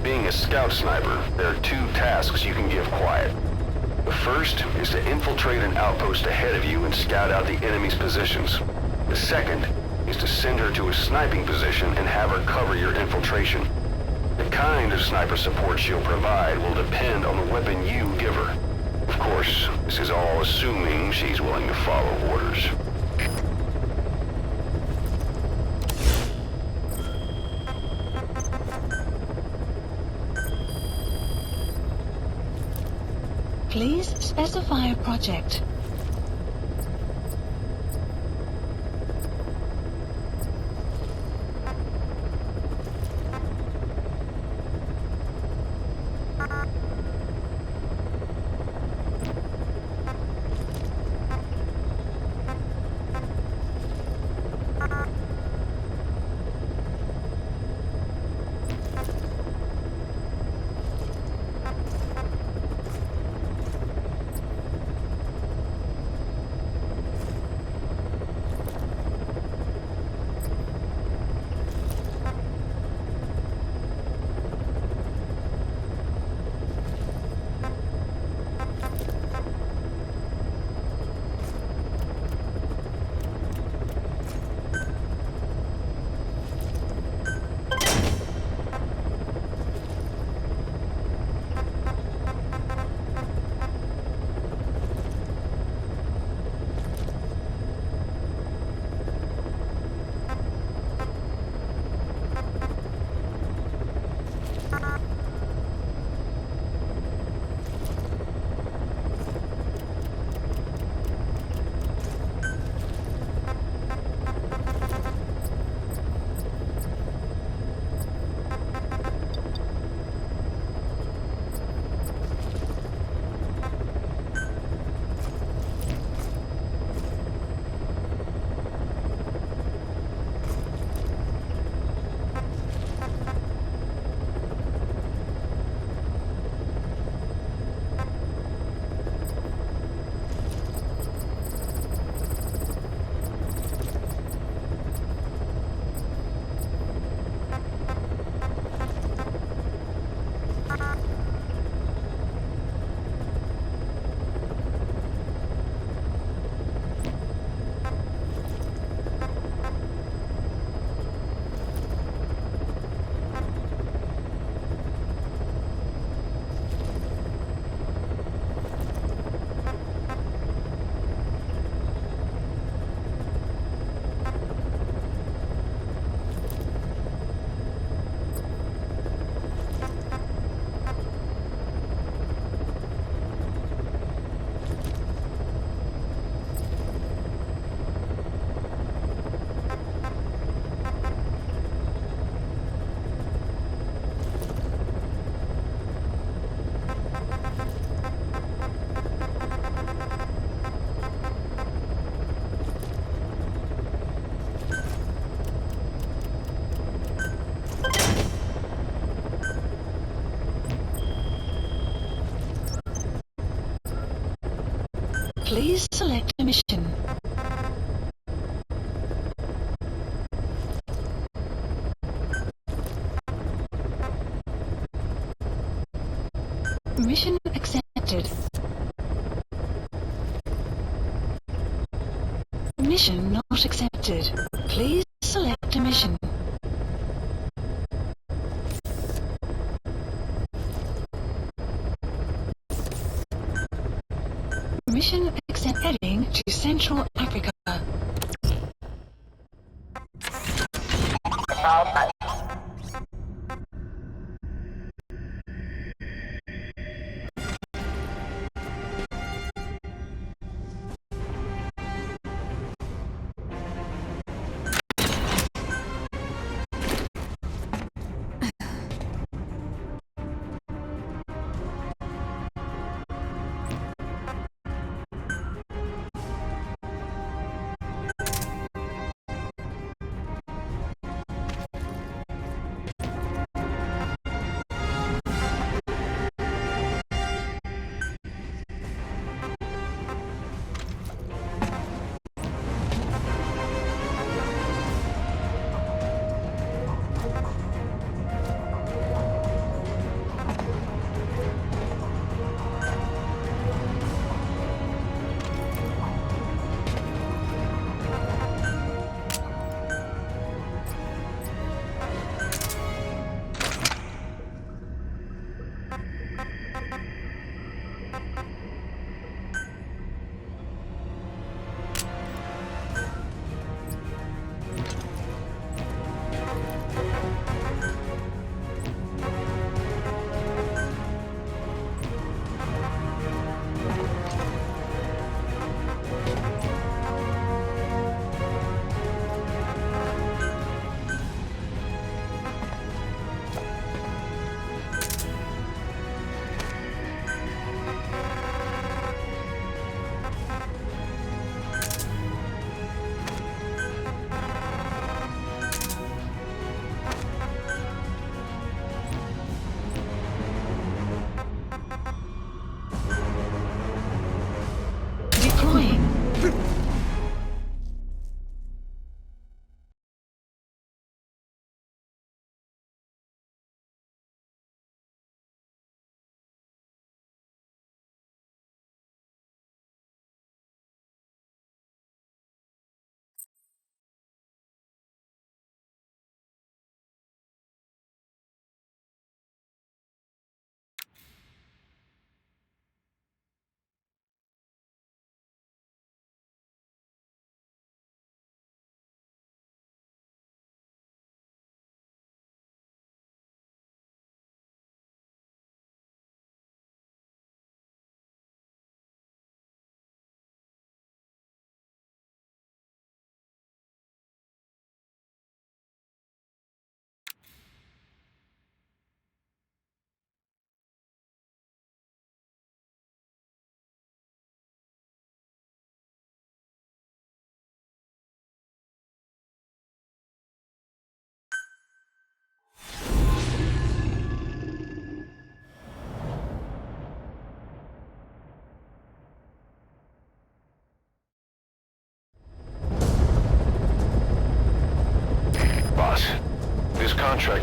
Being a scout sniper, there are two tasks you can give Quiet. The first is to infiltrate an outpost ahead of you and scout out the enemy's positions. The second is to send her to a sniping position and have her cover your infiltration. The kind of sniper support she'll provide will depend on the weapon you give her. Of course, this is all assuming she's willing to follow orders. Please specify a project. Please select a mission. Mission accepted. Mission not accepted. Please select a mission. Mission accept heading to Central Africa.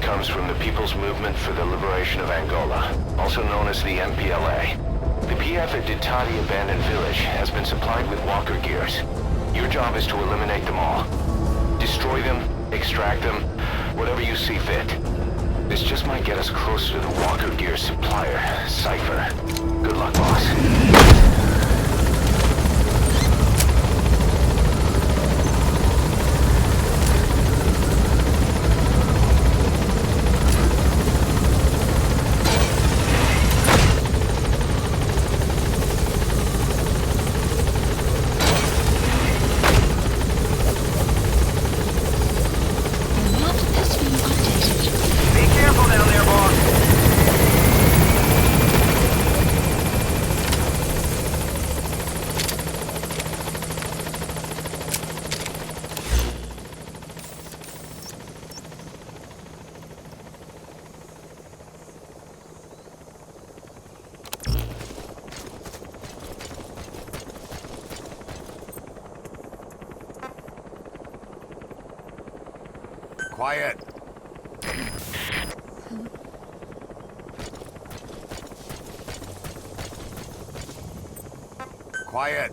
comes from the People's Movement for the Liberation of Angola, also known as the MPLA. The PF at Ditati Abandoned Village has been supplied with walker gears. Your job is to eliminate them all. Destroy them, extract them, whatever you see fit. This just might get us closer to the walker gear supplier, Cypher. Good luck, boss. Quiet. Quiet.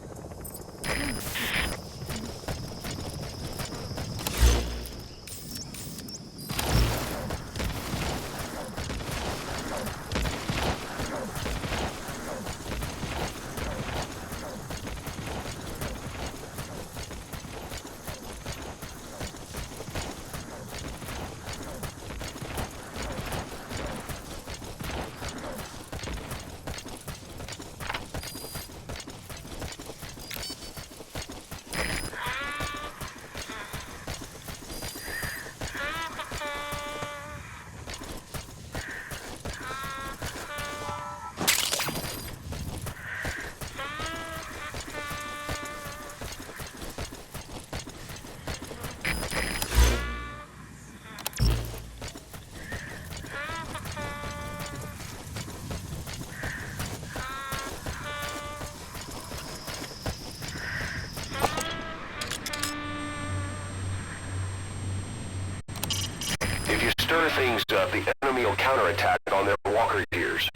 If you stir things up, the enemy will counterattack on their walker gears.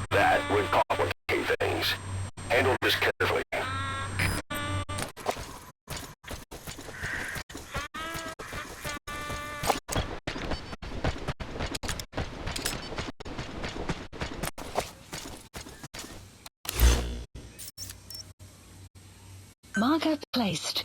That would complicate things. Handle this carefully. Marker placed.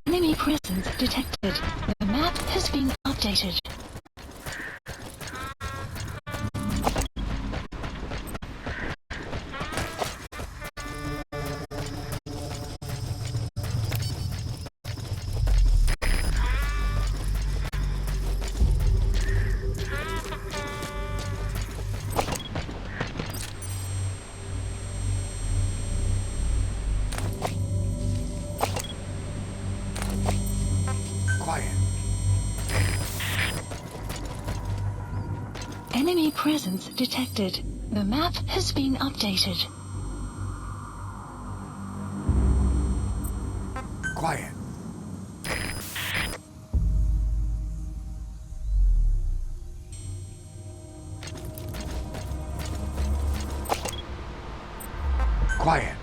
Enemy presence detected. The map has been updated. Quiet. Enemy presence detected. The map has been updated. Quiet. Quiet.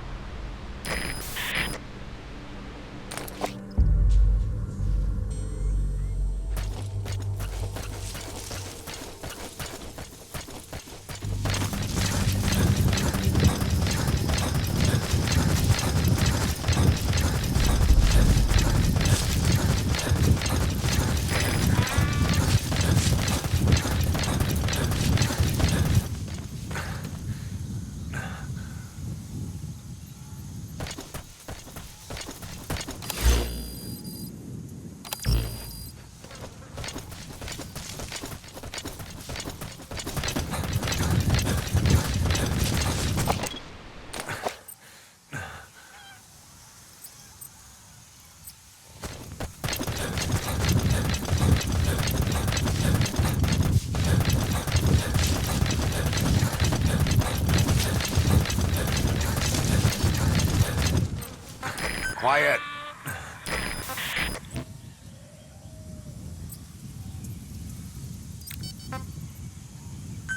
Quiet.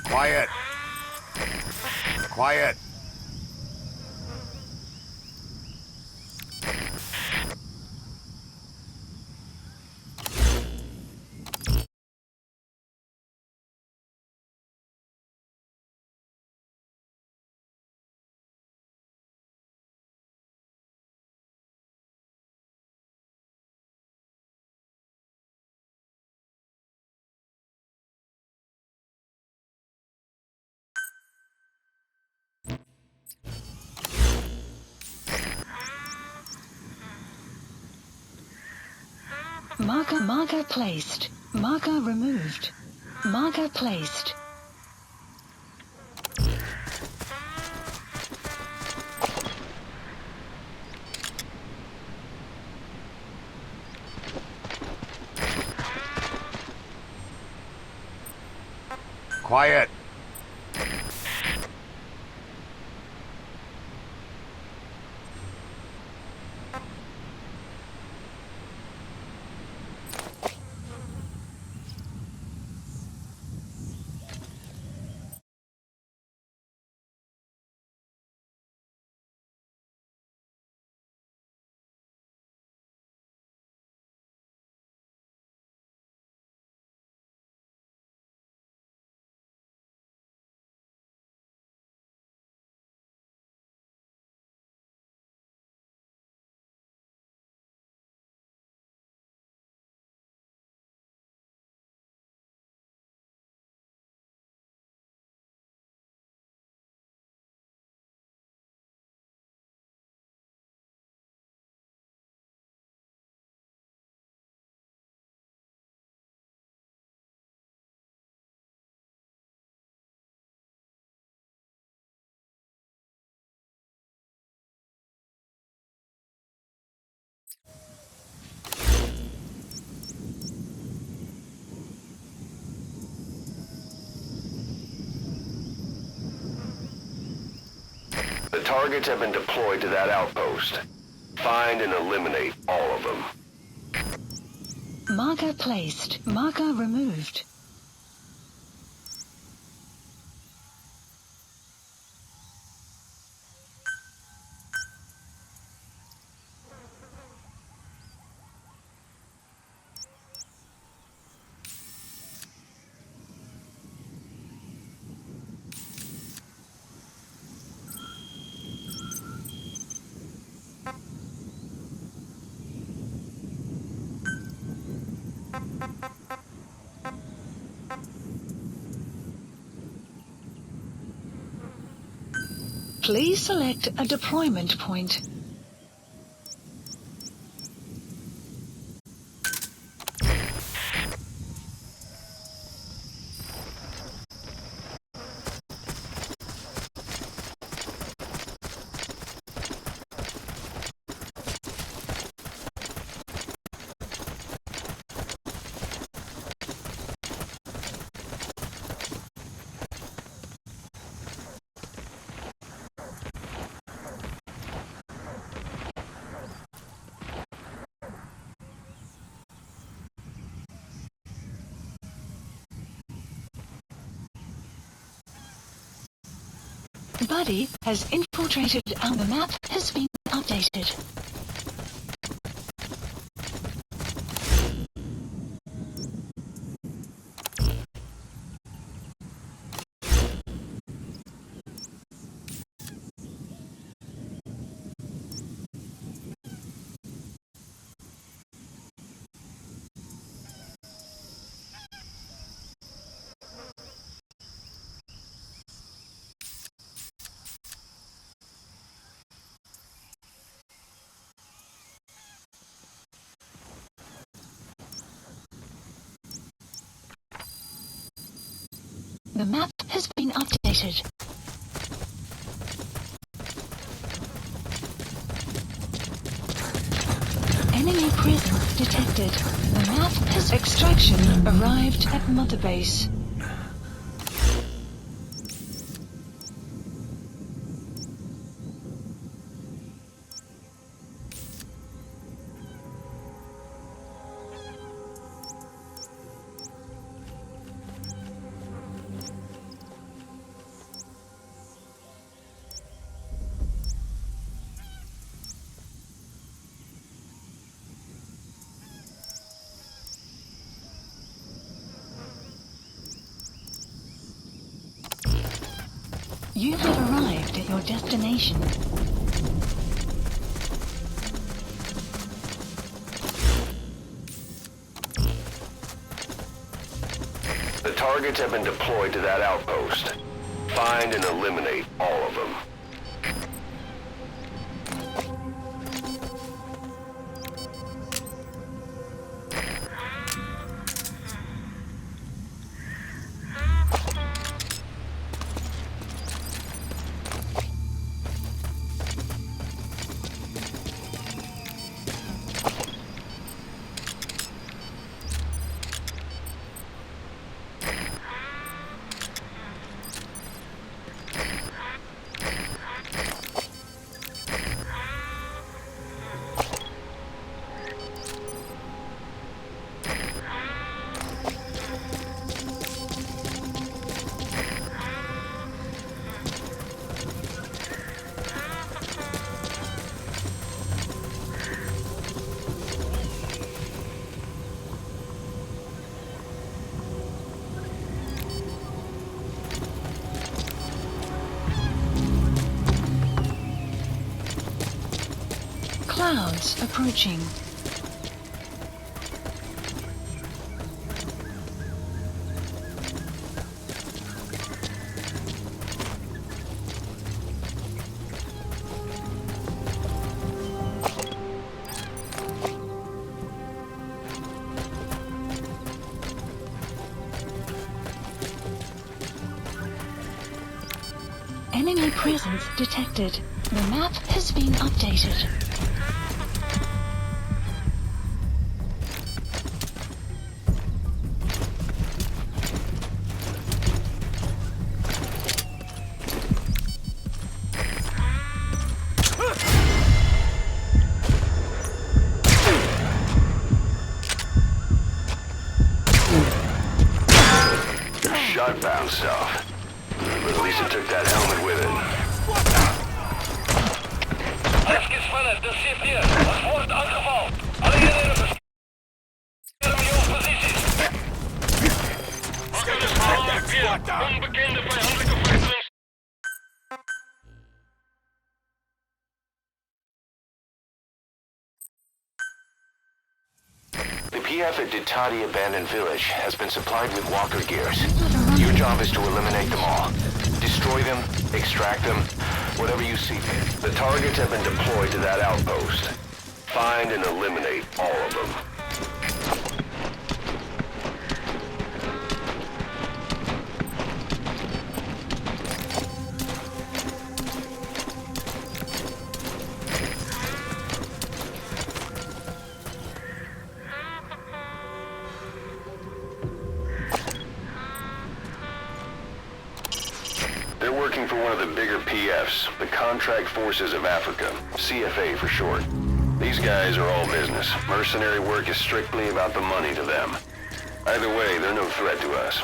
Quiet. Quiet. Marker placed. Marker removed. Marker placed. Quiet. The targets have been deployed to that outpost. Find and eliminate all of them. Marker placed. Marker removed. Please select a deployment point. Buddy has infiltrated and the map has been updated. The map has been updated. Enemy presence detected. The map has extraction arrived at Mother Base. You have arrived at your destination. The targets have been deployed to that outpost. Find and eliminate all of them. Clouds approaching. Enemy presence detected. The map has been updated. Shot bounced off. But at least it took that helmet with it. Uitgespannen, de CP. Het wordt aangevallen. Alle eenheden beschermen jouw posities. Onbekende vijandelijke vluchtelingen. The PF at Ditati Abandoned Village has been supplied with walker gears. Your job is to eliminate them all. Destroy them, extract them, whatever you see fit. The targets have been deployed to that outpost. Find and eliminate all of them. They're working for one of the bigger PFs, the Contract Forces of Africa, CFA for short. These guys are all business. Mercenary work is strictly about the money to them. Either way, they're no threat to us.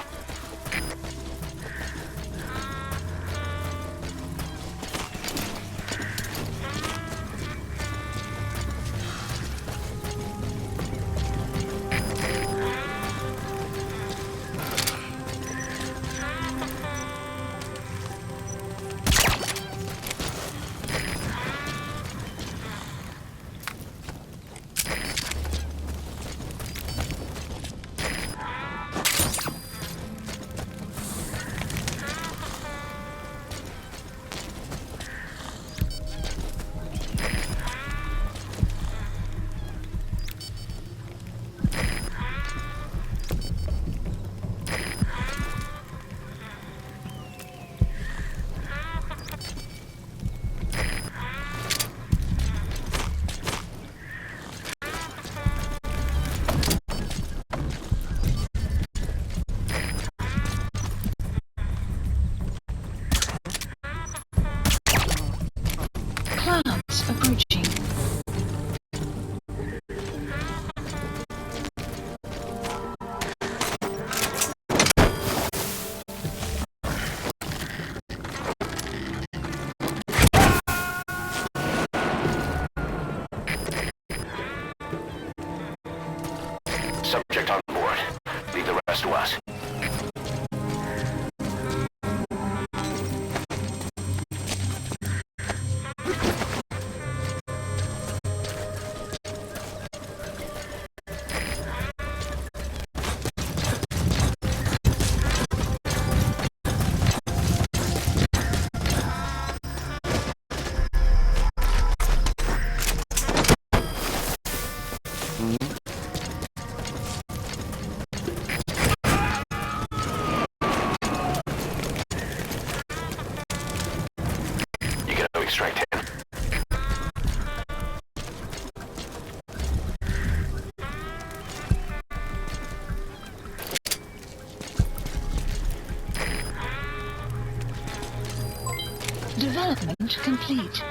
Strike 10. Development complete.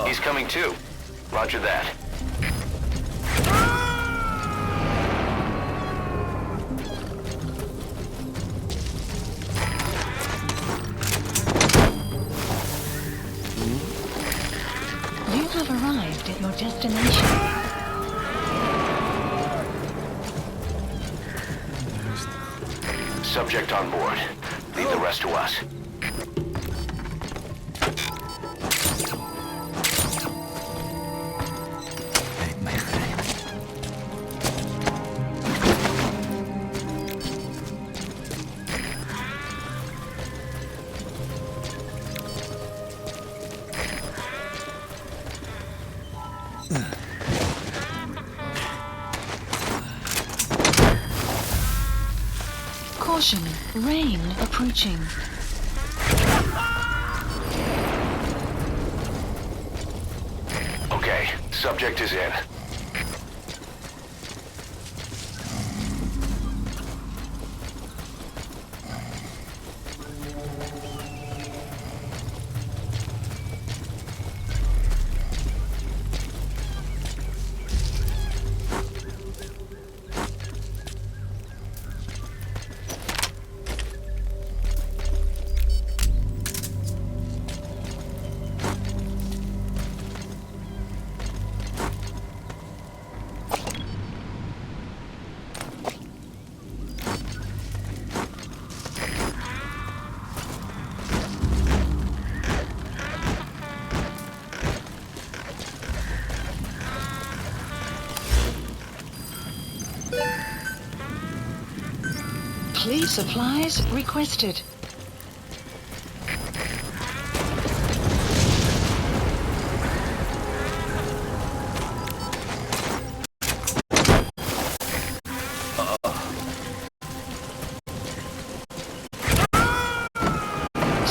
He's coming too. Roger that. You have arrived at your destination. Subject on board. Leave the rest to us. Caution, rain approaching. Okay, subject is in. Please supplies requested.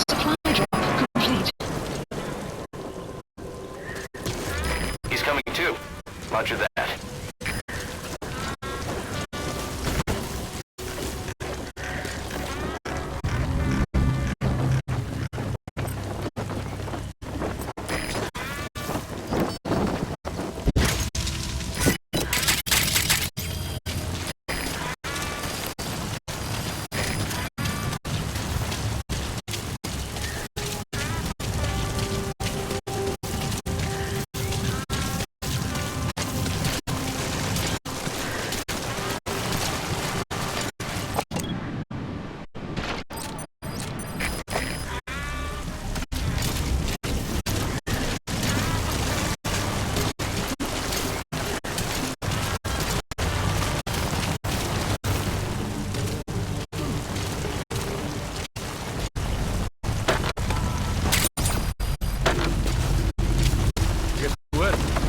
Supply drop complete. He's coming too. Roger that.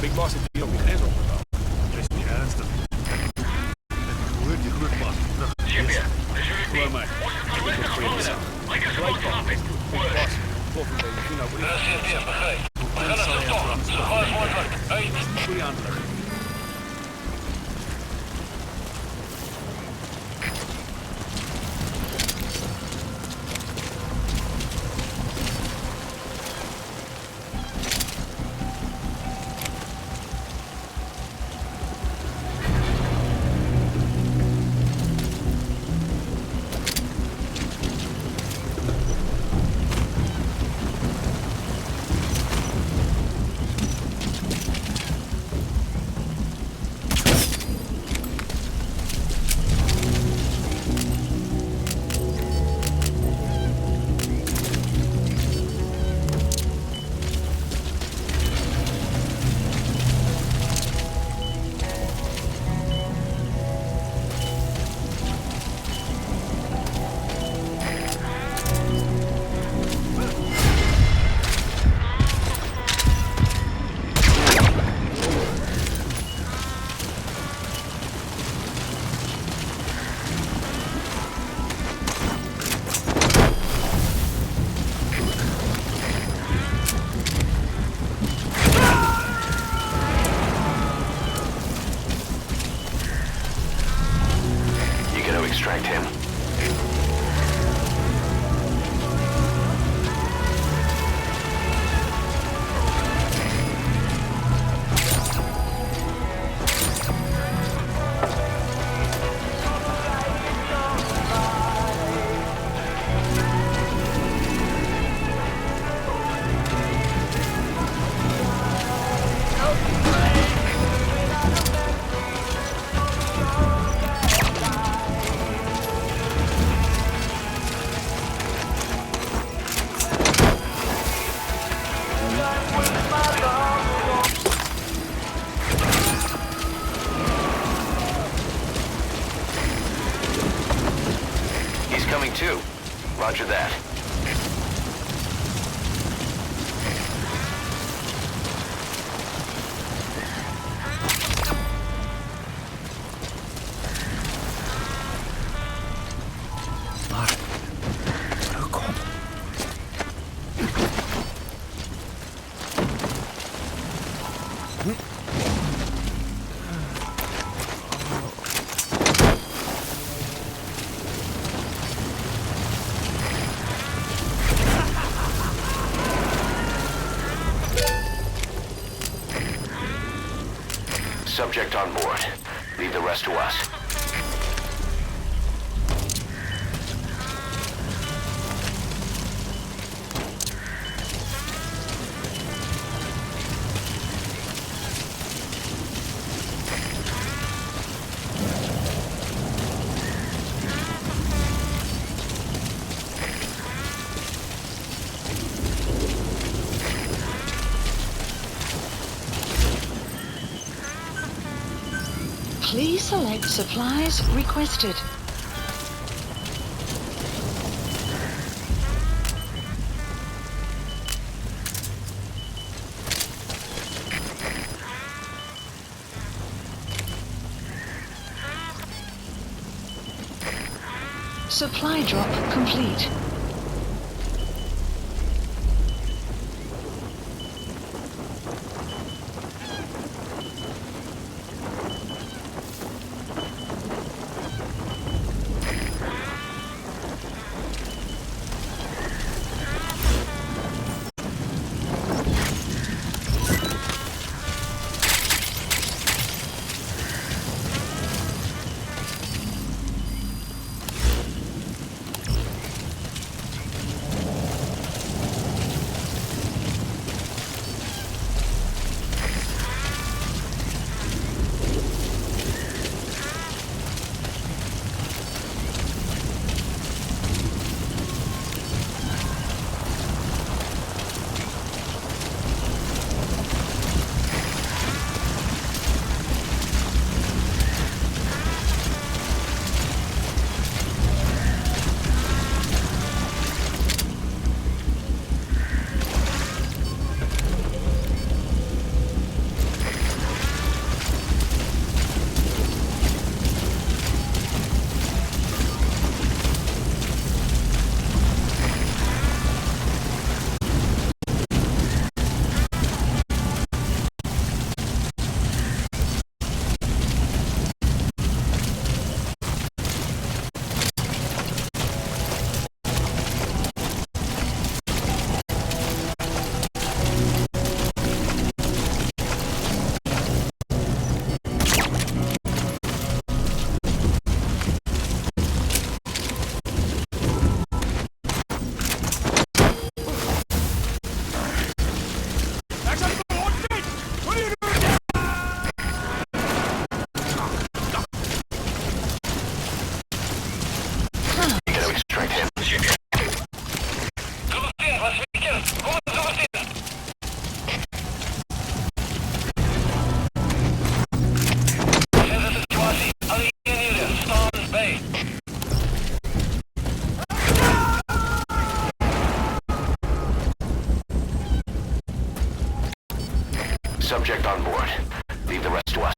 Big boss heeft hier ook niet eens opgedaan. Dat is niet ernstig. Hoe heb je geluk, man? Champion, this is Gewoon mij. rustig geworden. Lekker zo slapen. Word. Tof een beetje. Vind nou goed. Mgsvtpp, begrepen. We gaan naar de toren. Zo gauw als mogelijk. Hey. Goeie aanleg. Extract him. He's coming too. Roger that. Subject on board. Leave the rest to us. Please select supplies requested. Supply drop complete. Subject on board. Leave the rest to us.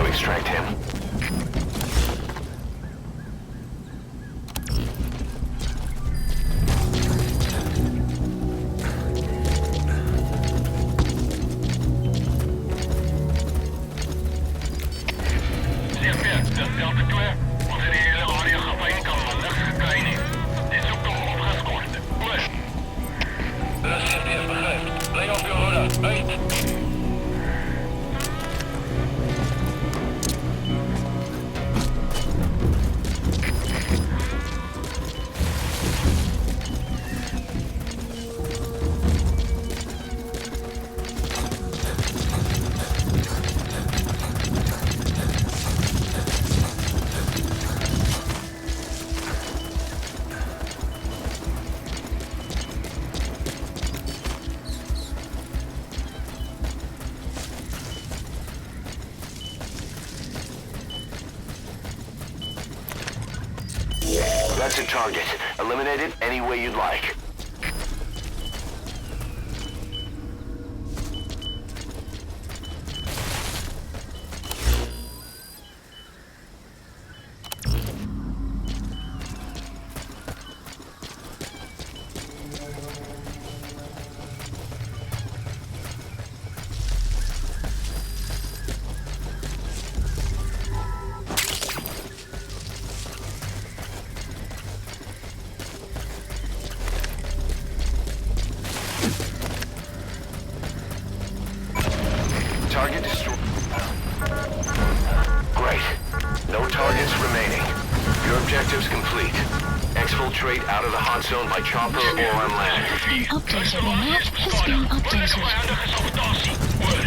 Extract him. CFP, dat is Delta 2. Onze hele area gefight kan van lucht krijgen. Die zoektocht opgescoord. Plus. De CFP is begrepen. Breng op uw route. Uit. That's a target. Eliminate it any way you'd like. zone by chopper or on land. An updated map has been updated. Vijandige sabotasie. Oor.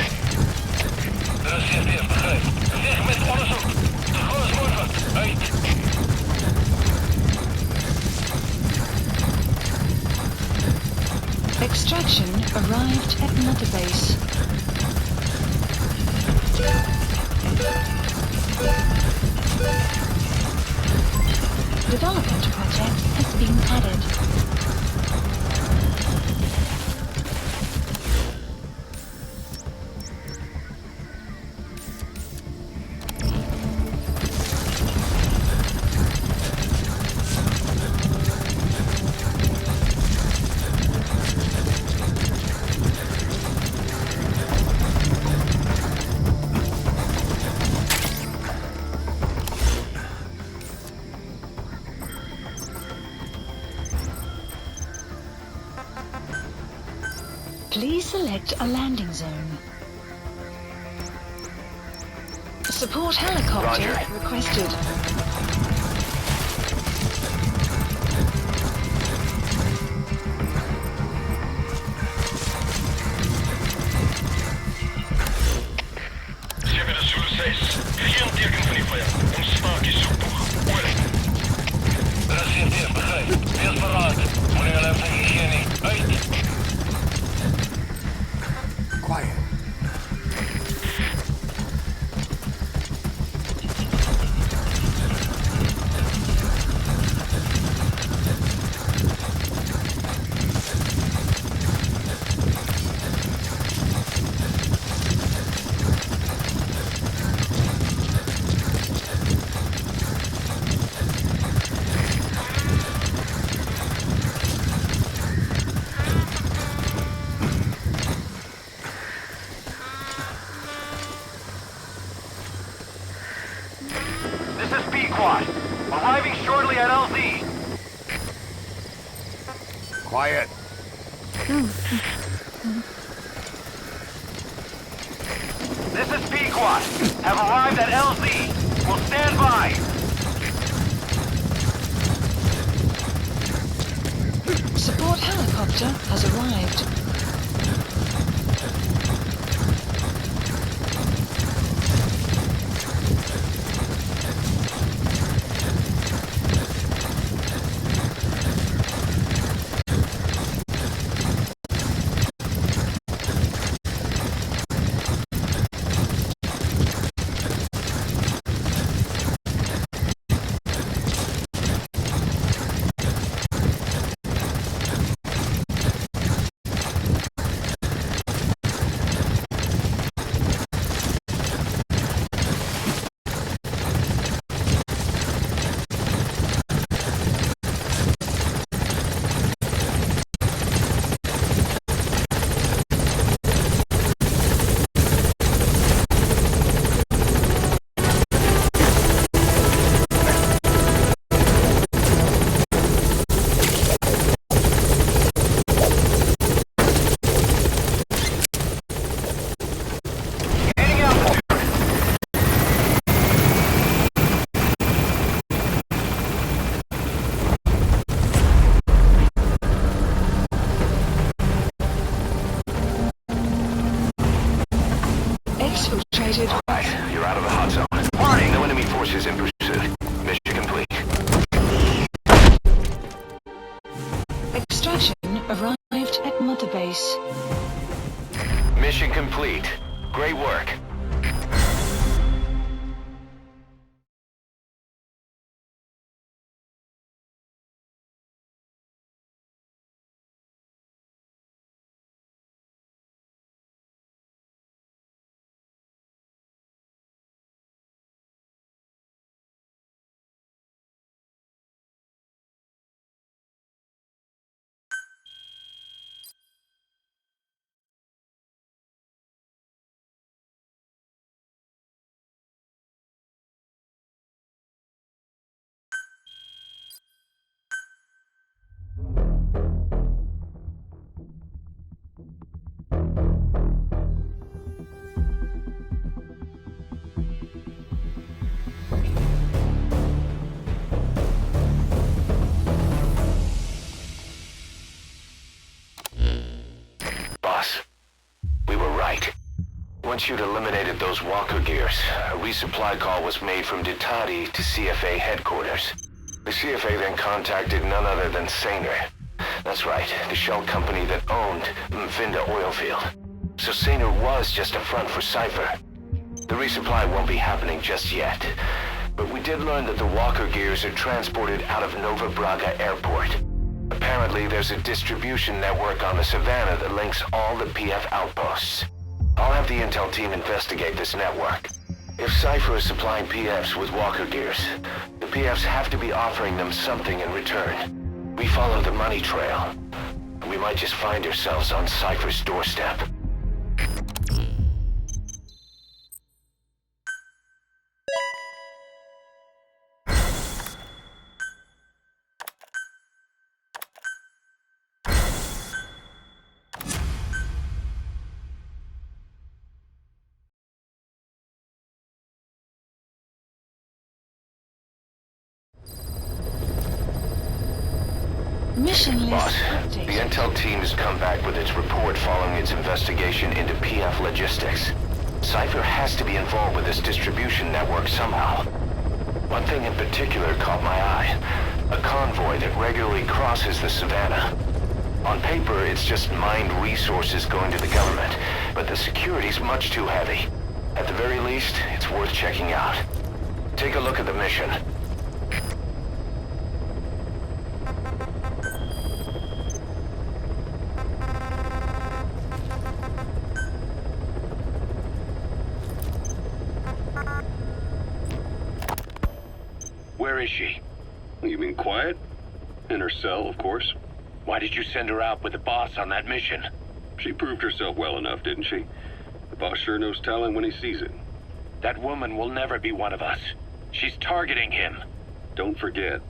CFP, begrijp. Weg met onderzoek. De groot morgen. Uit. Extraction arrived at Mother Base. Development project has been added. Please select a landing zone. Support helicopter Roger. requested. Zeker de Zulu 6. Geen teken van die vijand. Ons spaakje zoektocht. Oor. CFP, begrijp. Wees paraat. Wanneer hulle van hier niet. Uit. Quiet. This is Pequod. Arriving shortly at LZ. Quiet. This is Pequod. Have arrived at LZ. Will stand by. Support helicopter has arrived. Exfiltrated. Right, you're out of the hot zone. Warning! No enemy forces in pursuit. Mission complete. Extraction arrived at Mother Base. Mission complete. Great work. Once you'd eliminated those walker gears, a resupply call was made from Ditati to CFA headquarters. The CFA then contacted none other than Saner. That's right, the shell company that owned Mgsvtpp oil field. So Saner was just a front for Cypher. The resupply won't be happening just yet. But we did learn that the walker gears are transported out of Nova Braga Airport. Apparently, there's a distribution network on the Savannah that links all the PF outposts. I'll have the intel team investigate this network. If Cypher is supplying PFs with walker gears, the PFs have to be offering them something in return. We follow the money trail. We might just find ourselves on Cypher's doorstep. Mission list Boss, updated. the intel team has come back with its report following its investigation into PF logistics. Cypher has to be involved with this distribution network somehow. One thing in particular caught my eye. A convoy that regularly crosses the Savannah. On paper, it's just mined resources going to the government, but the security's much too heavy. At the very least, it's worth checking out. Take a look at the mission. Where is she? You mean quiet? In her cell, of course. Why did you send her out with the boss on that mission? She proved herself well enough, didn't she? The boss sure knows talent when he sees it. That woman will never be one of us. She's targeting him. Don't forget,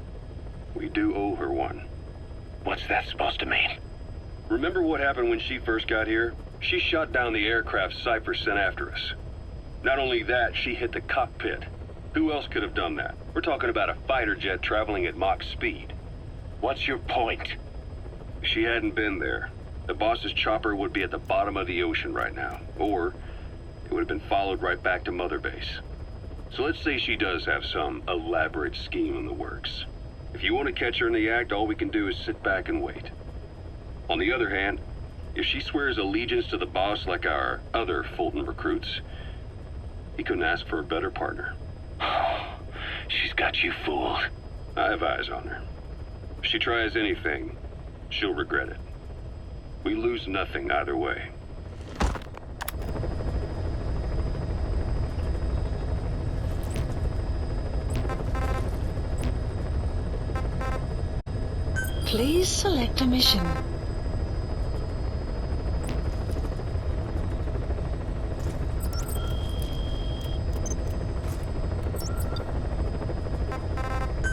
we do owe her one. What's that supposed to mean? Remember what happened when she first got here? She shot down the aircraft Cypher sent after us. Not only that, she hit the cockpit. Who else could have done that? We're talking about a fighter jet traveling at Mach speed. What's your point? If she hadn't been there, the boss's chopper would be at the bottom of the ocean right now. Or it would have been followed right back to Mother Base. So let's say she does have some elaborate scheme in the works. If you want to catch her in the act, all we can do is sit back and wait. On the other hand, if she swears allegiance to the boss like our other Fulton recruits, he couldn't ask for a better partner. She's got you fooled. I have eyes on her. If she tries anything, she'll regret it. We lose nothing either way. Please select a mission.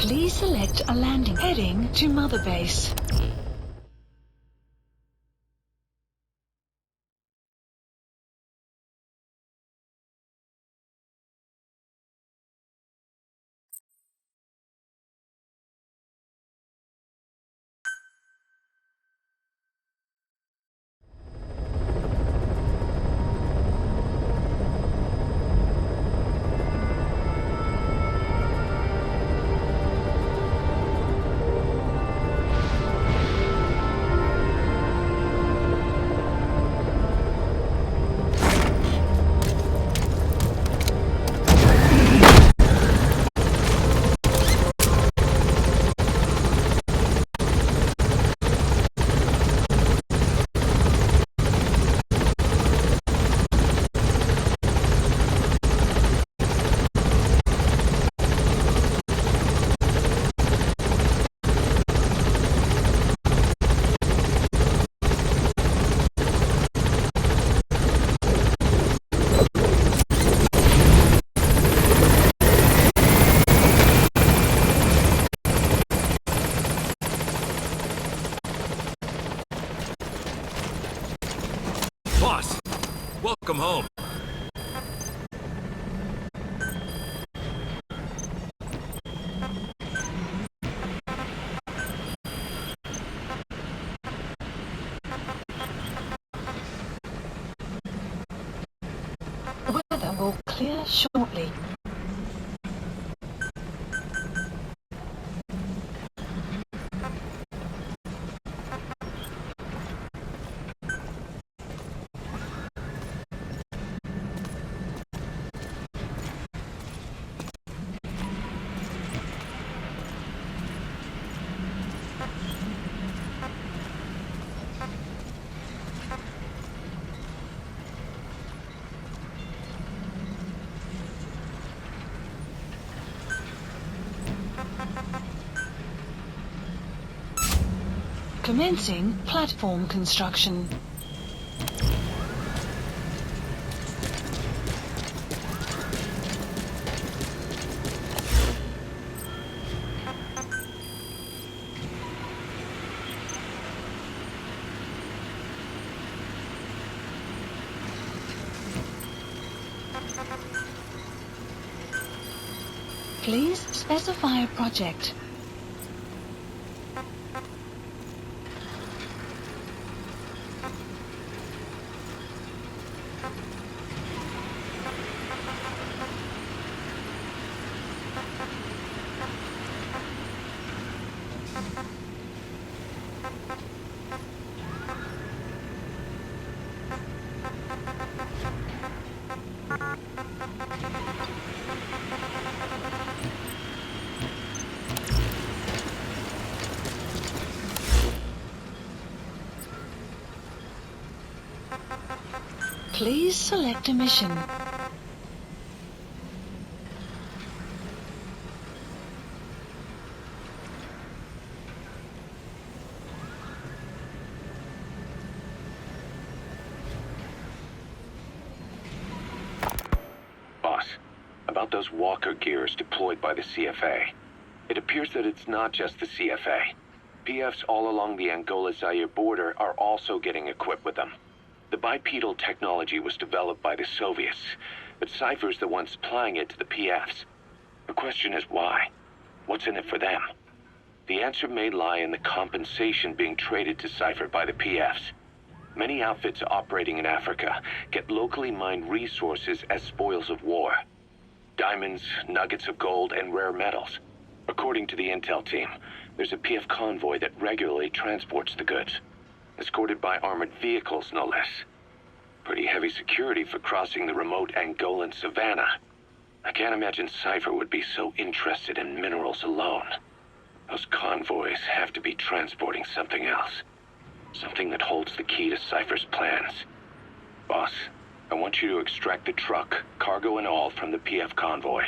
Please select a landing heading to Mother Base. Boss, welcome home. shortly. Commencing platform construction. Please specify a project. Please select a mission. Boss, about those walker gears deployed by the CFA. It appears that it's not just the CFA. PFs all along the Angola-Zaire border are also getting equipped with them. The bipedal technology was developed by the Soviets, but Cypher's the one supplying it to the PFs. The question is why? What's in it for them? The answer may lie in the compensation being traded to Cypher by the PFs. Many outfits operating in Africa get locally mined resources as spoils of war. Diamonds, nuggets of gold, and rare metals. According to the intel team, there's a PF convoy that regularly transports the goods. Escorted by armored vehicles, no less. Pretty heavy security for crossing the remote Angolan savannah. I can't imagine Cypher would be so interested in minerals alone. Those convoys have to be transporting something else. Something that holds the key to Cypher's plans. Boss, I want you to extract the truck, cargo and all, from the PF convoy.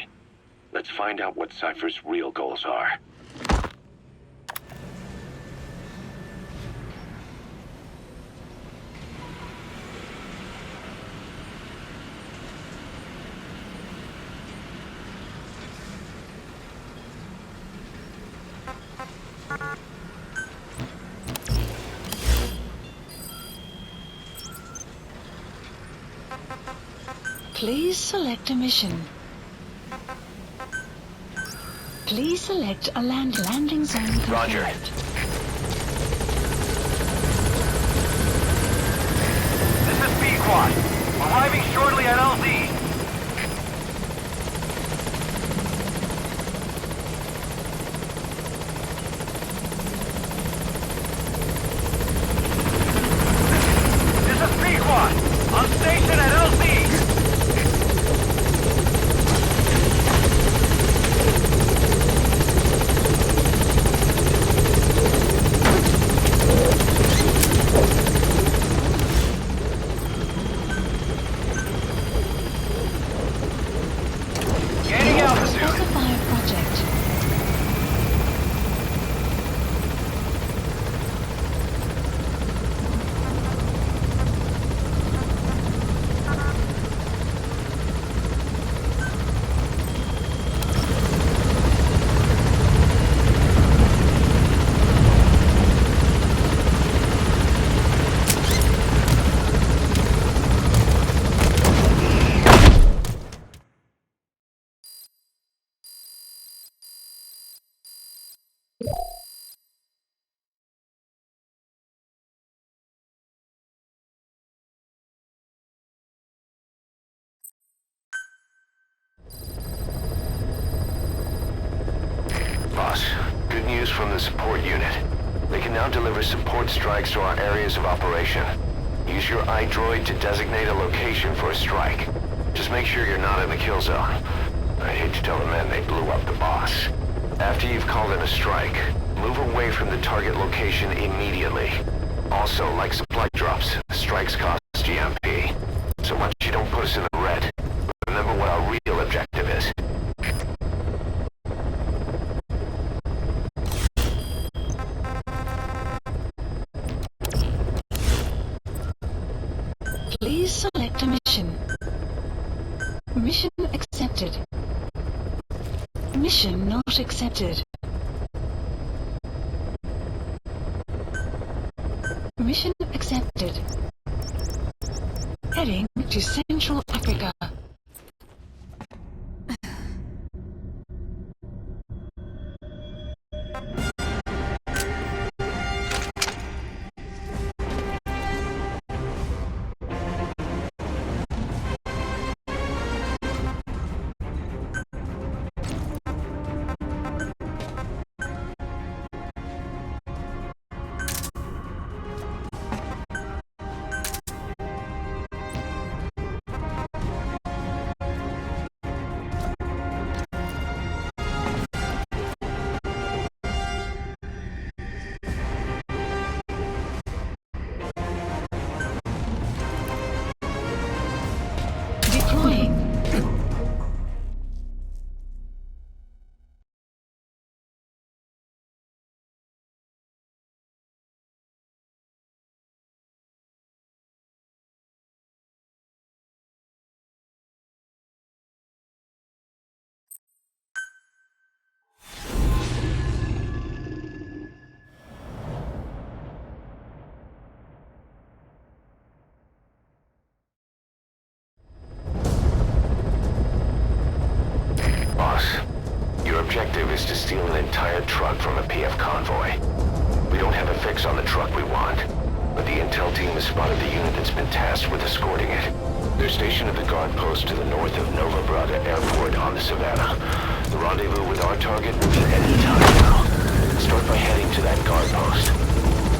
Let's find out what Cypher's real goals are. Please select a mission. Please select a landing zone confirmed. Roger. This is B-Quad. Arriving shortly at LZ. This is B-Quad. On station at LZ. from the support unit. They can now deliver support strikes to our areas of operation. Use your iDroid to designate a location for a strike. Just make sure you're not in the kill zone. I'd hate to tell the men they blew up the boss. After you've called in a strike, move away from the target location immediately. Also, like supply drops, strikes cost GMP. So once you don't put us in the red, remember what our real objective is. Please select a mission. Mission accepted. Mission not accepted. Mission accepted. Heading to Central Africa. Deploying. Boss, your objective is to steal an entire truck from a PF convoy. We don't have a fix on the truck we want, but the intel team has spotted the unit that's been tasked with escorting it. They're stationed at the guard post to the north of Nova Brada Airport on the Savannah. The rendezvous with our target will be any time now. Start by heading to that guard post.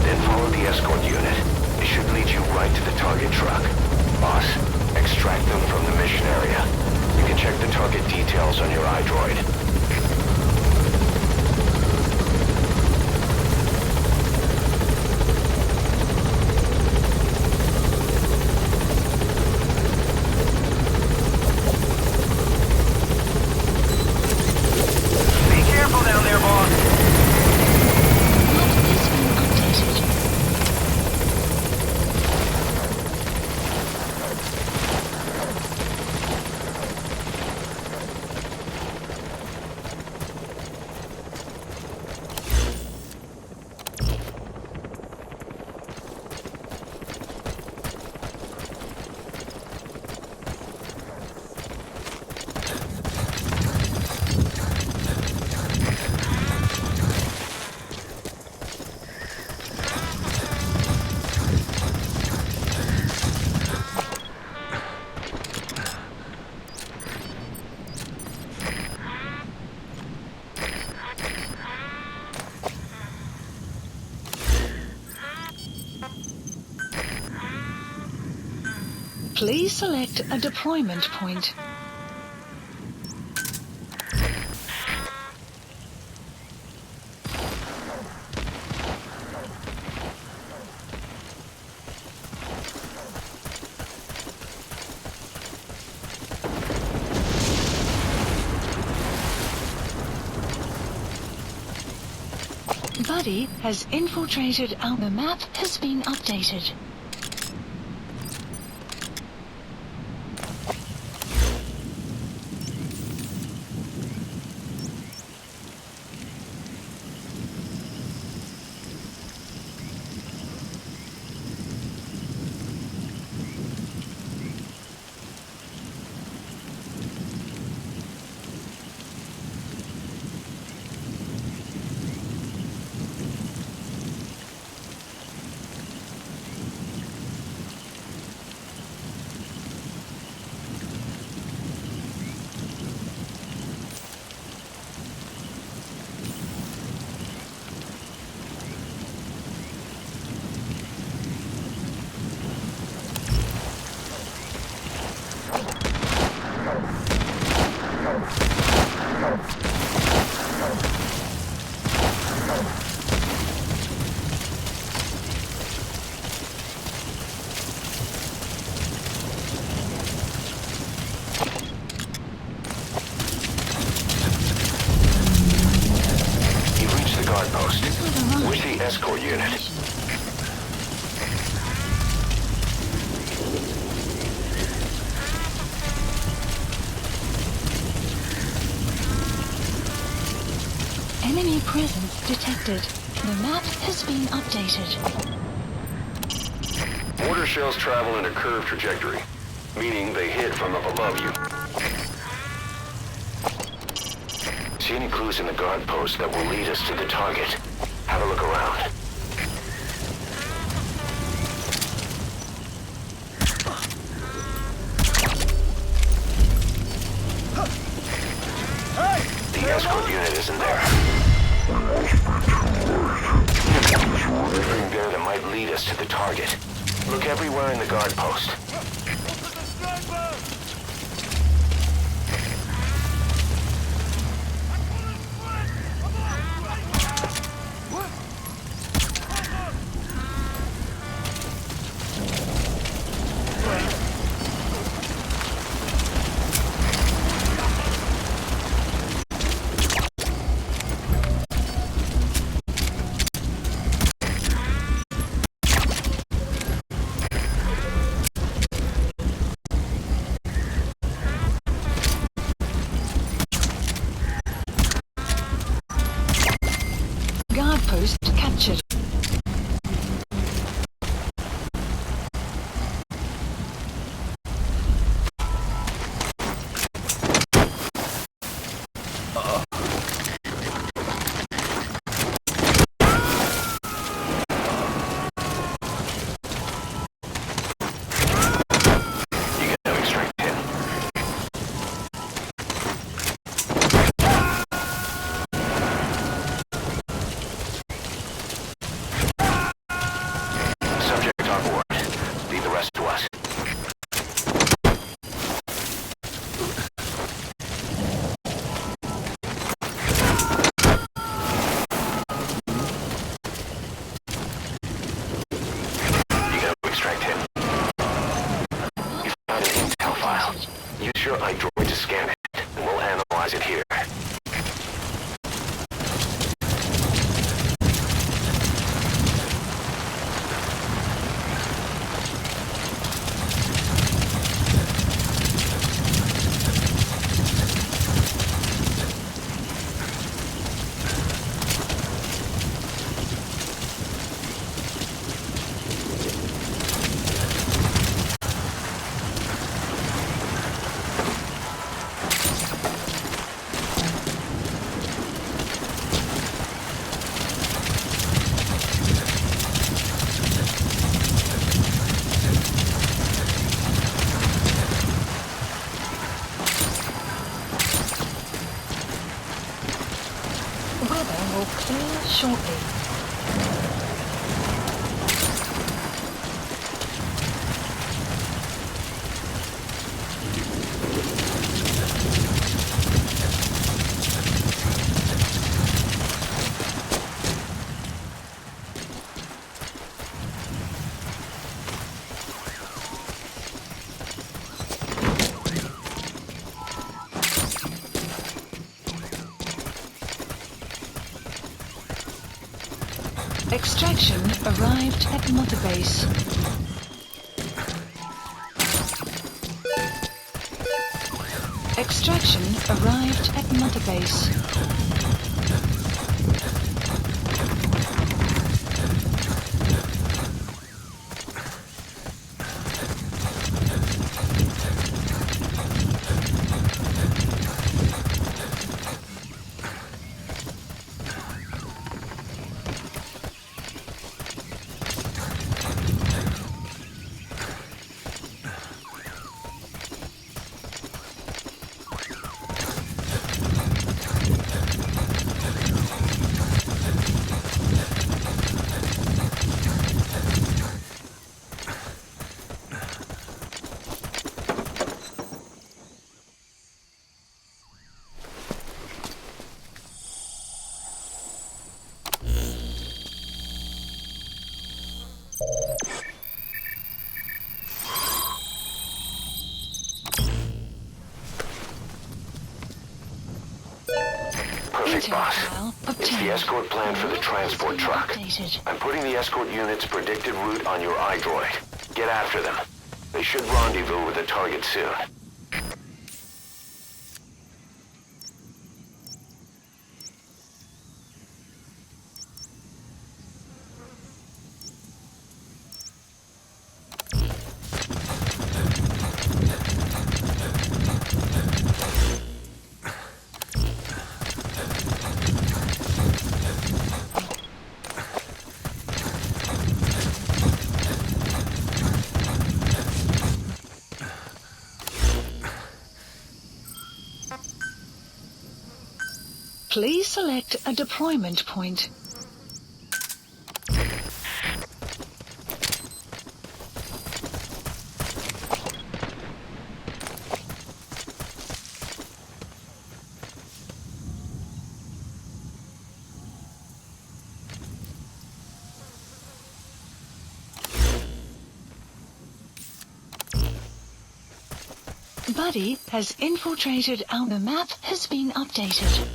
Then follow the escort unit. It should lead you right to the target truck. Boss, extract them from the mission area. You can check the target details on your iDroid. Be careful down there, boss. Map has been updated. Please select a deployment point. Buddy has infiltrated our map has been updated. detected. The map has been updated. Mortar shells travel in a curved trajectory, meaning they hit from up above you. See any clues in the guard post that will lead us to the target? Have a look around. The escort unit isn't there. Anything there that might lead us to the target. Look everywhere in the guard post. Guard post captured. You can extract him. Subject on board. Leave the rest to us. You can extract him. You found an intel file. Use your iDroid to scan it, and we'll analyze it here. Weather will clear shortly. Extraction arrived at Mother Base. Extraction arrived at Mother Base. Perfect, boss. File It's the obtained. escort plan for the transport truck. Updated. I'm putting the escort unit's predicted route on your iDroid. Get after them. They should rendezvous with the target soon. Please select a deployment point. Buddy has infiltrated our... The map has been updated.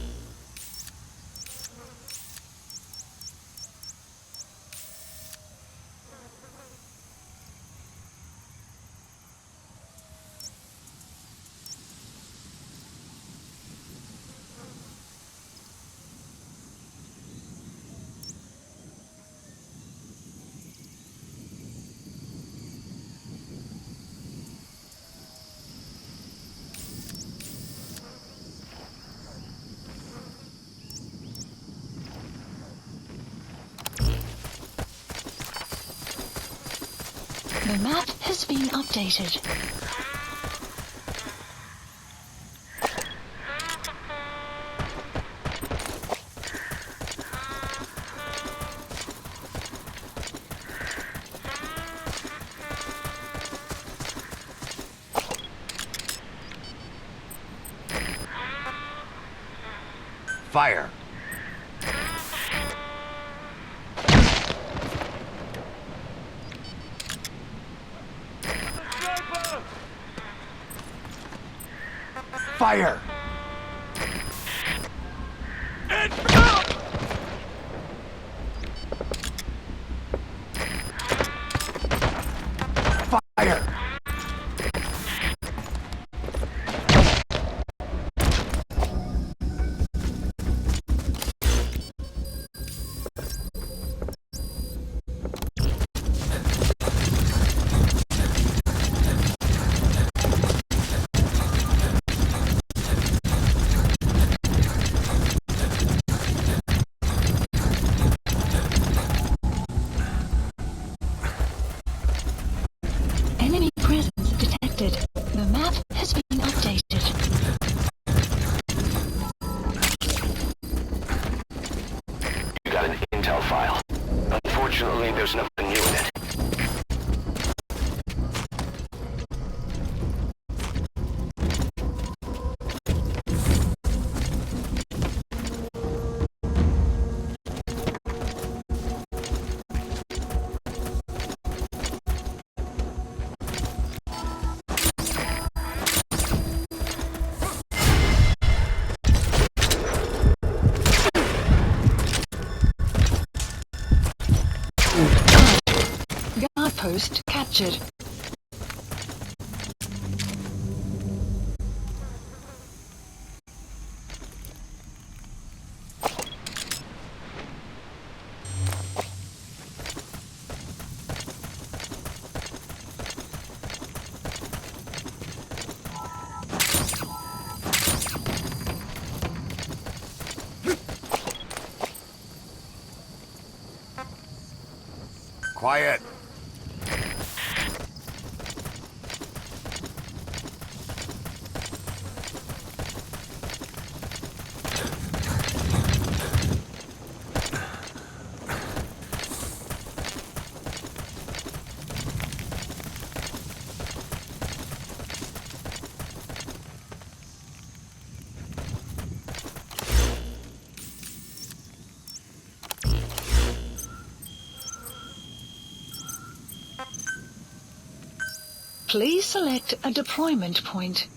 The map has been updated. Fire! Fire! Fire! Enemy presence detected. The map has been updated. You got an intel file. Unfortunately, there's nothing new in it. Guard post captured. Quiet! Please select a deployment point.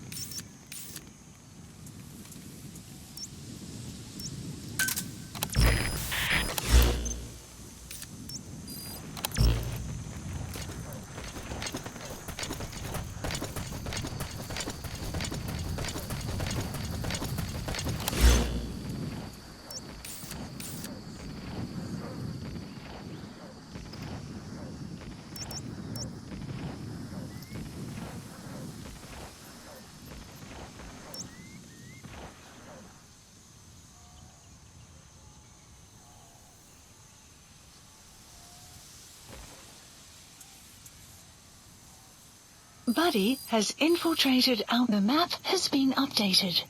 Buddy has infiltrated our... The map has been updated.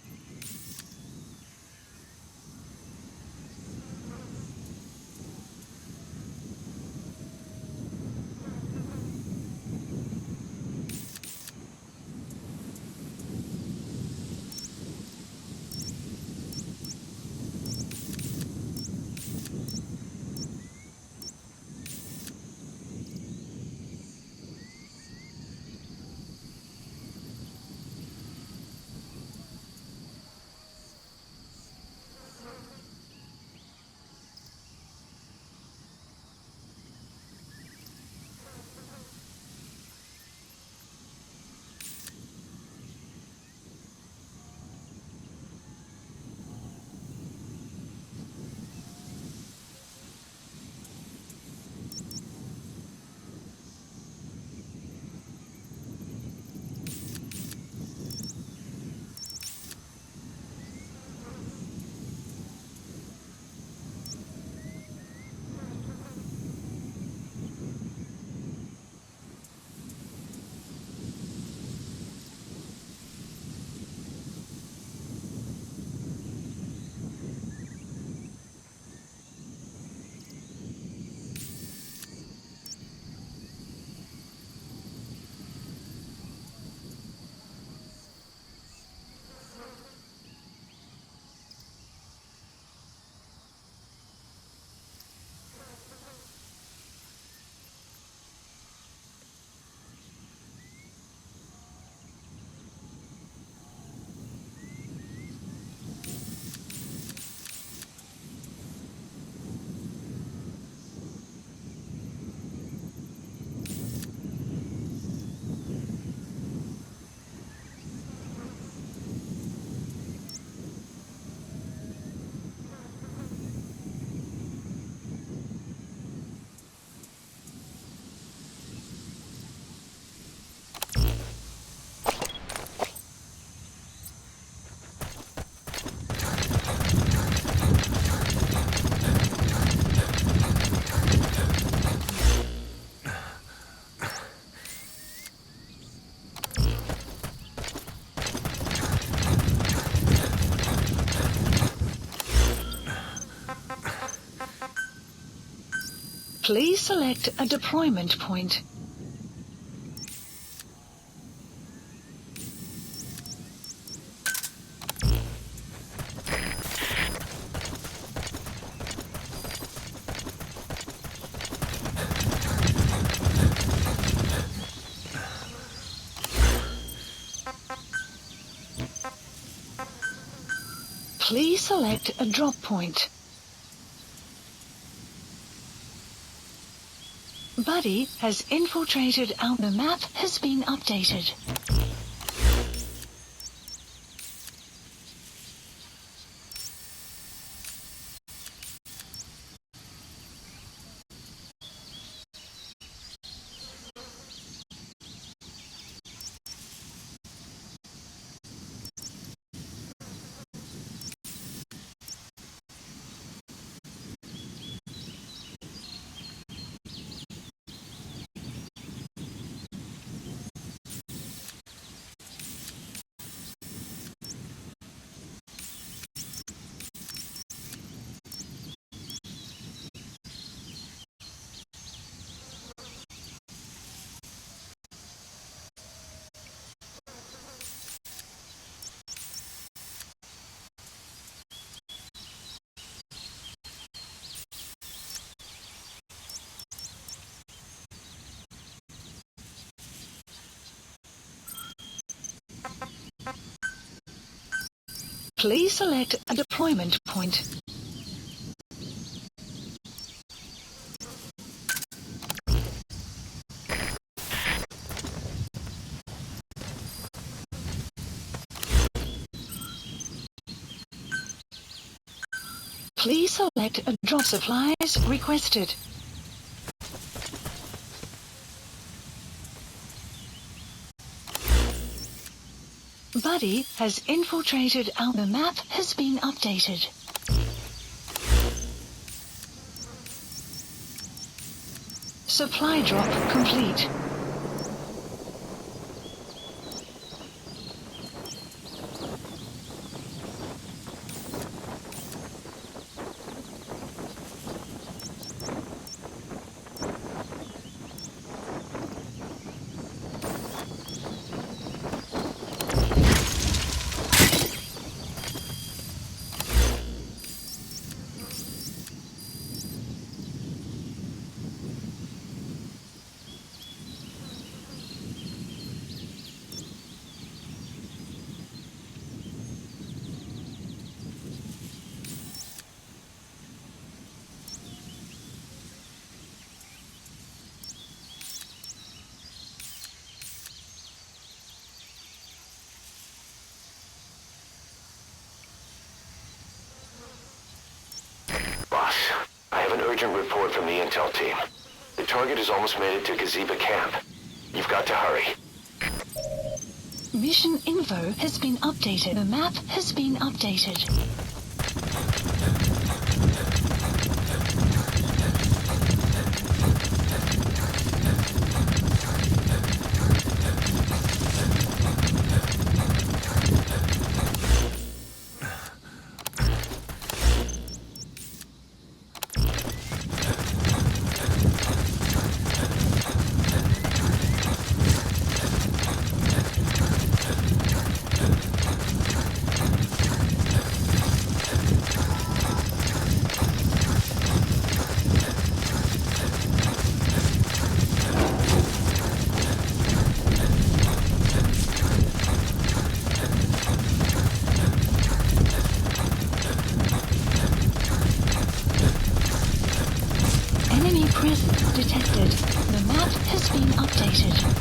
Please select a deployment point. Please select a drop point. Buddy has infiltrated out. The map has been updated. Please select a deployment point. Please select a drop. Supplies requested. Buddy has infiltrated out. The map has been updated. Supply drop complete. Boss, I have an urgent report from the intel team. The target has almost made it to Mgsvtpp camp. You've got to hurry. Mission info has been updated. The map has been updated. Enemy presence detected. The map has been updated.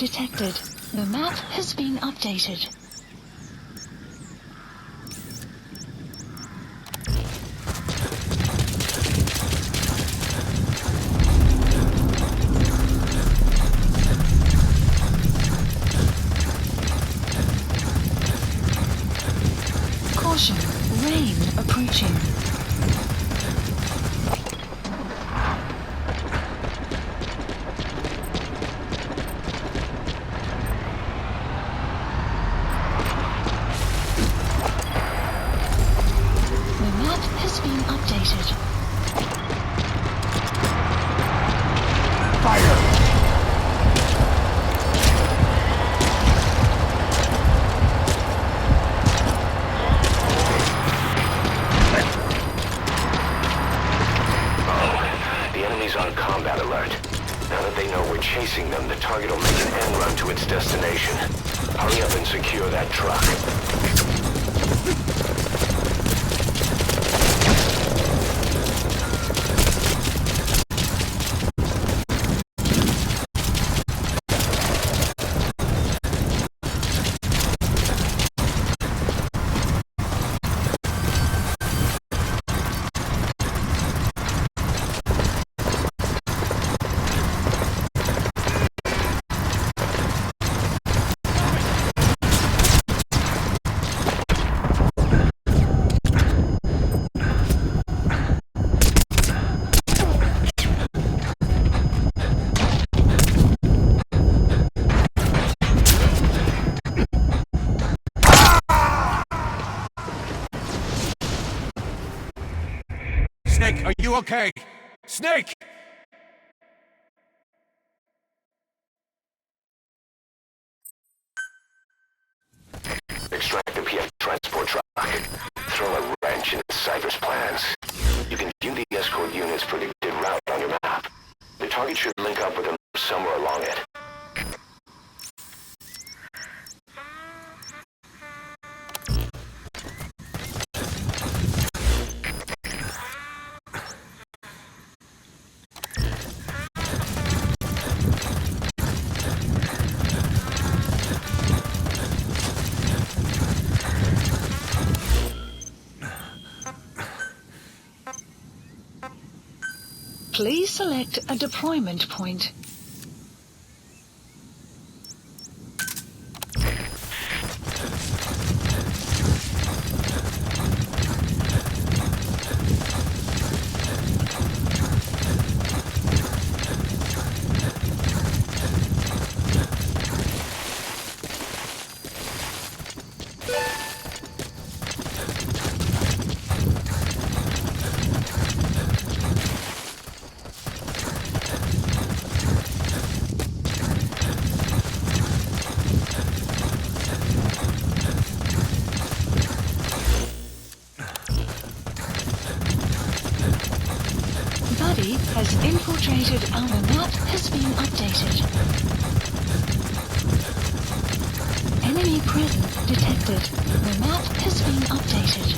detected. The map has been updated. Caution, rain approaching. The map has been updated. The enemy's on combat alert. Now that they know we're chasing them, the target will make an end run to its destination. Hurry up and secure that truck. Snake, are you okay? Snake! Extract the PF transport truck. Throw a wrench in Cypher's plans. You can view the escort unit's predicted route on your map. The target should link up with them somewhere along it. Please select a deployment point. Buddy has infiltrated and the map has been updated. Enemy presence detected. The map has been updated.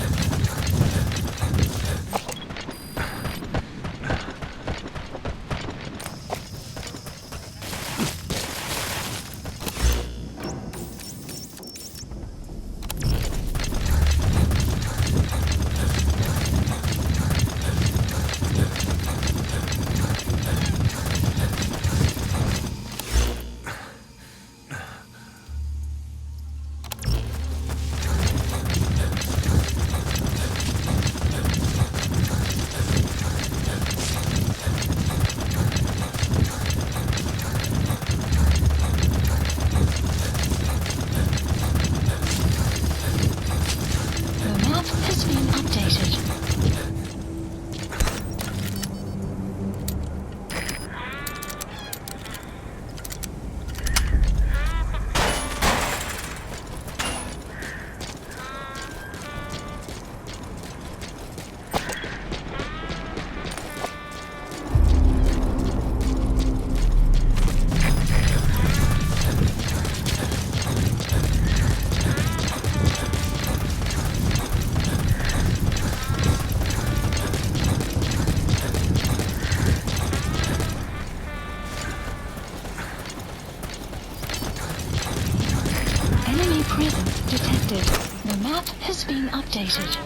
updated.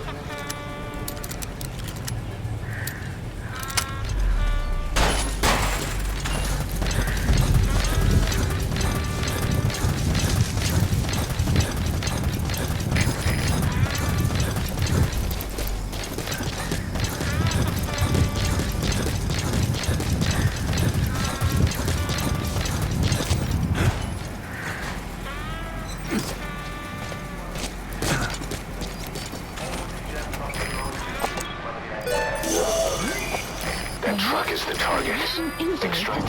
That truck is the target. Extract.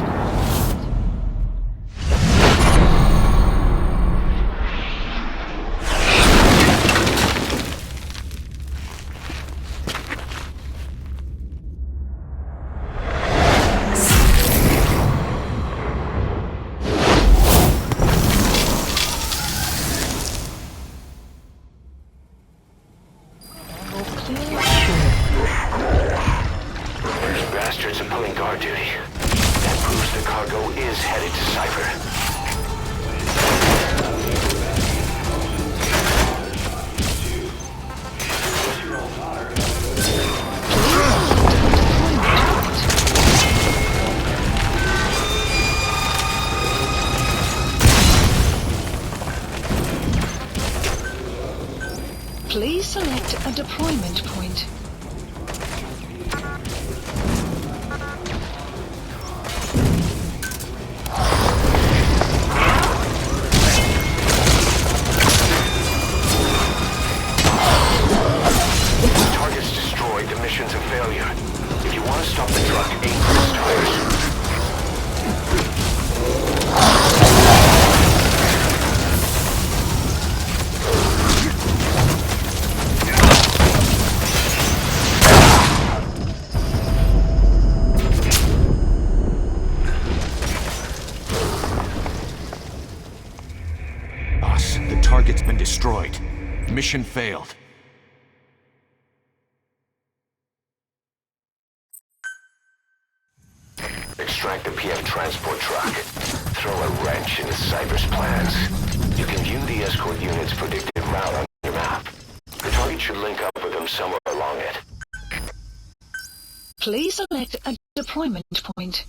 Those bastards are pulling guard duty. That proves the cargo is headed to Cypher. Please select a deployment point. Target's destroyed. The mission's a failure. If you want to stop the truck, aim for its tires. Boss, the target's been destroyed. Mission failed. Extract the PF transport truck. Throw a wrench into Cypher's plans. You can view the escort unit's predicted route on your map. The target should link up with them somewhere along it. Please select a deployment point.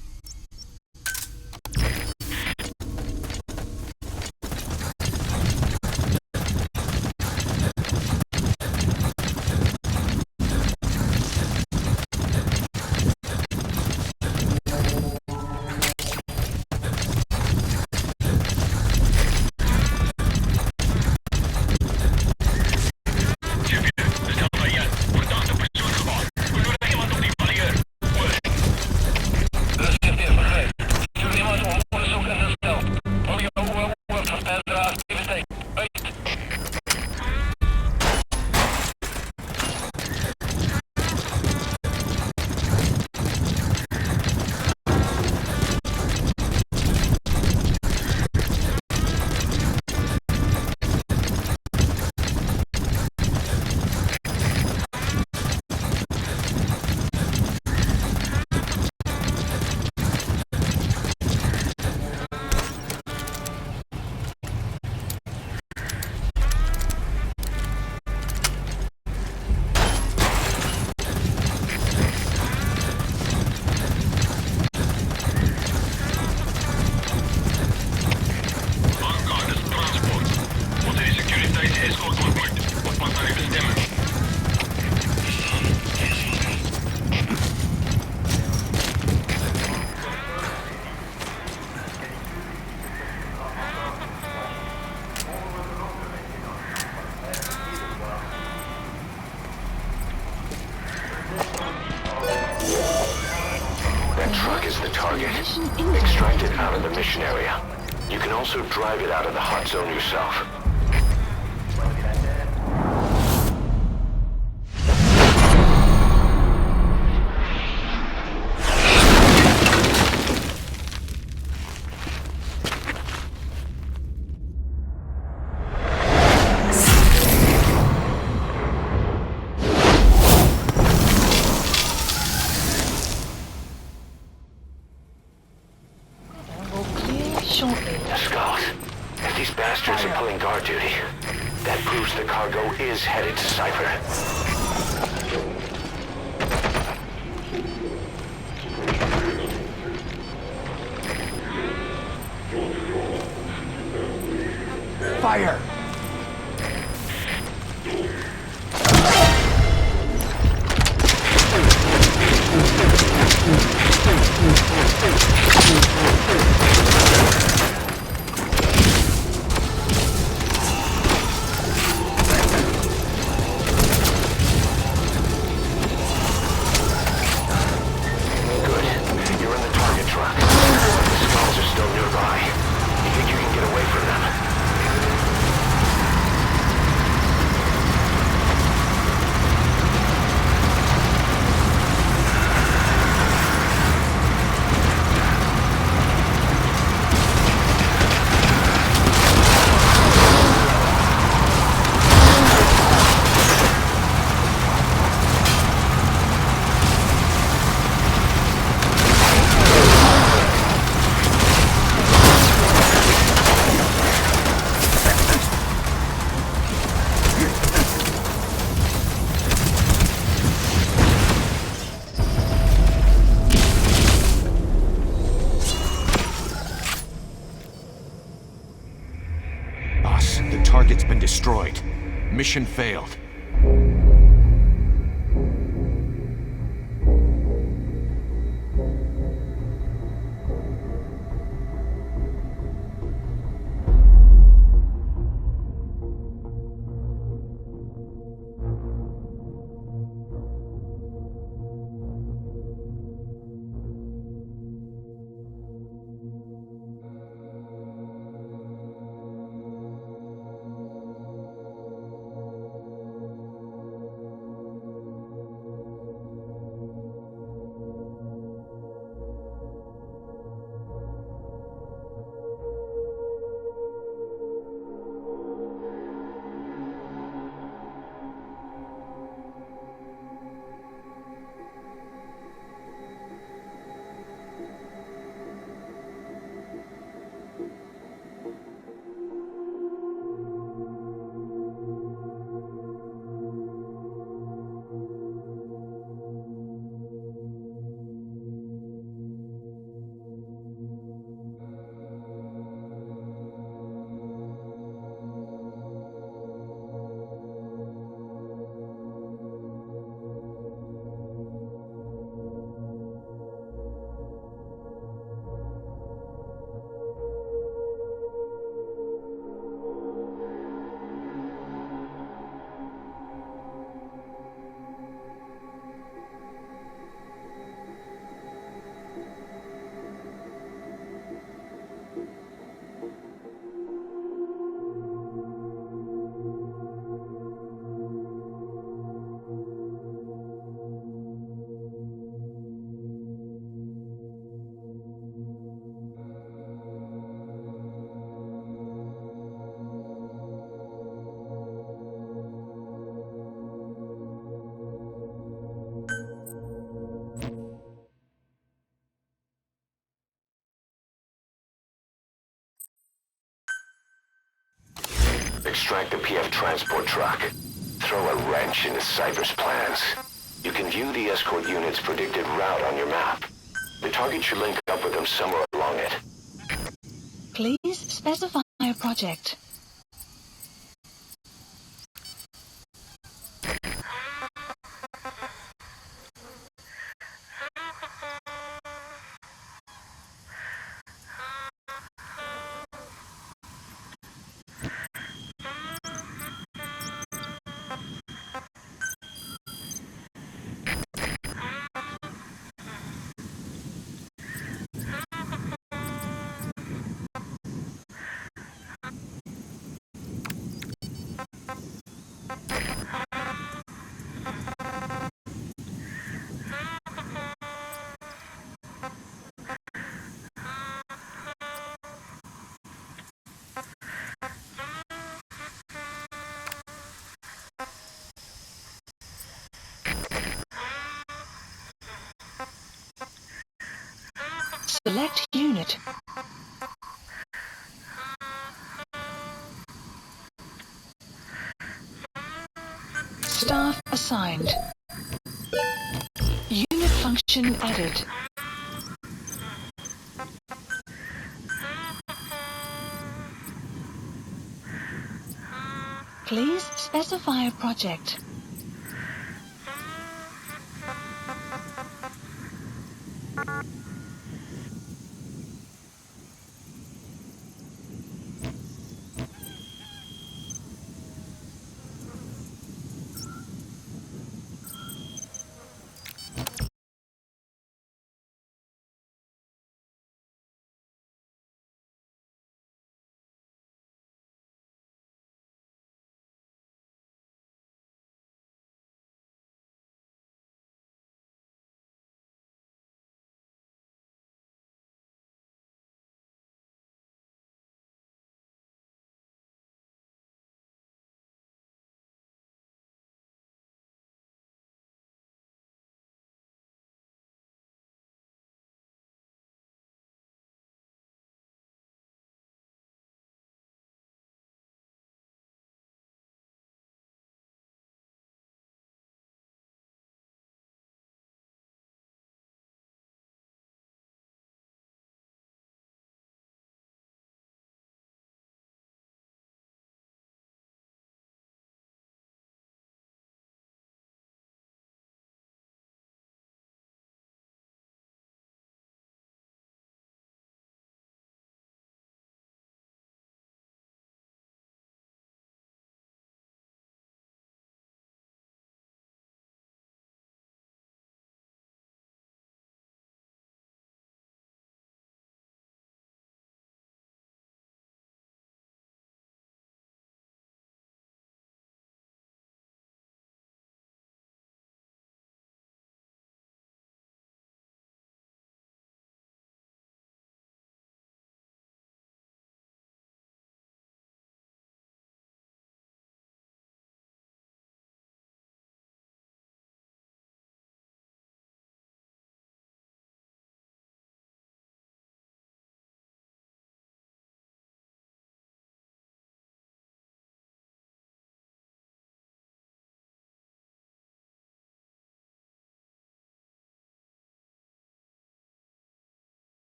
That truck is the target. Extract it out of the mission area. You can also drive it out of the hot zone yourself. Shortly. Scout, if these bastards are pulling guard duty, That proves the cargo is headed to Cypher. Fire! The target's been destroyed. Mission failed. Extract the PF transport truck. Throw a wrench into Cypher's plans. You can view the escort unit's predicted route on your map. The target should link up with them somewhere along it. Please specify a project. Select unit. function added. Please specify a project.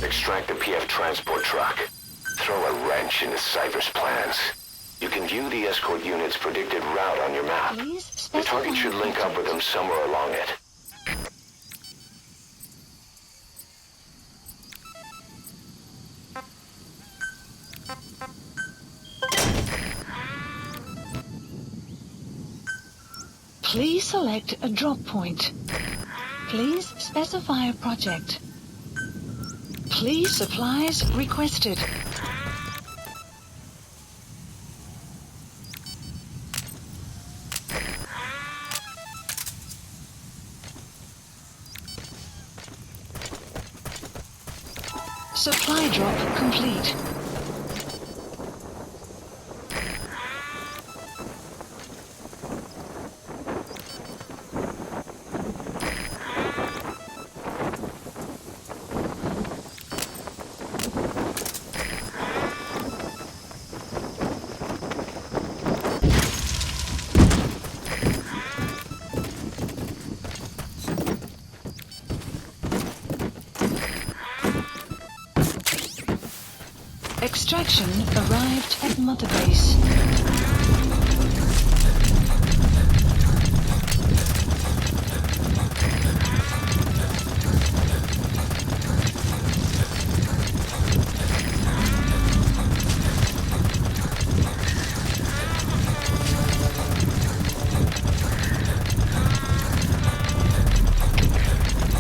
Extract the PF transport truck. Throw a wrench into Cypher's plans. You can view the escort unit's predicted route on your map. Please The specify target should a link up with project. them somewhere along it. Please select a drop point. Please specify a project. Please supplies requested. Supply drop complete. Extraction arrived at Mother Base.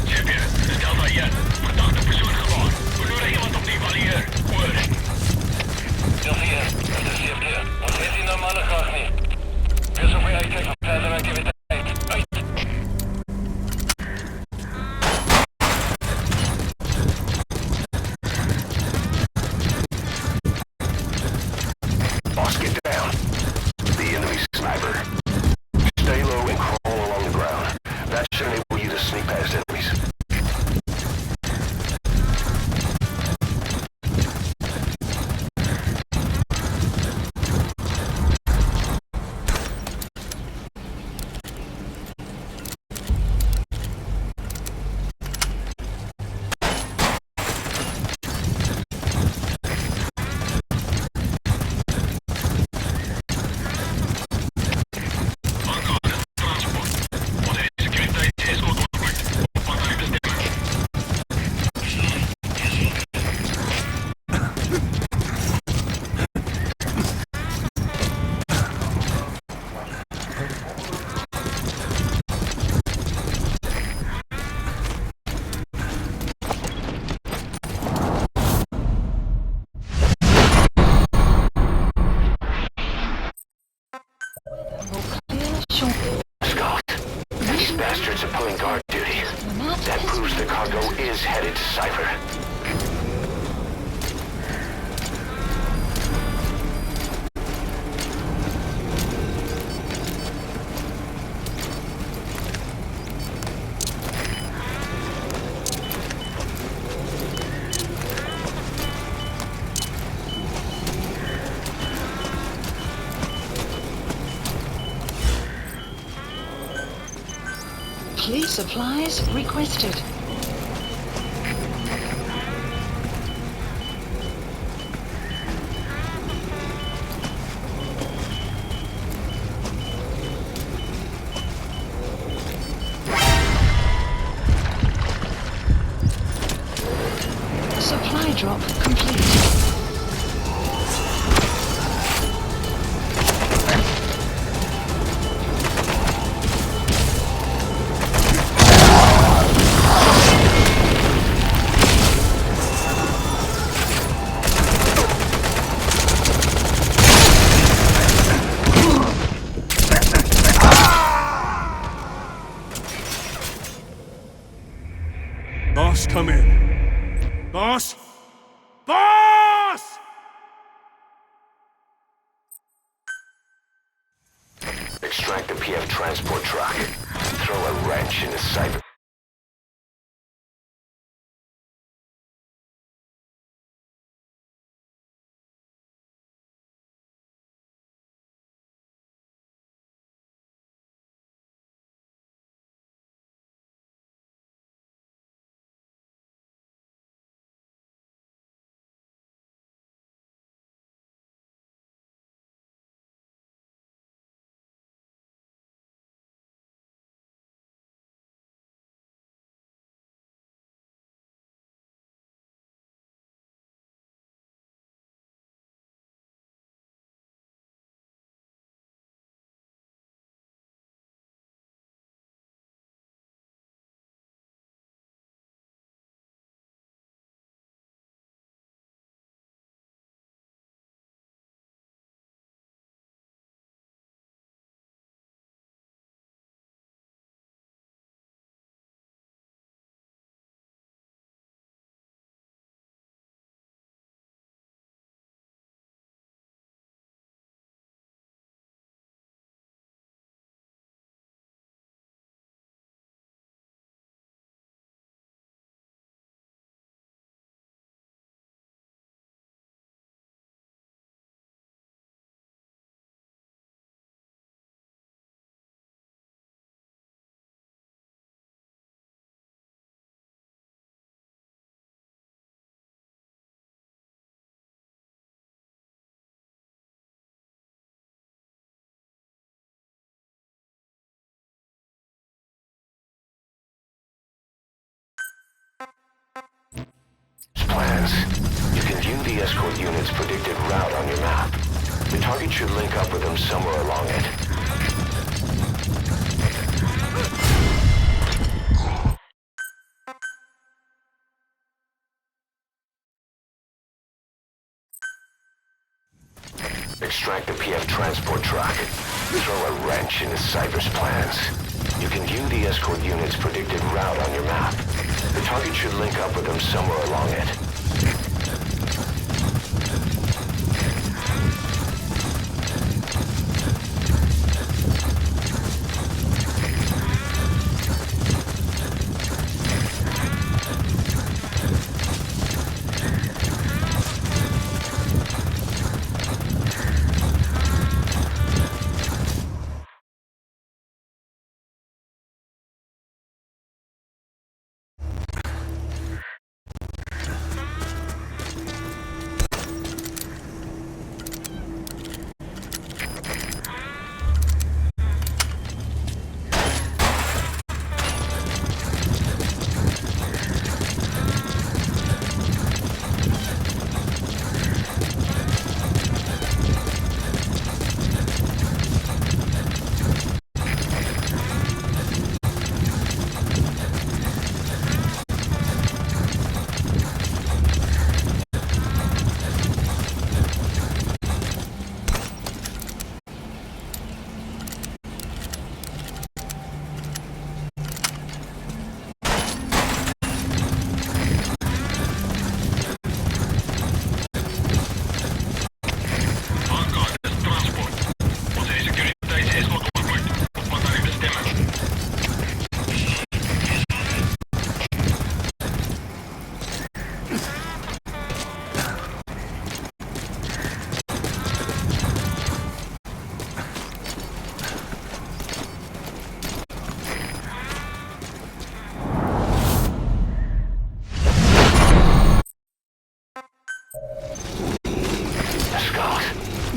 GPS, Jan. Verdachte persoon gewaar. We nodig iemand op die valier. Oor. Sylvia, Mgsvtpp. Ons weet die normale graag nie. Wees op je uitkijk voor verdere activiteit. Uit. Boss, get down. The enemy sniper. Stay low and crawl along the ground. That should enable you to sneak past enemies. Scott, these bastards are pulling guard duty. That proves the cargo is headed to Cypher. Key supplies requested. Supply drop complete. Boss, come in. Boss? Boss! Extract the PF transport truck. Throw a wrench into Cypher. Plans. You can view the escort unit's predicted route on your map. The target should link up with them somewhere along it. Extract the PF transport truck. Throw a wrench into Cypher's plans. You can view the escort unit's predicted route on your map. The target should link up with them somewhere along it.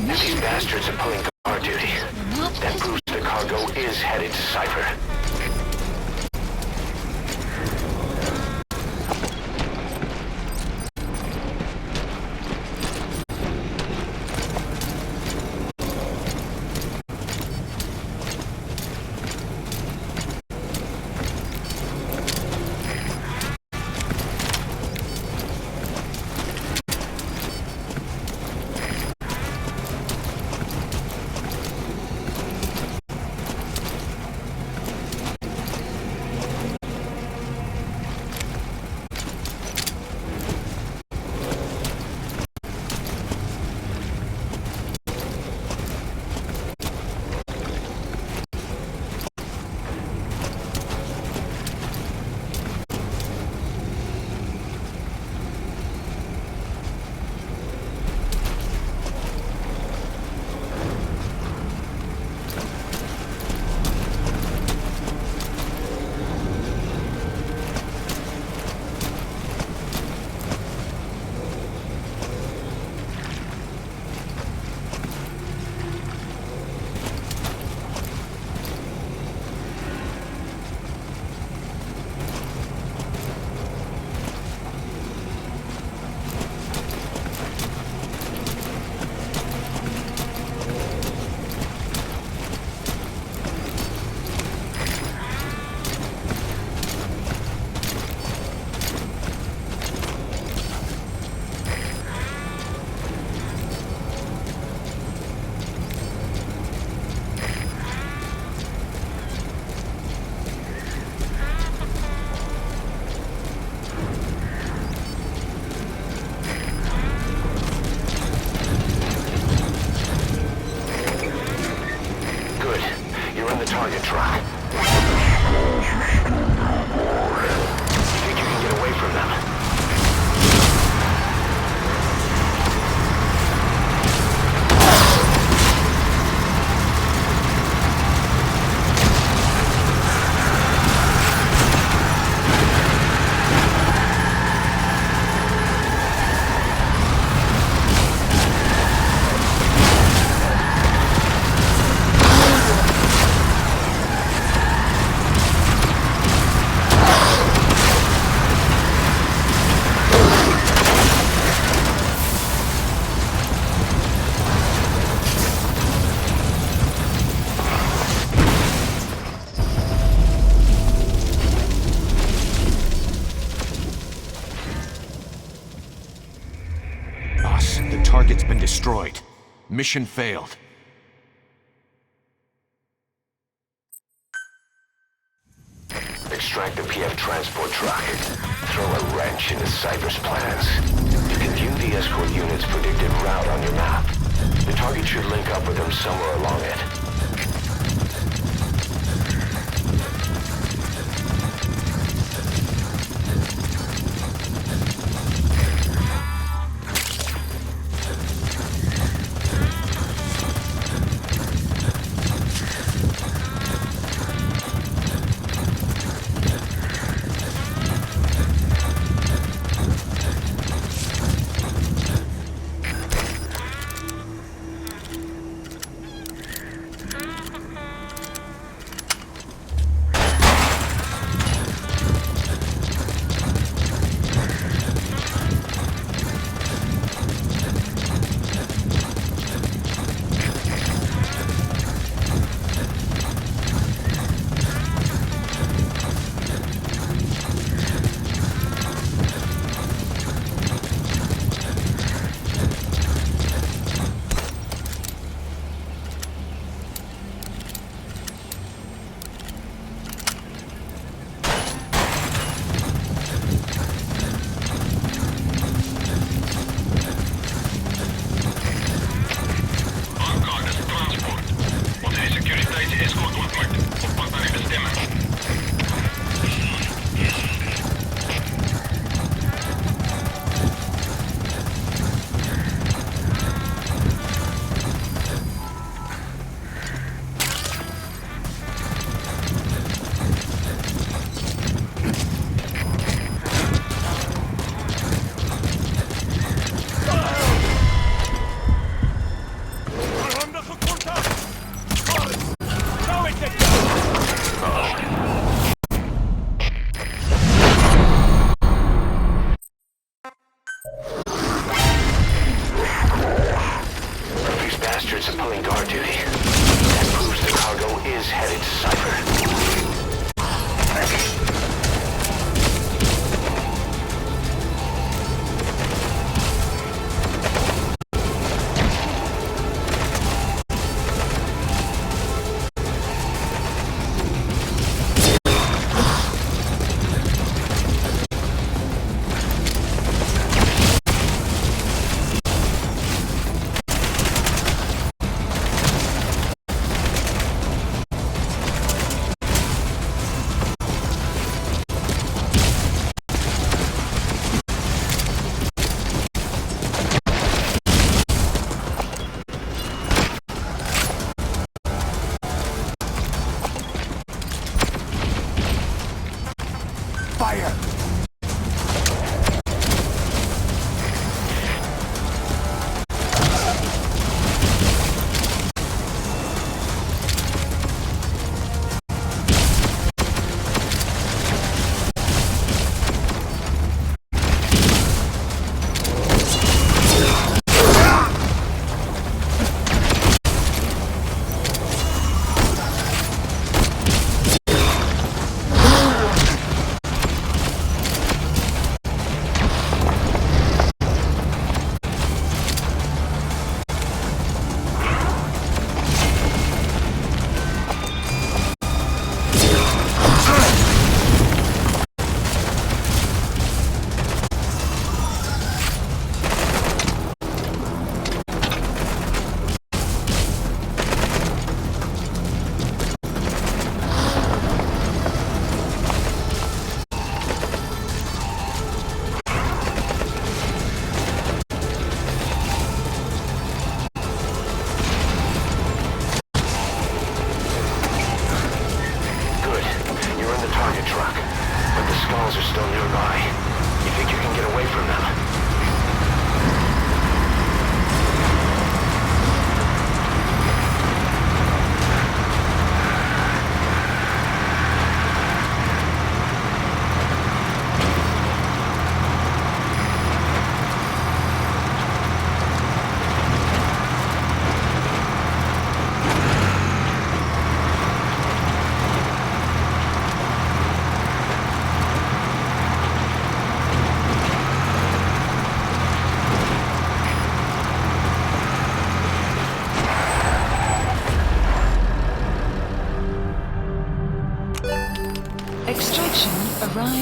These bastards are pulling guard duty. That proves the cargo is headed to Cypher. Target truck. You think you can get away from them? Boss, the target's been destroyed. Mission failed. Extract the PF transport truck. Throw a wrench into Cypher's plans. You can view the escort unit's predicted route on your map. The target should link up with them somewhere along it.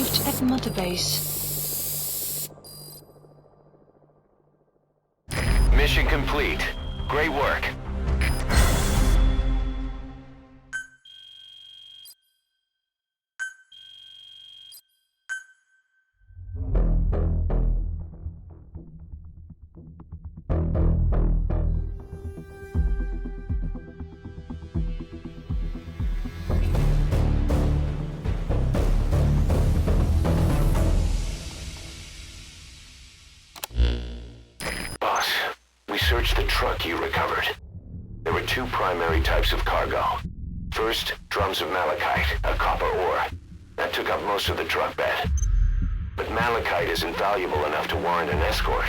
arrived at Mother Base. Mission complete. Great work. Boss, we searched the truck you recovered. There were two primary types of cargo. First, drums of malachite, a copper ore. That took up most of the truck bed. But malachite isn't valuable enough to warrant an escort.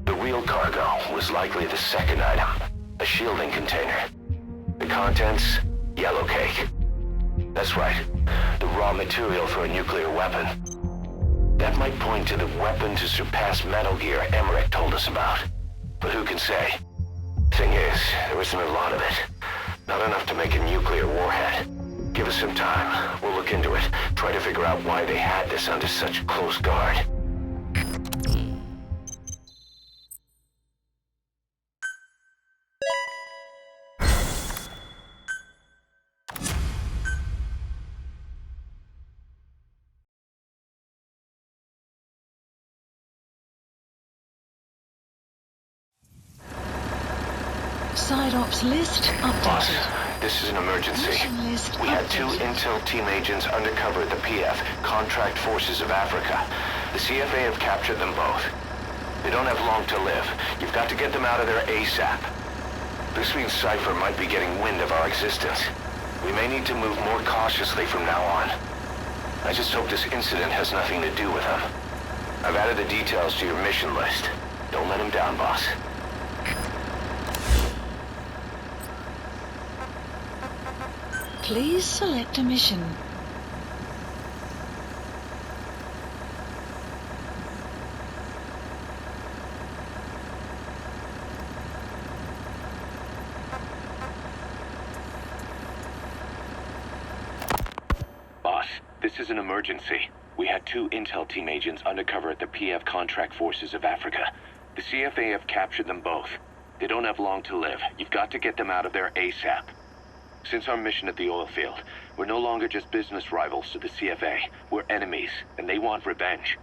The real cargo was likely the second item, a shielding container. The contents, yellow cake. That's right, the raw material for a nuclear weapon. That might point to the weapon to surpass Metal Gear Emmerich told us about. But who can say? Thing is, there isn't a lot of it. Not enough to make a nuclear warhead. Give us some time. We'll look into it. Try to figure out why they had this under such close guard. Side ops list Boss, updated. this is an emergency. Mission list We had two updated. intel team agents undercover at the PF, Contract Forces of Africa. The CFA have captured them both. They don't have long to live. You've got to get them out of there ASAP. This means Cypher might be getting wind of our existence. We may need to move more cautiously from now on. I just hope this incident has nothing to do with them. I've added the details to your mission list. Don't let them down, boss. Please select a mission. Boss, this is an emergency. We had two intel team agents undercover at the PF Contract Forces of Africa. The CFA have captured them both. They don't have long to live. You've got to get them out of there ASAP. Since our mission at the oil field, we're no longer just business rivals to the CFA. We're enemies, and they want revenge.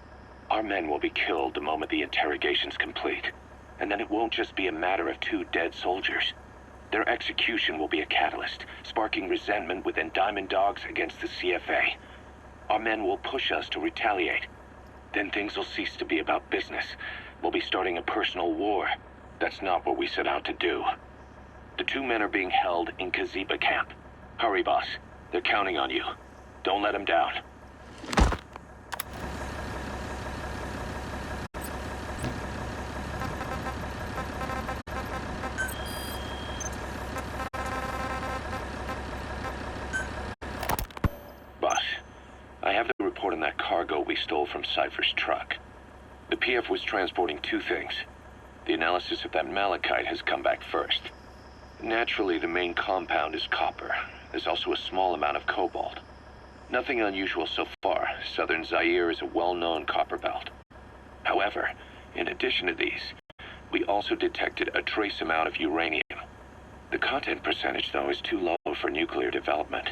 Our men will be killed the moment the interrogation's complete. And then it won't just be a matter of two dead soldiers. Their execution will be a catalyst, sparking resentment within Diamond Dogs against the CFA. Our men will push us to retaliate. Then things will cease to be about business. We'll be starting a personal war. That's not what we set out to do. The two men are being held in Mgsvtpp camp. Hurry, boss. They're counting on you. Don't let them down. Boss, I have the report on that cargo we stole from Cypher's truck. The PF was transporting two things. The analysis of that malachite has come back first. Naturally, the main compound is copper. There's also a small amount of cobalt. Nothing unusual so far. Southern Zaire is a well-known copper belt. However, in addition to these, we also detected a trace amount of uranium. The content percentage, though, is too low for nuclear development.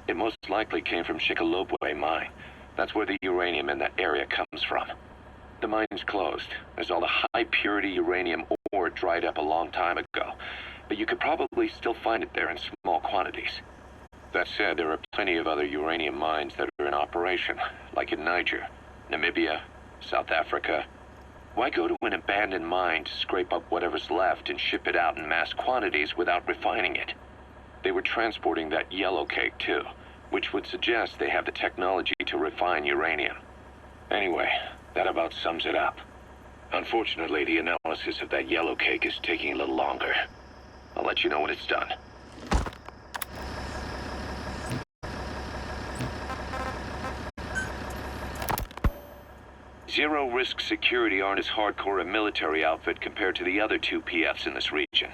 It most likely came from Shikalobwe mine. That's where the uranium in that area comes from. The mine's closed, as all the high-purity uranium ore dried up a long time ago. But you could probably still find it there in small quantities. That said, there are plenty of other uranium mines that are in operation, like in Niger, Namibia, South Africa. Why go to an abandoned mine to scrape up whatever's left and ship it out in mass quantities without refining it? They were transporting that yellow cake too, which would suggest they have the technology to refine uranium. Anyway, that about sums it up. Unfortunately, the analysis of that yellow cake is taking a little longer. I'll let you know when it's done. Zero-risk security aren't as hardcore a military outfit compared to the other two PFs in this region.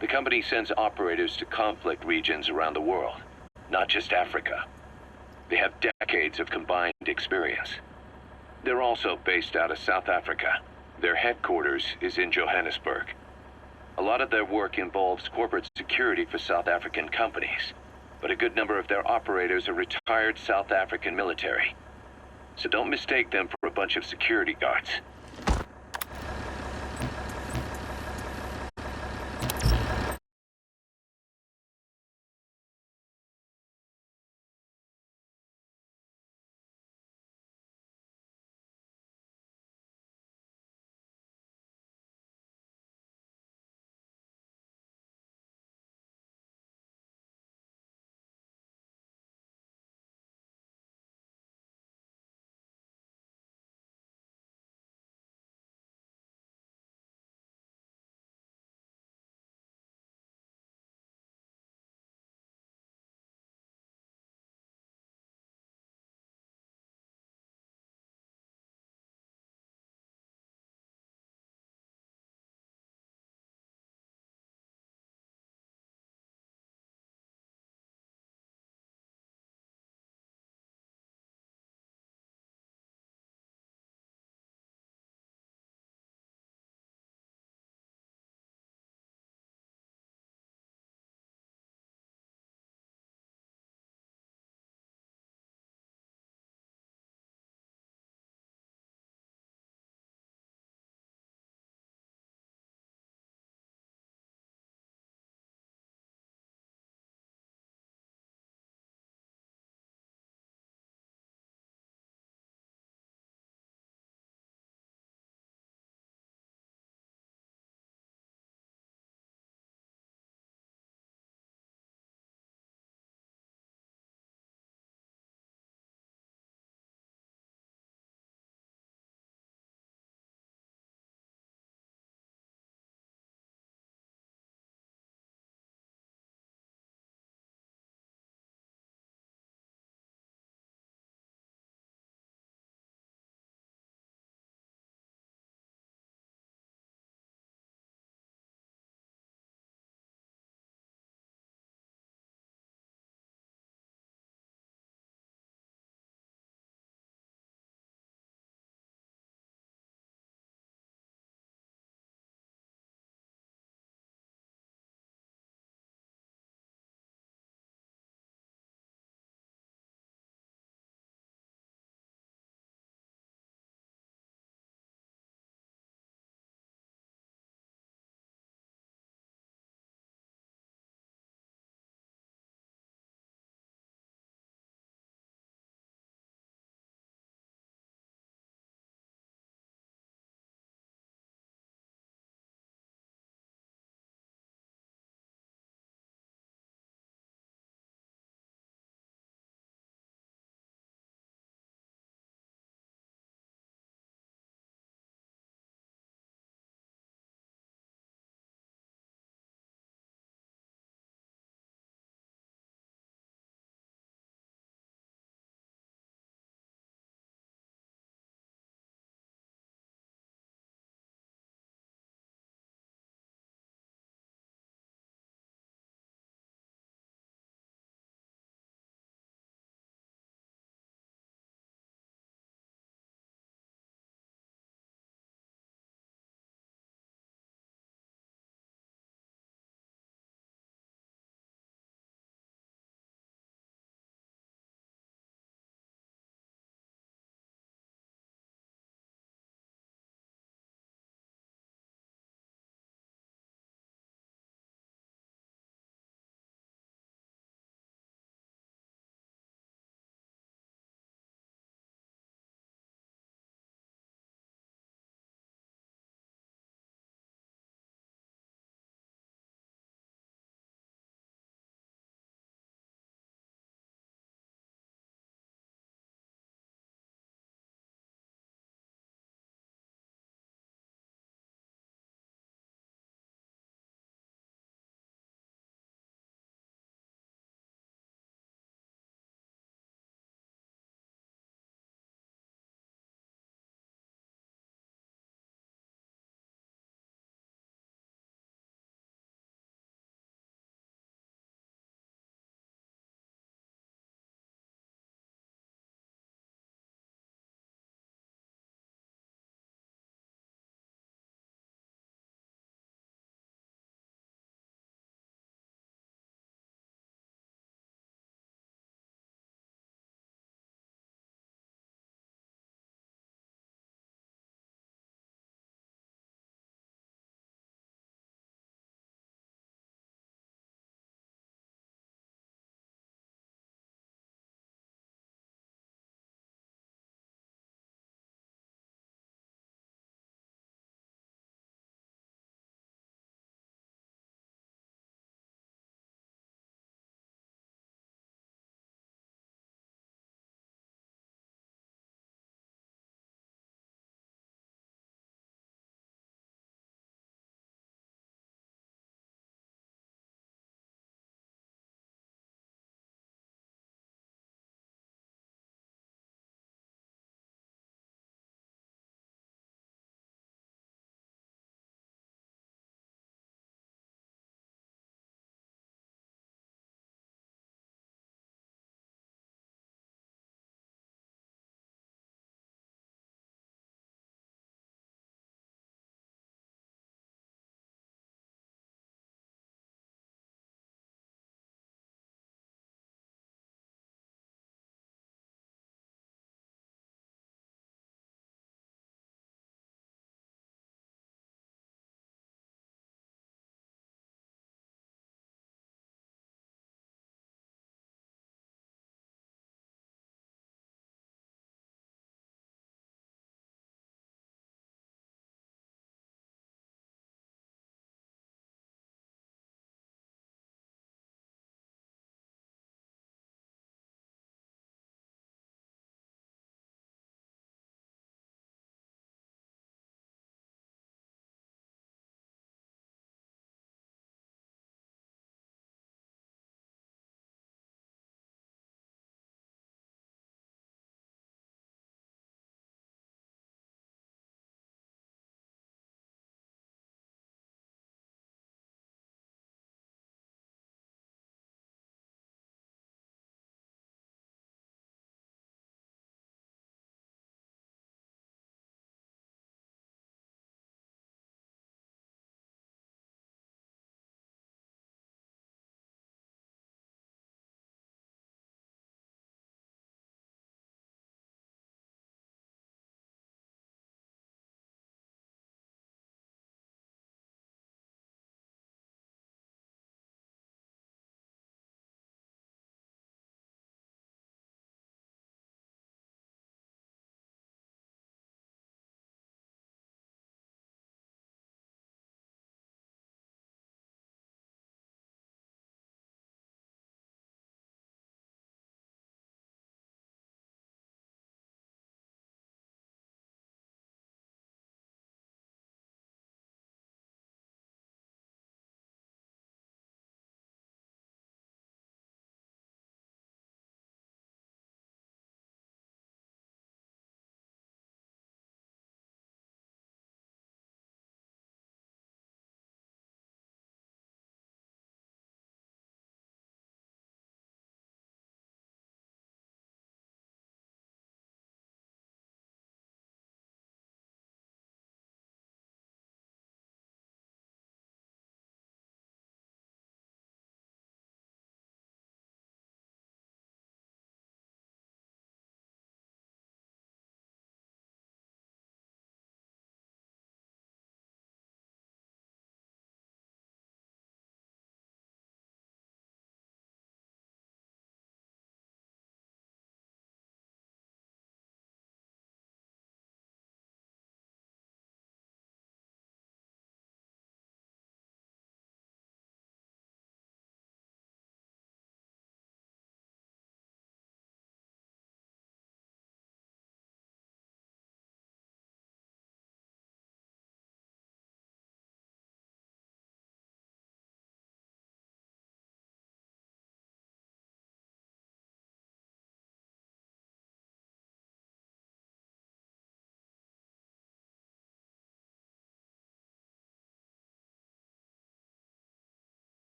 The company sends operatives to conflict regions around the world, not just Africa. They have decades of combined experience. They're also based out of South Africa. Their headquarters is in Johannesburg. A lot of their work involves corporate security for South African companies, but a good number of their operators are retired South African military. So don't mistake them for a bunch of security guards.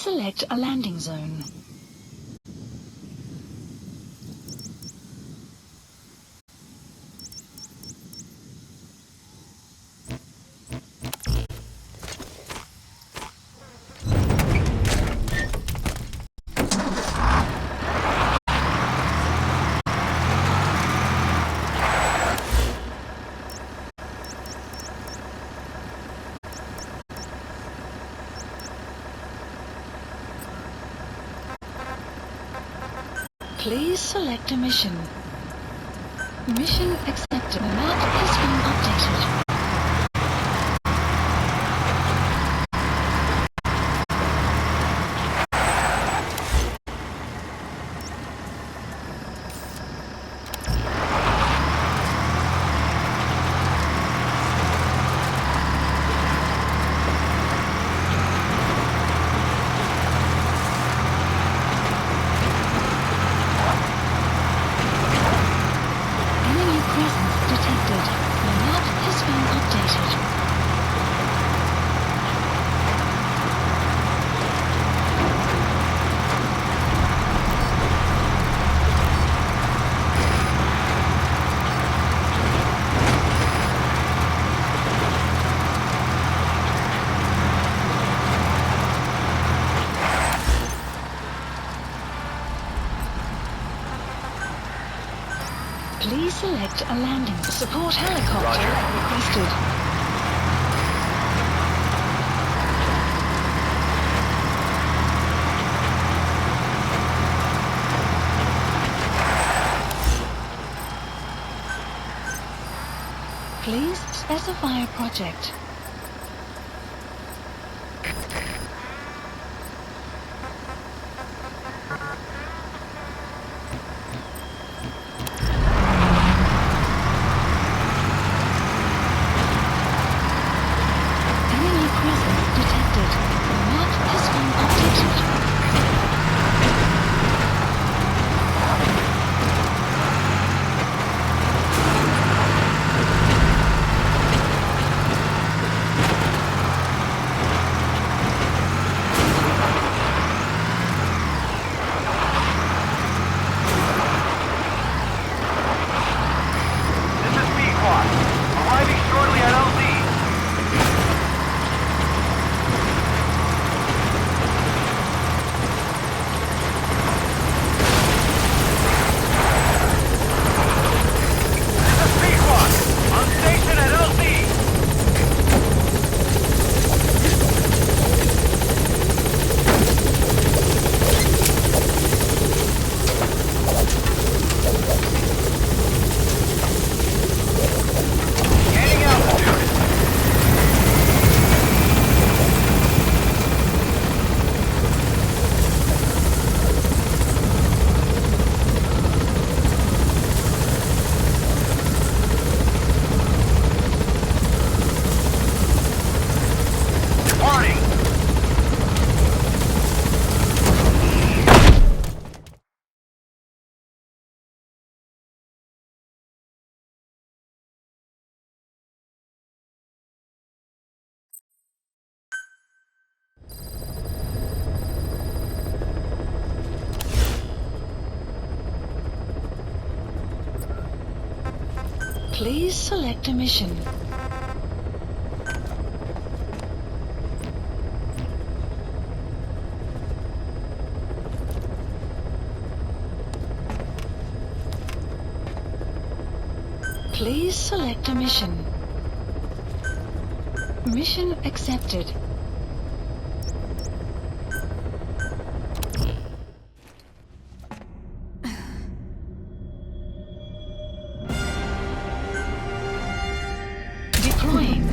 select a landing zone. Please select a mission. Mission accepted. The map has been updated. Enemy presence detected. The map has been updated. Please select a landing. Support helicopter requested. Please specify a project. Enemy presence detected. The map has been updated. This is Pequod. Arriving shortly at LZ. This is Pequod. On station at LZ. Gaining altitude. Warning. Please select a mission. Please select a mission. Mission accepted. Deploying.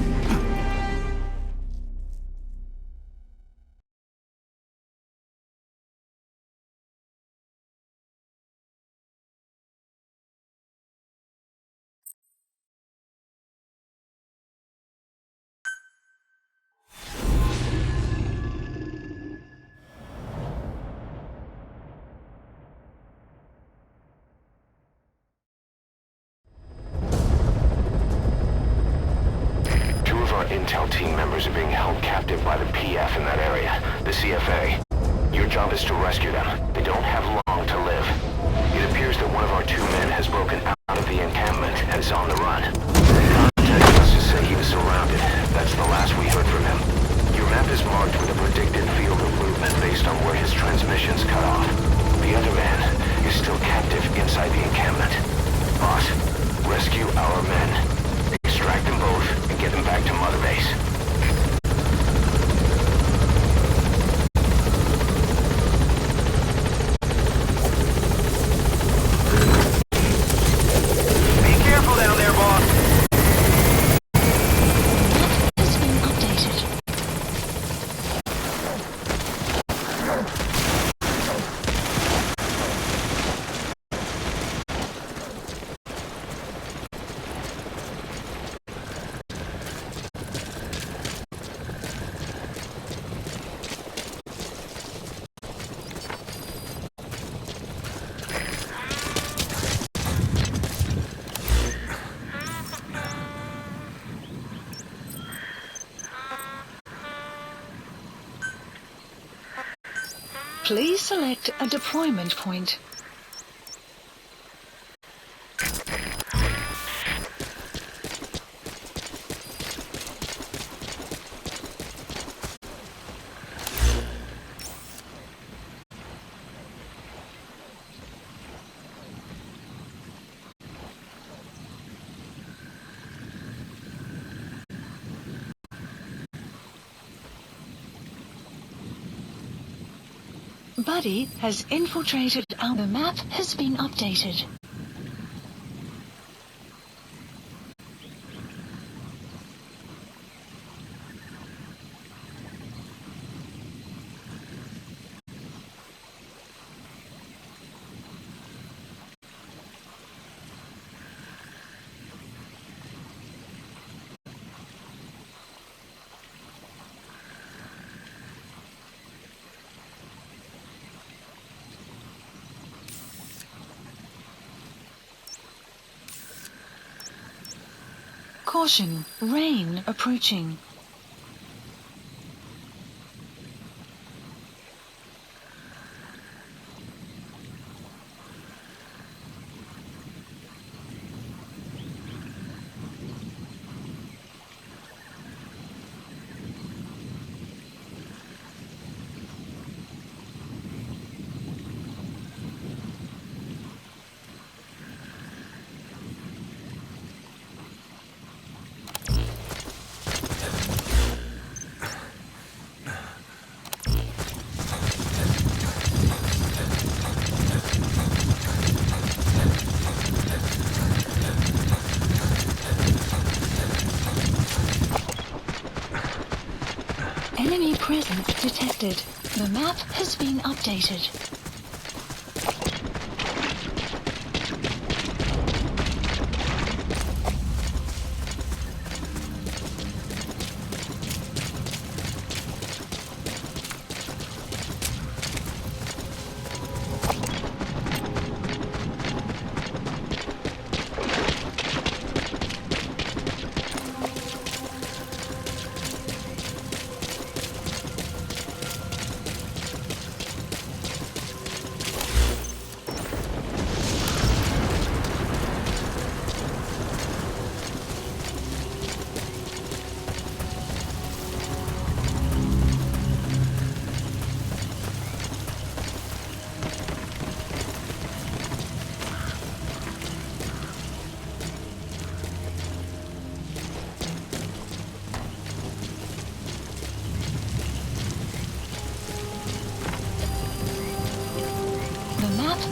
Two of our intel team members are being held captive by the PF in that area, the CFA. Your job is to rescue them. They don't have long to live. It appears that one of our 2 men has broken out of the encampment and is on the run. Contacted us to say he was surrounded. That's the last we heard from him. Your map is marked with a predicted field of movement based on where his transmissions cut off. The other man is still captive inside the encampment. Boss, rescue our men. Extract them both and get them back to Mother Base. Be careful down there, boss. Has been updated. Please select a deployment point. Buddy has infiltrated our map has been updated. Caution, rain approaching. Enemy presence detected. The map has been updated.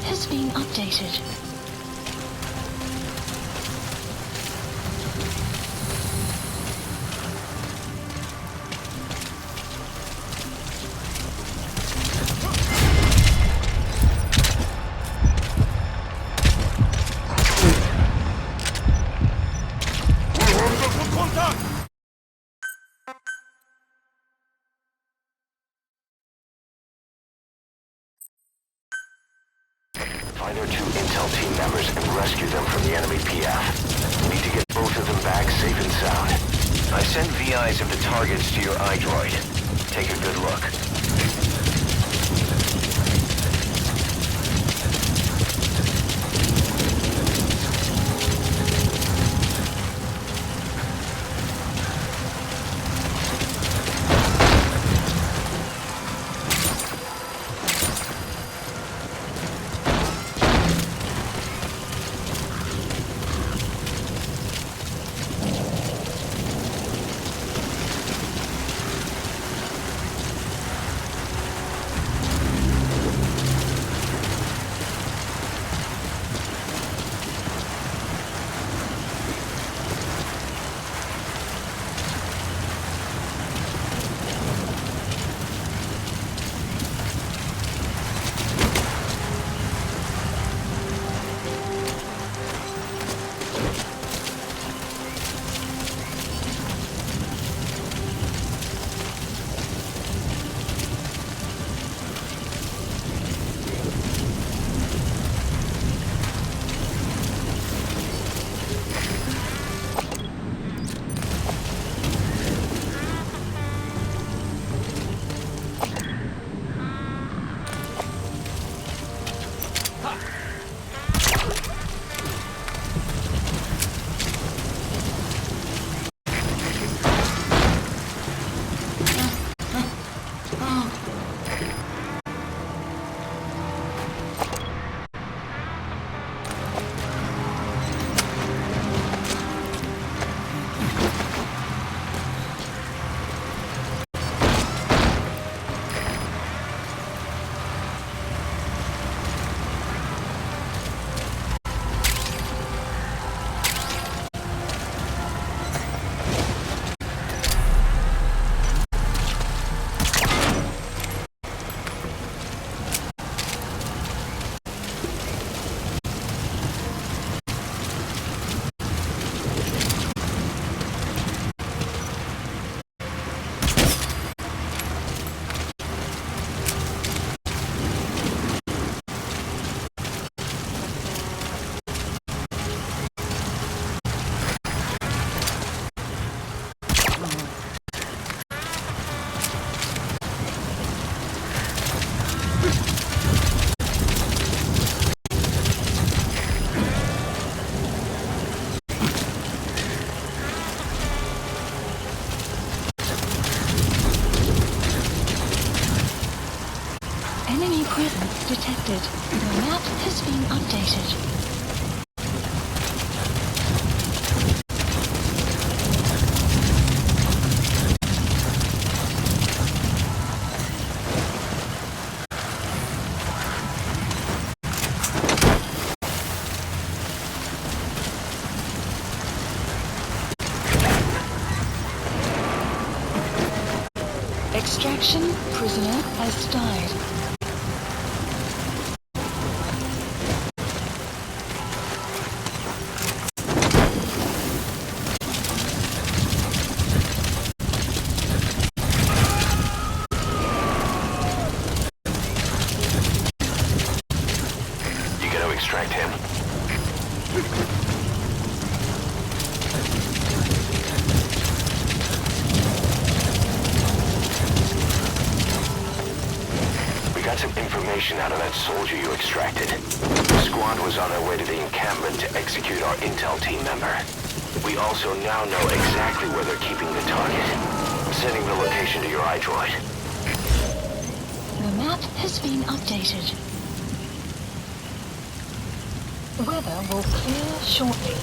Has been updated. Find our 2 intel team members and rescue them from the enemy PF. We need to get both of them back safe and sound. I sent VIs of the targets to your iDroid. Take a good look. map has been updated. Extraction prisoner has died. You gotta extract him. We got some information out of that soldier you extracted. The squad was on their way to the encampment to execute our intel team member. We also now know exactly where they're keeping the target. I'm sending the location to your iDroid. The map has been updated. The weather will clear shortly.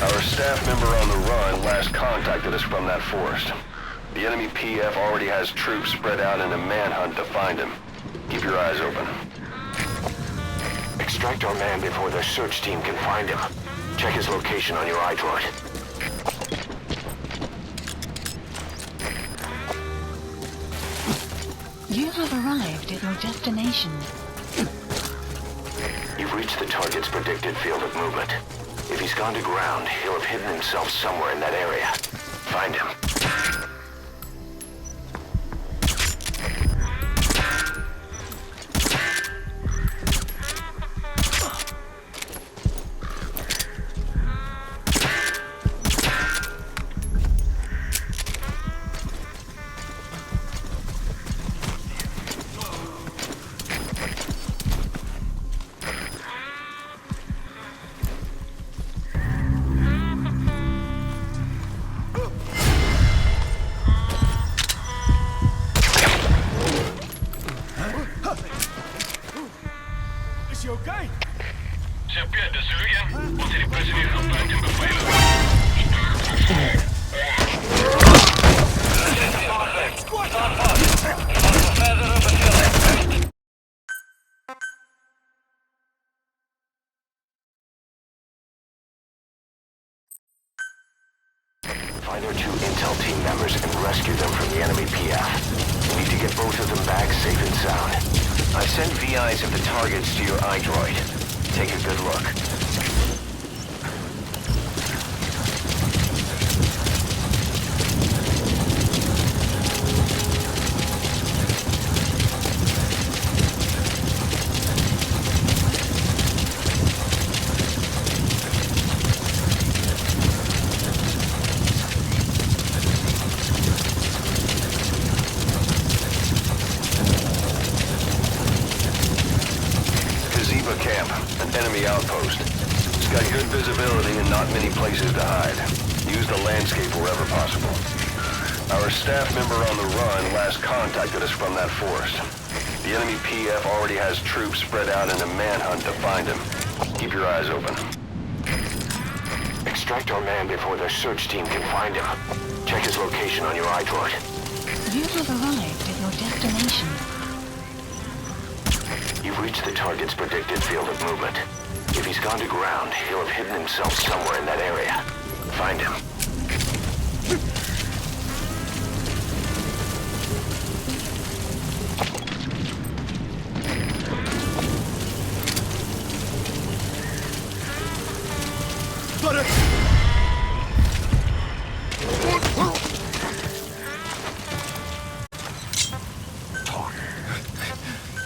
Our staff member on the run last contacted us from that forest. The enemy PF already has troops spread out in a manhunt to find him. Keep your eyes open. Extract our man before their search team can find him. Check his location on your iDroid. You have arrived at your destination. You've reached the target's predicted field of movement. If he's gone to ground, he'll have hidden himself somewhere in that area. Find him. Is hij oké? Pierre, de Syriën moet die president gaan buiten bevelen. Verdere bevelen. Find our two intel team members and rescue them from the enemy PF. We need to get both of them back safe and sound. I sent VIs of the targets to your iDroid. Take a good look. Camp, an enemy outpost. It's got good visibility and not many places to hide. Use the landscape wherever possible. Our staff member on the run last contacted us from that forest. The enemy PF already has troops spread out in a manhunt to find him. Keep your eyes open. Extract our man before their search team can find him. Check his location on your iDroid. You have arrived at your destination. You've reached the target's predicted field of movement. If he's gone to ground, he'll have hidden himself somewhere in that area. Find him.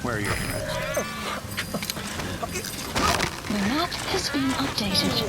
Where are your friends? The map has been updated.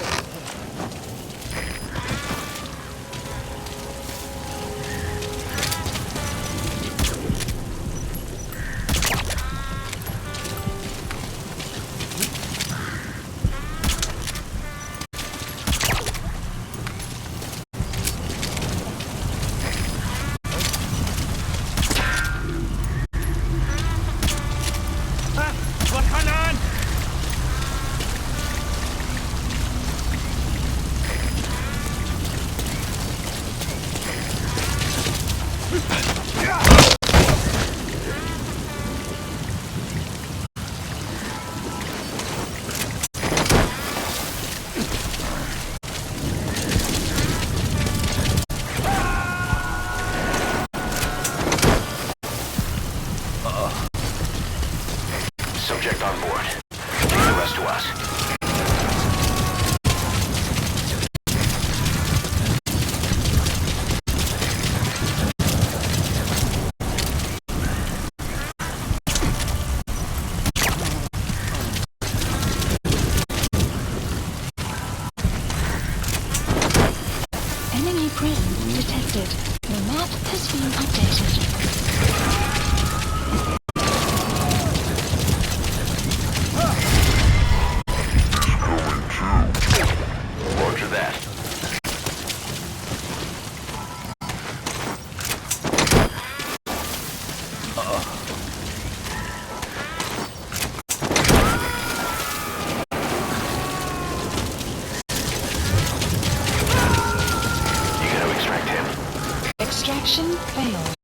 Enemy presence detected. The map has been updated. Roger that. You gotta extract him. Extraction failed.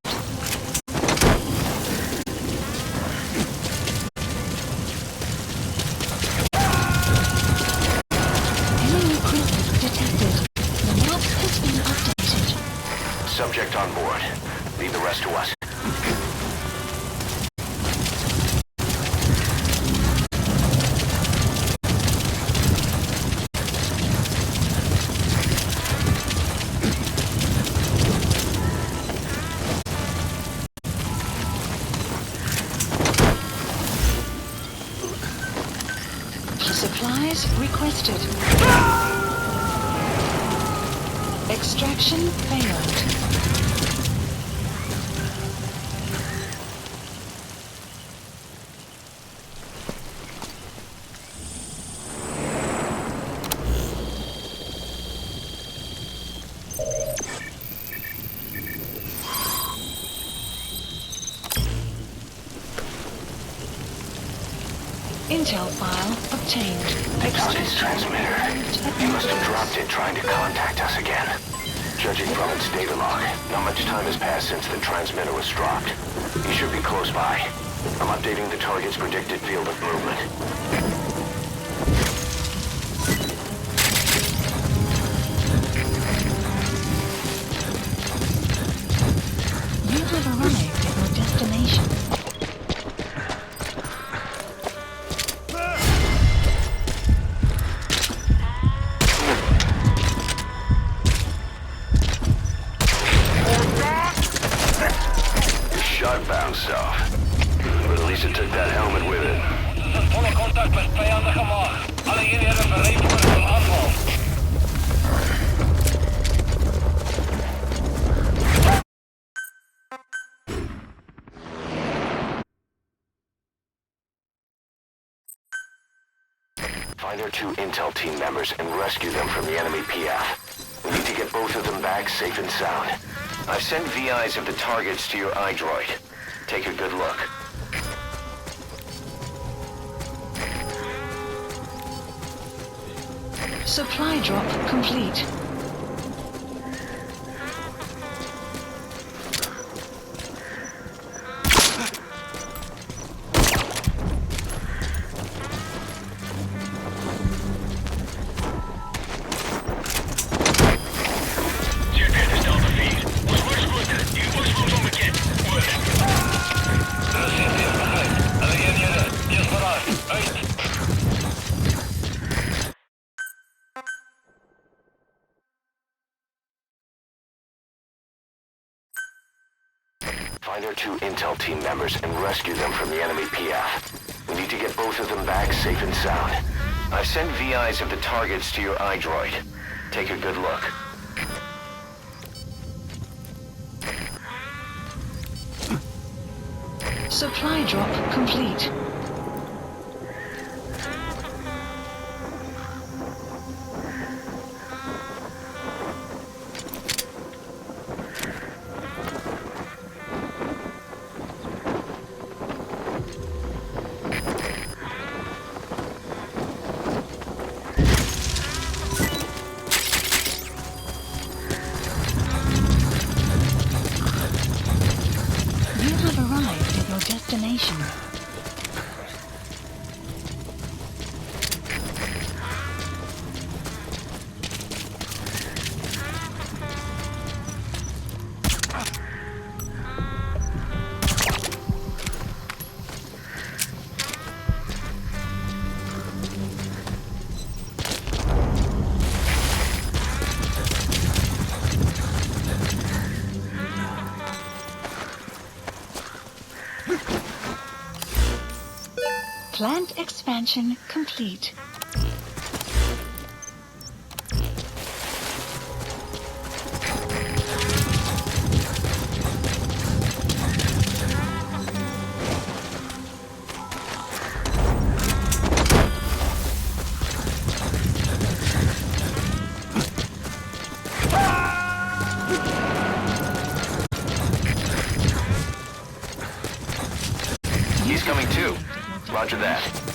Enemy presence detected. The map has been updated. Subject on board. Leave the rest to us. Supplies requested. Extraction failed. Intel file obtained. They found his transmitter. He must have dropped it trying to contact us again. Judging from its data log, not much time has passed since the transmitter was dropped. He should be close by. I'm updating the target's predicted field of movement. You have arrived at your destination. Shot bounced off. But at least it took that helmet with it. Volle contact met vijandige maag. Alle eenheden bereid voor een aanval. Find our 2 Intel team members and rescue them from the enemy PF. We need to get both of them back safe and sound. I've sent VIs of the targets to your iDroid. Take a good look. Supply drop complete. Dit is Delta 4. Ons waarschuwt. Die oorsprong onbekend. Oor. Receptie begrijp. Alle eenheden. Eerst vooruit. Uit. Find our 2 Intel team members and rescue them from the enemy PF. We need to get both of them back safe and sound. I've sent VIs of the targets to your iDroid. Take a good look. Supply drop complete. You have arrived at your destination. Plant expansion complete. He's coming too. Roger that.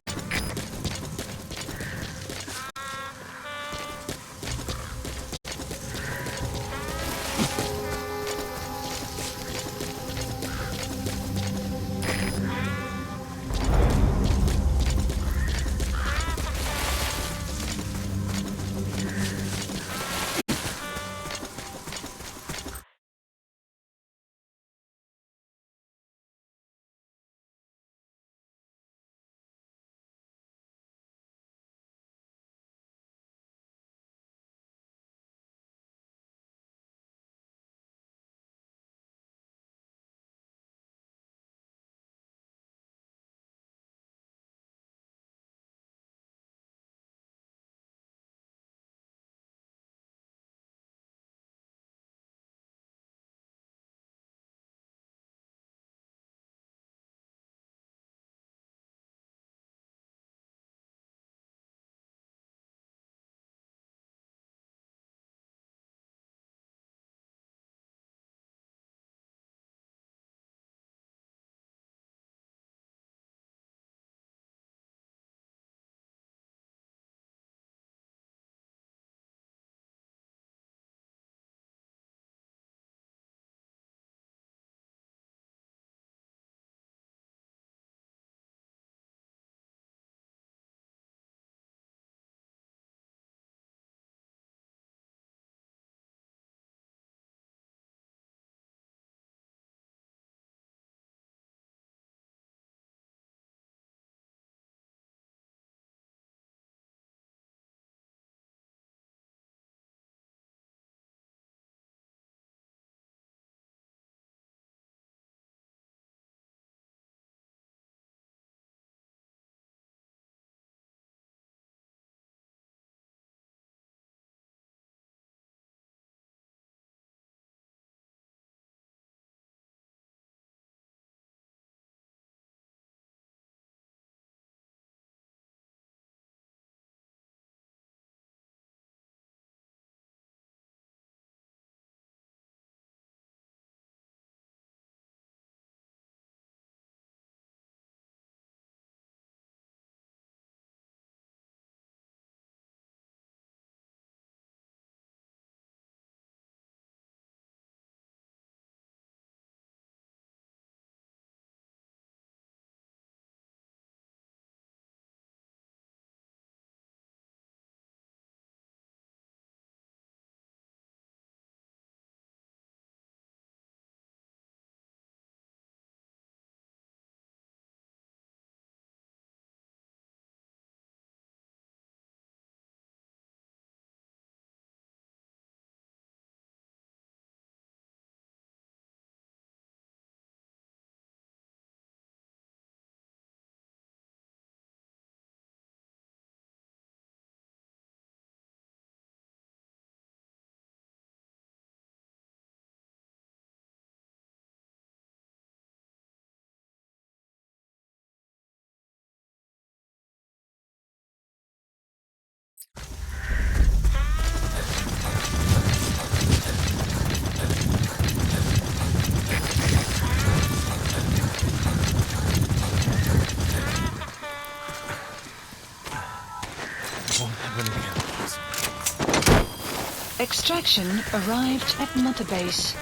Extraction arrived at Mother Base.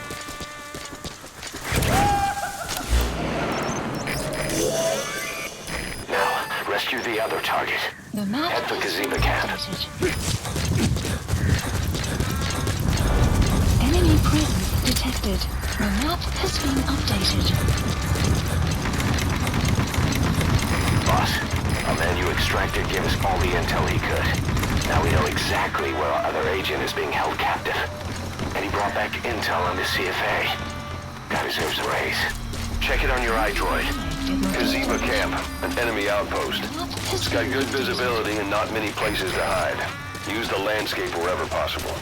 Now, rescue the other target. The map Head for has been Mgsvtpp camp. updated. Enemy presence detected. The map has been updated. Boss, our man you extracted gave us all the intel he could. Now we know exactly where our other agent is being held captive. And he brought back intel on the CFA. Guy deserves a raise. Check it on your iDroid. Mgsvtpp camp, an enemy outpost. It's got good visibility and not many places to hide. Use the landscape wherever possible.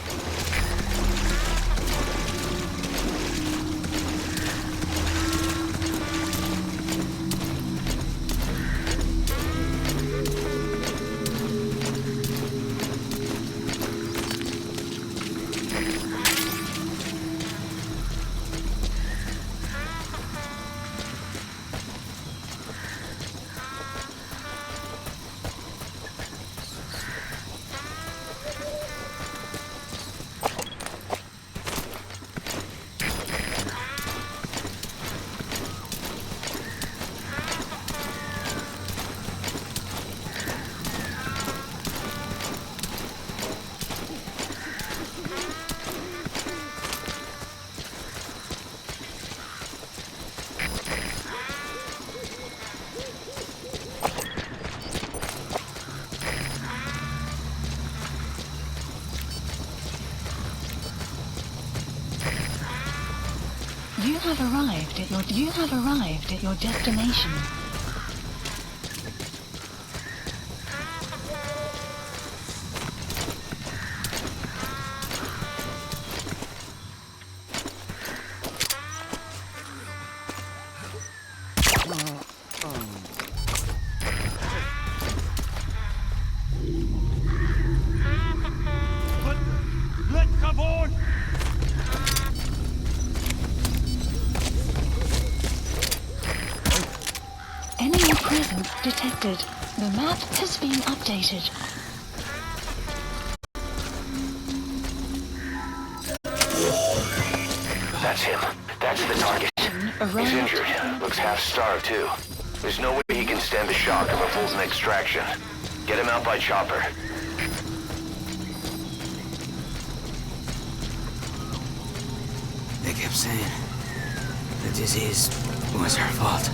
You have arrived at your destination. Enemy presence detected. The map has been updated. That's him. That's the target. He's injured. Looks half-starved, too. There's no way he can stand the shock of a Fulton extraction. Get him out by chopper. They kept saying the disease was her fault.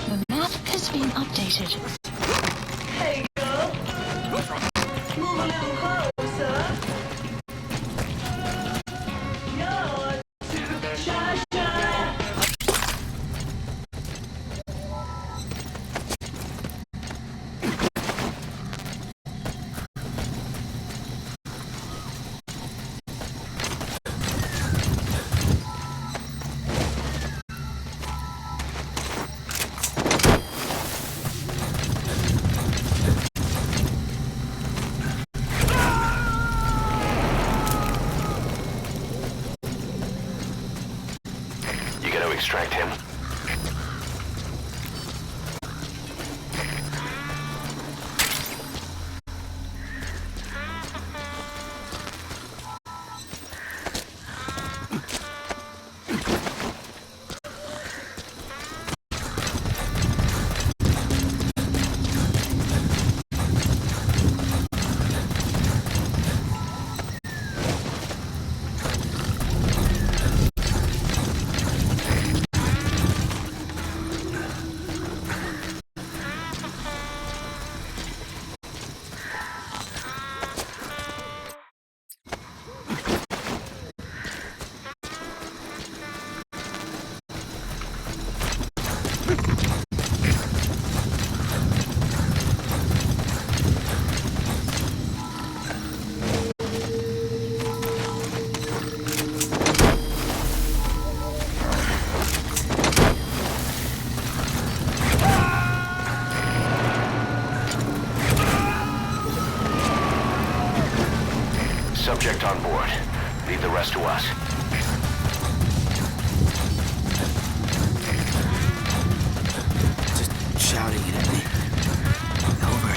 The map has been updated. You gotta extract him. Subject on board. Leave the rest to us. Just shouting it at me. Over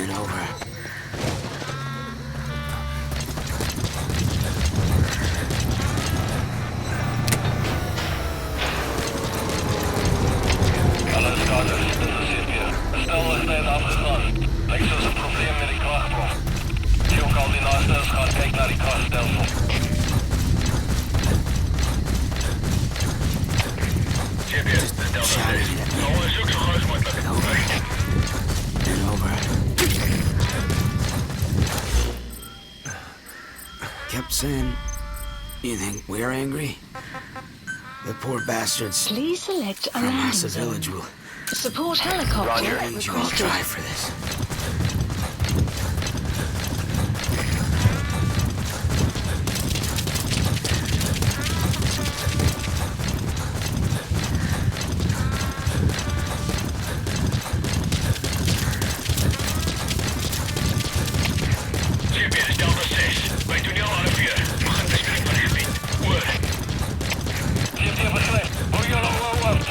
and over. Alle starters, dit is hier. Bestelwegtijd afgelast. Lijkt zoals een probleem met die krachtbron. Zie ook al die naasteners gaan kijken naar die krachtstelsel. GPS, de Delta 6. Onderzoek zo groot mogelijk. Over and over. Kept saying, you think we're angry? The poor bastards Please select a from landing Massa zone. Village will Support helicopter need you all requested. try for this. GPS Delta 6. Wij doen jou aan vier. We gaan beschikbaar gebied. Hoor. GPS begrijp. Hoor je al uit.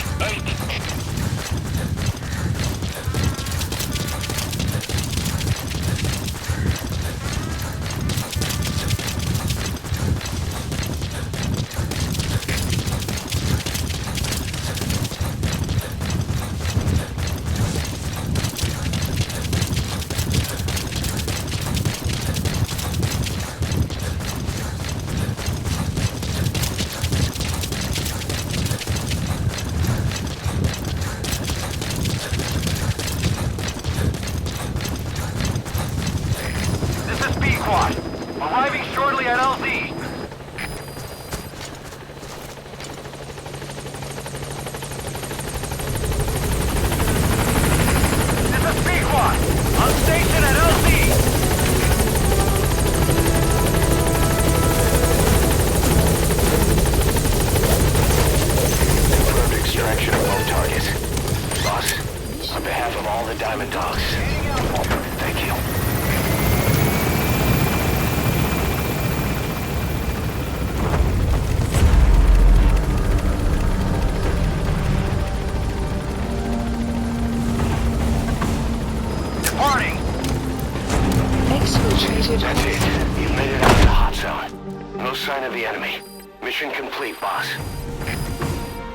sign of the enemy. Mission complete, boss.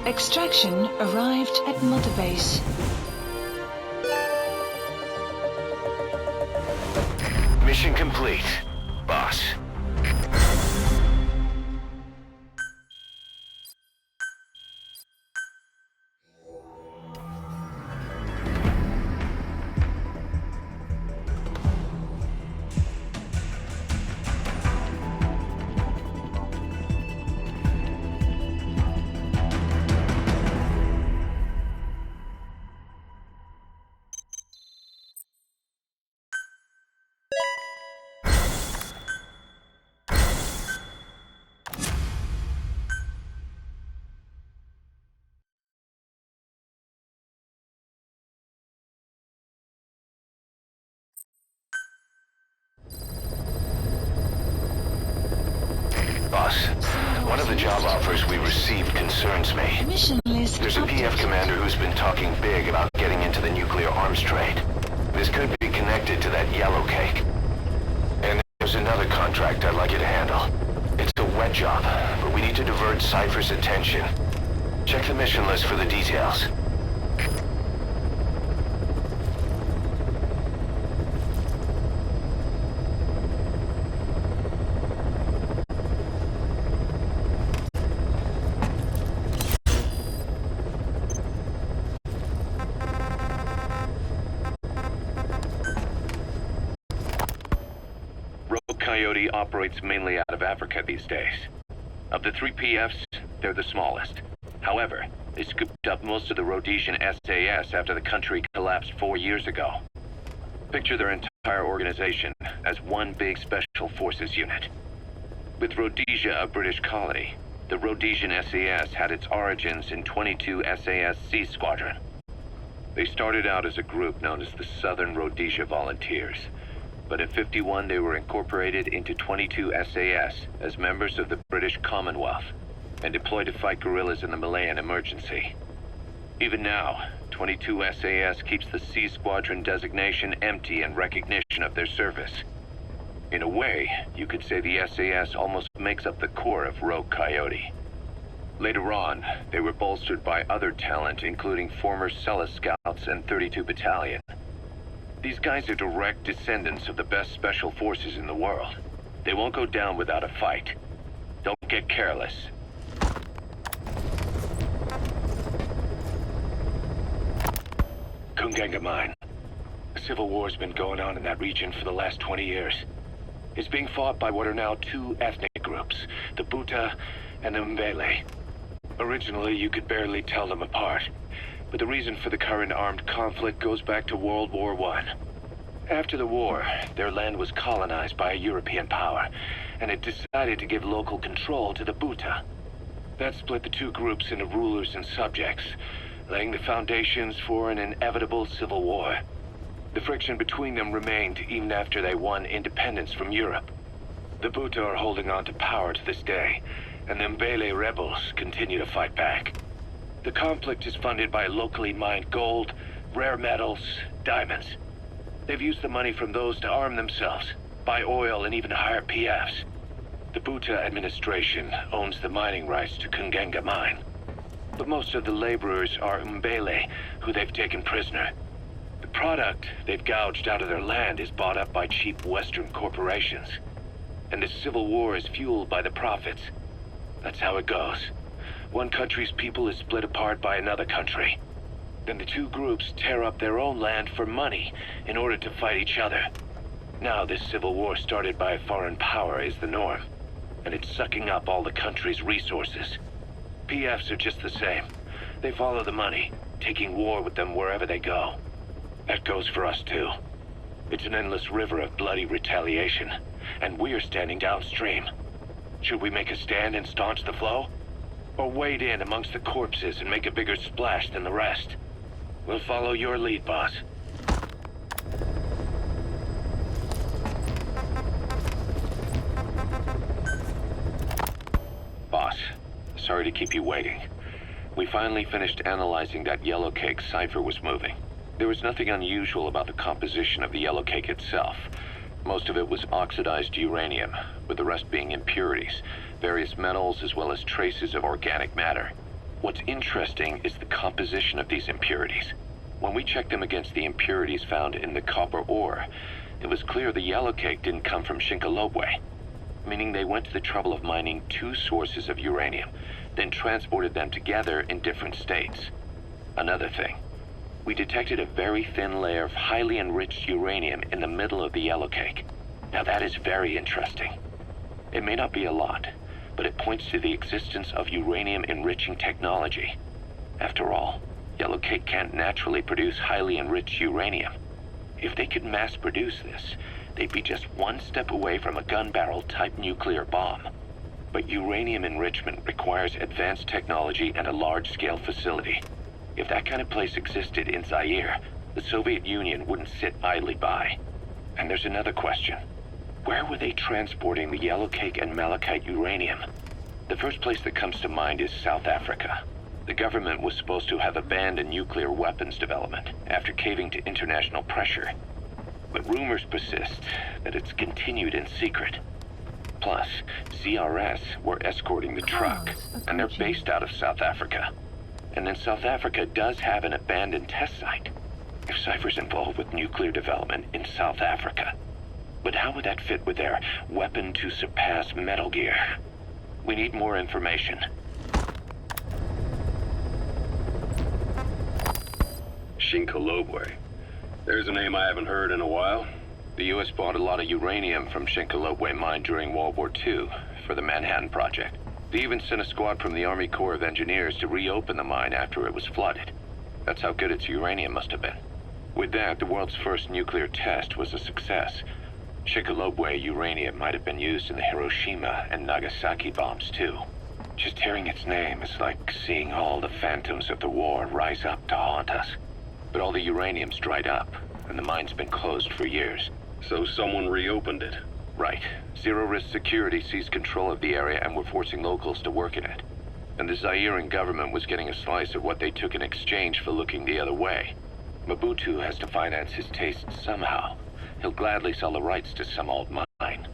Extraction arrived at Mother Base. Mission complete, boss. Boss, one of the job offers we received concerns me. Mission list There's a PF updated. commander who's been talking big about getting into the nuclear arms trade. This could be connected to that yellow cake. And there's another contract I'd like you to handle. It's a wet job, but we need to divert Cypher's attention. Check the mission list for the details. Coyote operates mainly out of Africa these days. Of the 3 PFs, they're the smallest. However, they scooped up most of the Rhodesian SAS after the country collapsed 4 years ago. Picture their entire organization as one big special forces unit. With Rhodesia a British colony, the Rhodesian SAS had its origins in 22 SAS Sea Squadron. They started out as a group known as the Southern Rhodesia Volunteers. But in '51 they were incorporated into 22 SAS as members of the British Commonwealth and deployed to fight guerrillas in the Malayan emergency. Even now, 22 SAS keeps the Sea Squadron designation empty in recognition of their service. In a way, you could say the SAS almost makes up the core of Rogue Coyote. Later on, they were bolstered by other talent, including former Celis Scouts and 32 Battalion. These guys are direct descendants of the best special forces in the world. They won't go down without a fight. Don't get careless. Kunganga Mine. A civil war's been going on in that region for the last 20 years. It's being fought by what are now 2 ethnic groups, the Buta and the Mbele. Originally, you could barely tell them apart. But the reason for the current armed conflict goes back to World War I. After the war, their land was colonized by a European power, and it decided to give local control to the Buta. That split the 2 groups into rulers and subjects, laying the foundations for an inevitable civil war. The friction between them remained even after they won independence from Europe. The Buta are holding on to power to this day, and the Mbele rebels continue to fight back. The conflict is funded by locally mined gold, rare metals, diamonds. They've used the money from those to arm themselves, buy oil, and even hire PFs. The Buta administration owns the mining rights to Kunganga Mine. But most of the laborers are Mbele, who they've taken prisoner. The product they've gouged out of their land is bought up by cheap Western corporations. And the civil war is fueled by the profits. That's how it goes. One country's people is split apart by another country. Then the 2 groups tear up their own land for money in order to fight each other. Now this civil war started by a foreign power is the norm, and it's sucking up all the country's resources. PFs are just the same. They follow the money, taking war with them wherever they go. That goes for us too. It's an endless river of bloody retaliation, and we're standing downstream. Should we make a stand and staunch the flow? Or wade in amongst the corpses and make a bigger splash than the rest? We'll follow your lead, boss. Boss, sorry to keep you waiting. We finally finished analyzing that yellow cake Cypher was moving. There was nothing unusual about the composition of the yellow cake itself. Most of it was oxidized uranium, with the rest being impurities, various metals as well as traces of organic matter. What's interesting is the composition of these impurities. When we checked them against the impurities found in the copper ore, it was clear the yellow cake didn't come from Shinkolobwe, meaning they went to the trouble of mining two sources of uranium, then transported them together in different states. Another thing, we detected a very thin layer of highly enriched uranium in the middle of the yellow cake. Now that is very interesting. It may not be a lot, but it points to the existence of uranium enriching technology. After all, yellow cake can't naturally produce highly enriched uranium. If they could mass produce this, they'd be just one step away from a gun barrel type nuclear bomb. But uranium enrichment requires advanced technology and a large-scale facility. If that kind of place existed in Zaire, the Soviet Union wouldn't sit idly by. And there's another question. Where were they transporting the yellow cake and malachite uranium? The first place that comes to mind is South Africa. The government was supposed to have abandoned nuclear weapons development after caving to international pressure. But rumors persist that it's continued in secret. Plus, CRS were escorting the truck, and they're based out of South Africa. And then South Africa does have an abandoned test site. If Cypher's involved with nuclear development in South Africa. But how would that fit with their weapon to surpass Metal Gear? We need more information. Shinkolobwe. There's a name I haven't heard in a while. The U.S. bought a lot of uranium from Shinkolobwe mine during World War II for the Manhattan Project. They even sent a squad from the Army Corps of Engineers to reopen the mine after it was flooded. That's how good its uranium must have been. With that, the world's first nuclear test was a success. Shinkolobwe uranium might have been used in the Hiroshima and Nagasaki bombs too. Just hearing its name is like seeing all the phantoms of the war rise up to haunt us. But all the uranium's dried up, and the mine's been closed for years. So someone reopened it. Right. Zero-risk security seized control of the area and were forcing locals to work in it. And the Zairean government was getting a slice of what they took in exchange for looking the other way. Mobutu has to finance his taste somehow. He'll gladly sell the rights to some old mine.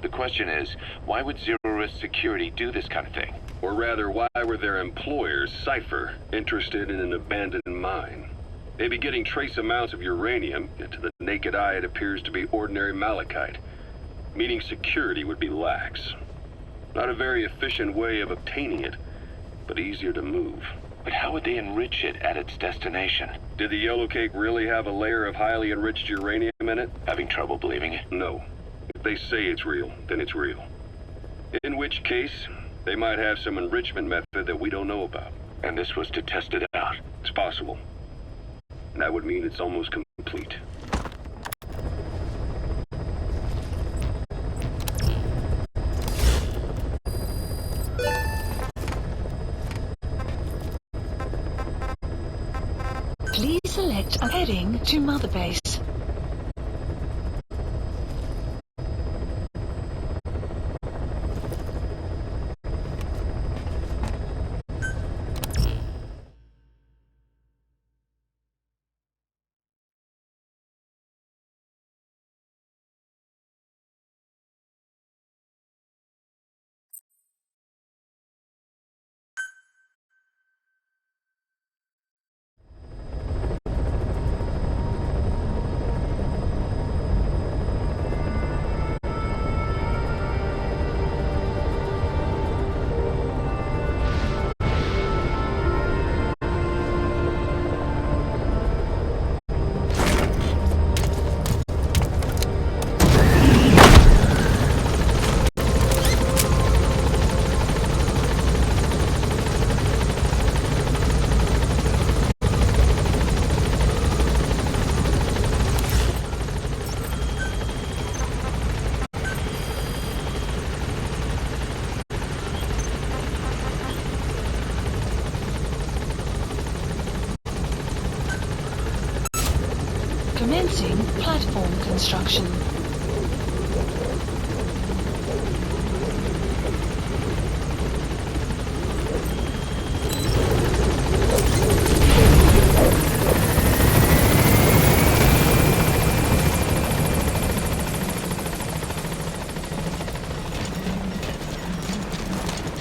The question is, why would zero-risk security do this kind of thing? Or rather, why were their employers, Cypher, interested in an abandoned mine? They'd be getting trace amounts of uranium, yet to the naked eye it appears to be ordinary malachite, meaning security would be lax. Not a very efficient way of obtaining it, but easier to move. But how would they enrich it at its destination? Did the yellow cake really have a layer of highly enriched uranium in it? Having trouble believing it? No. If they say it's real, then it's real. In which case, they might have some enrichment method that we don't know about. And this was to test it out? It's possible. And that would mean it's almost complete. Please select a heading to Mother Base. Commencing platform construction.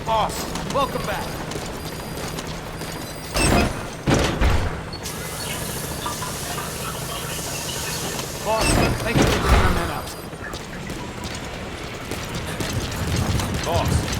Boss, welcome back. Boss, thank you for getting our men out. Boss,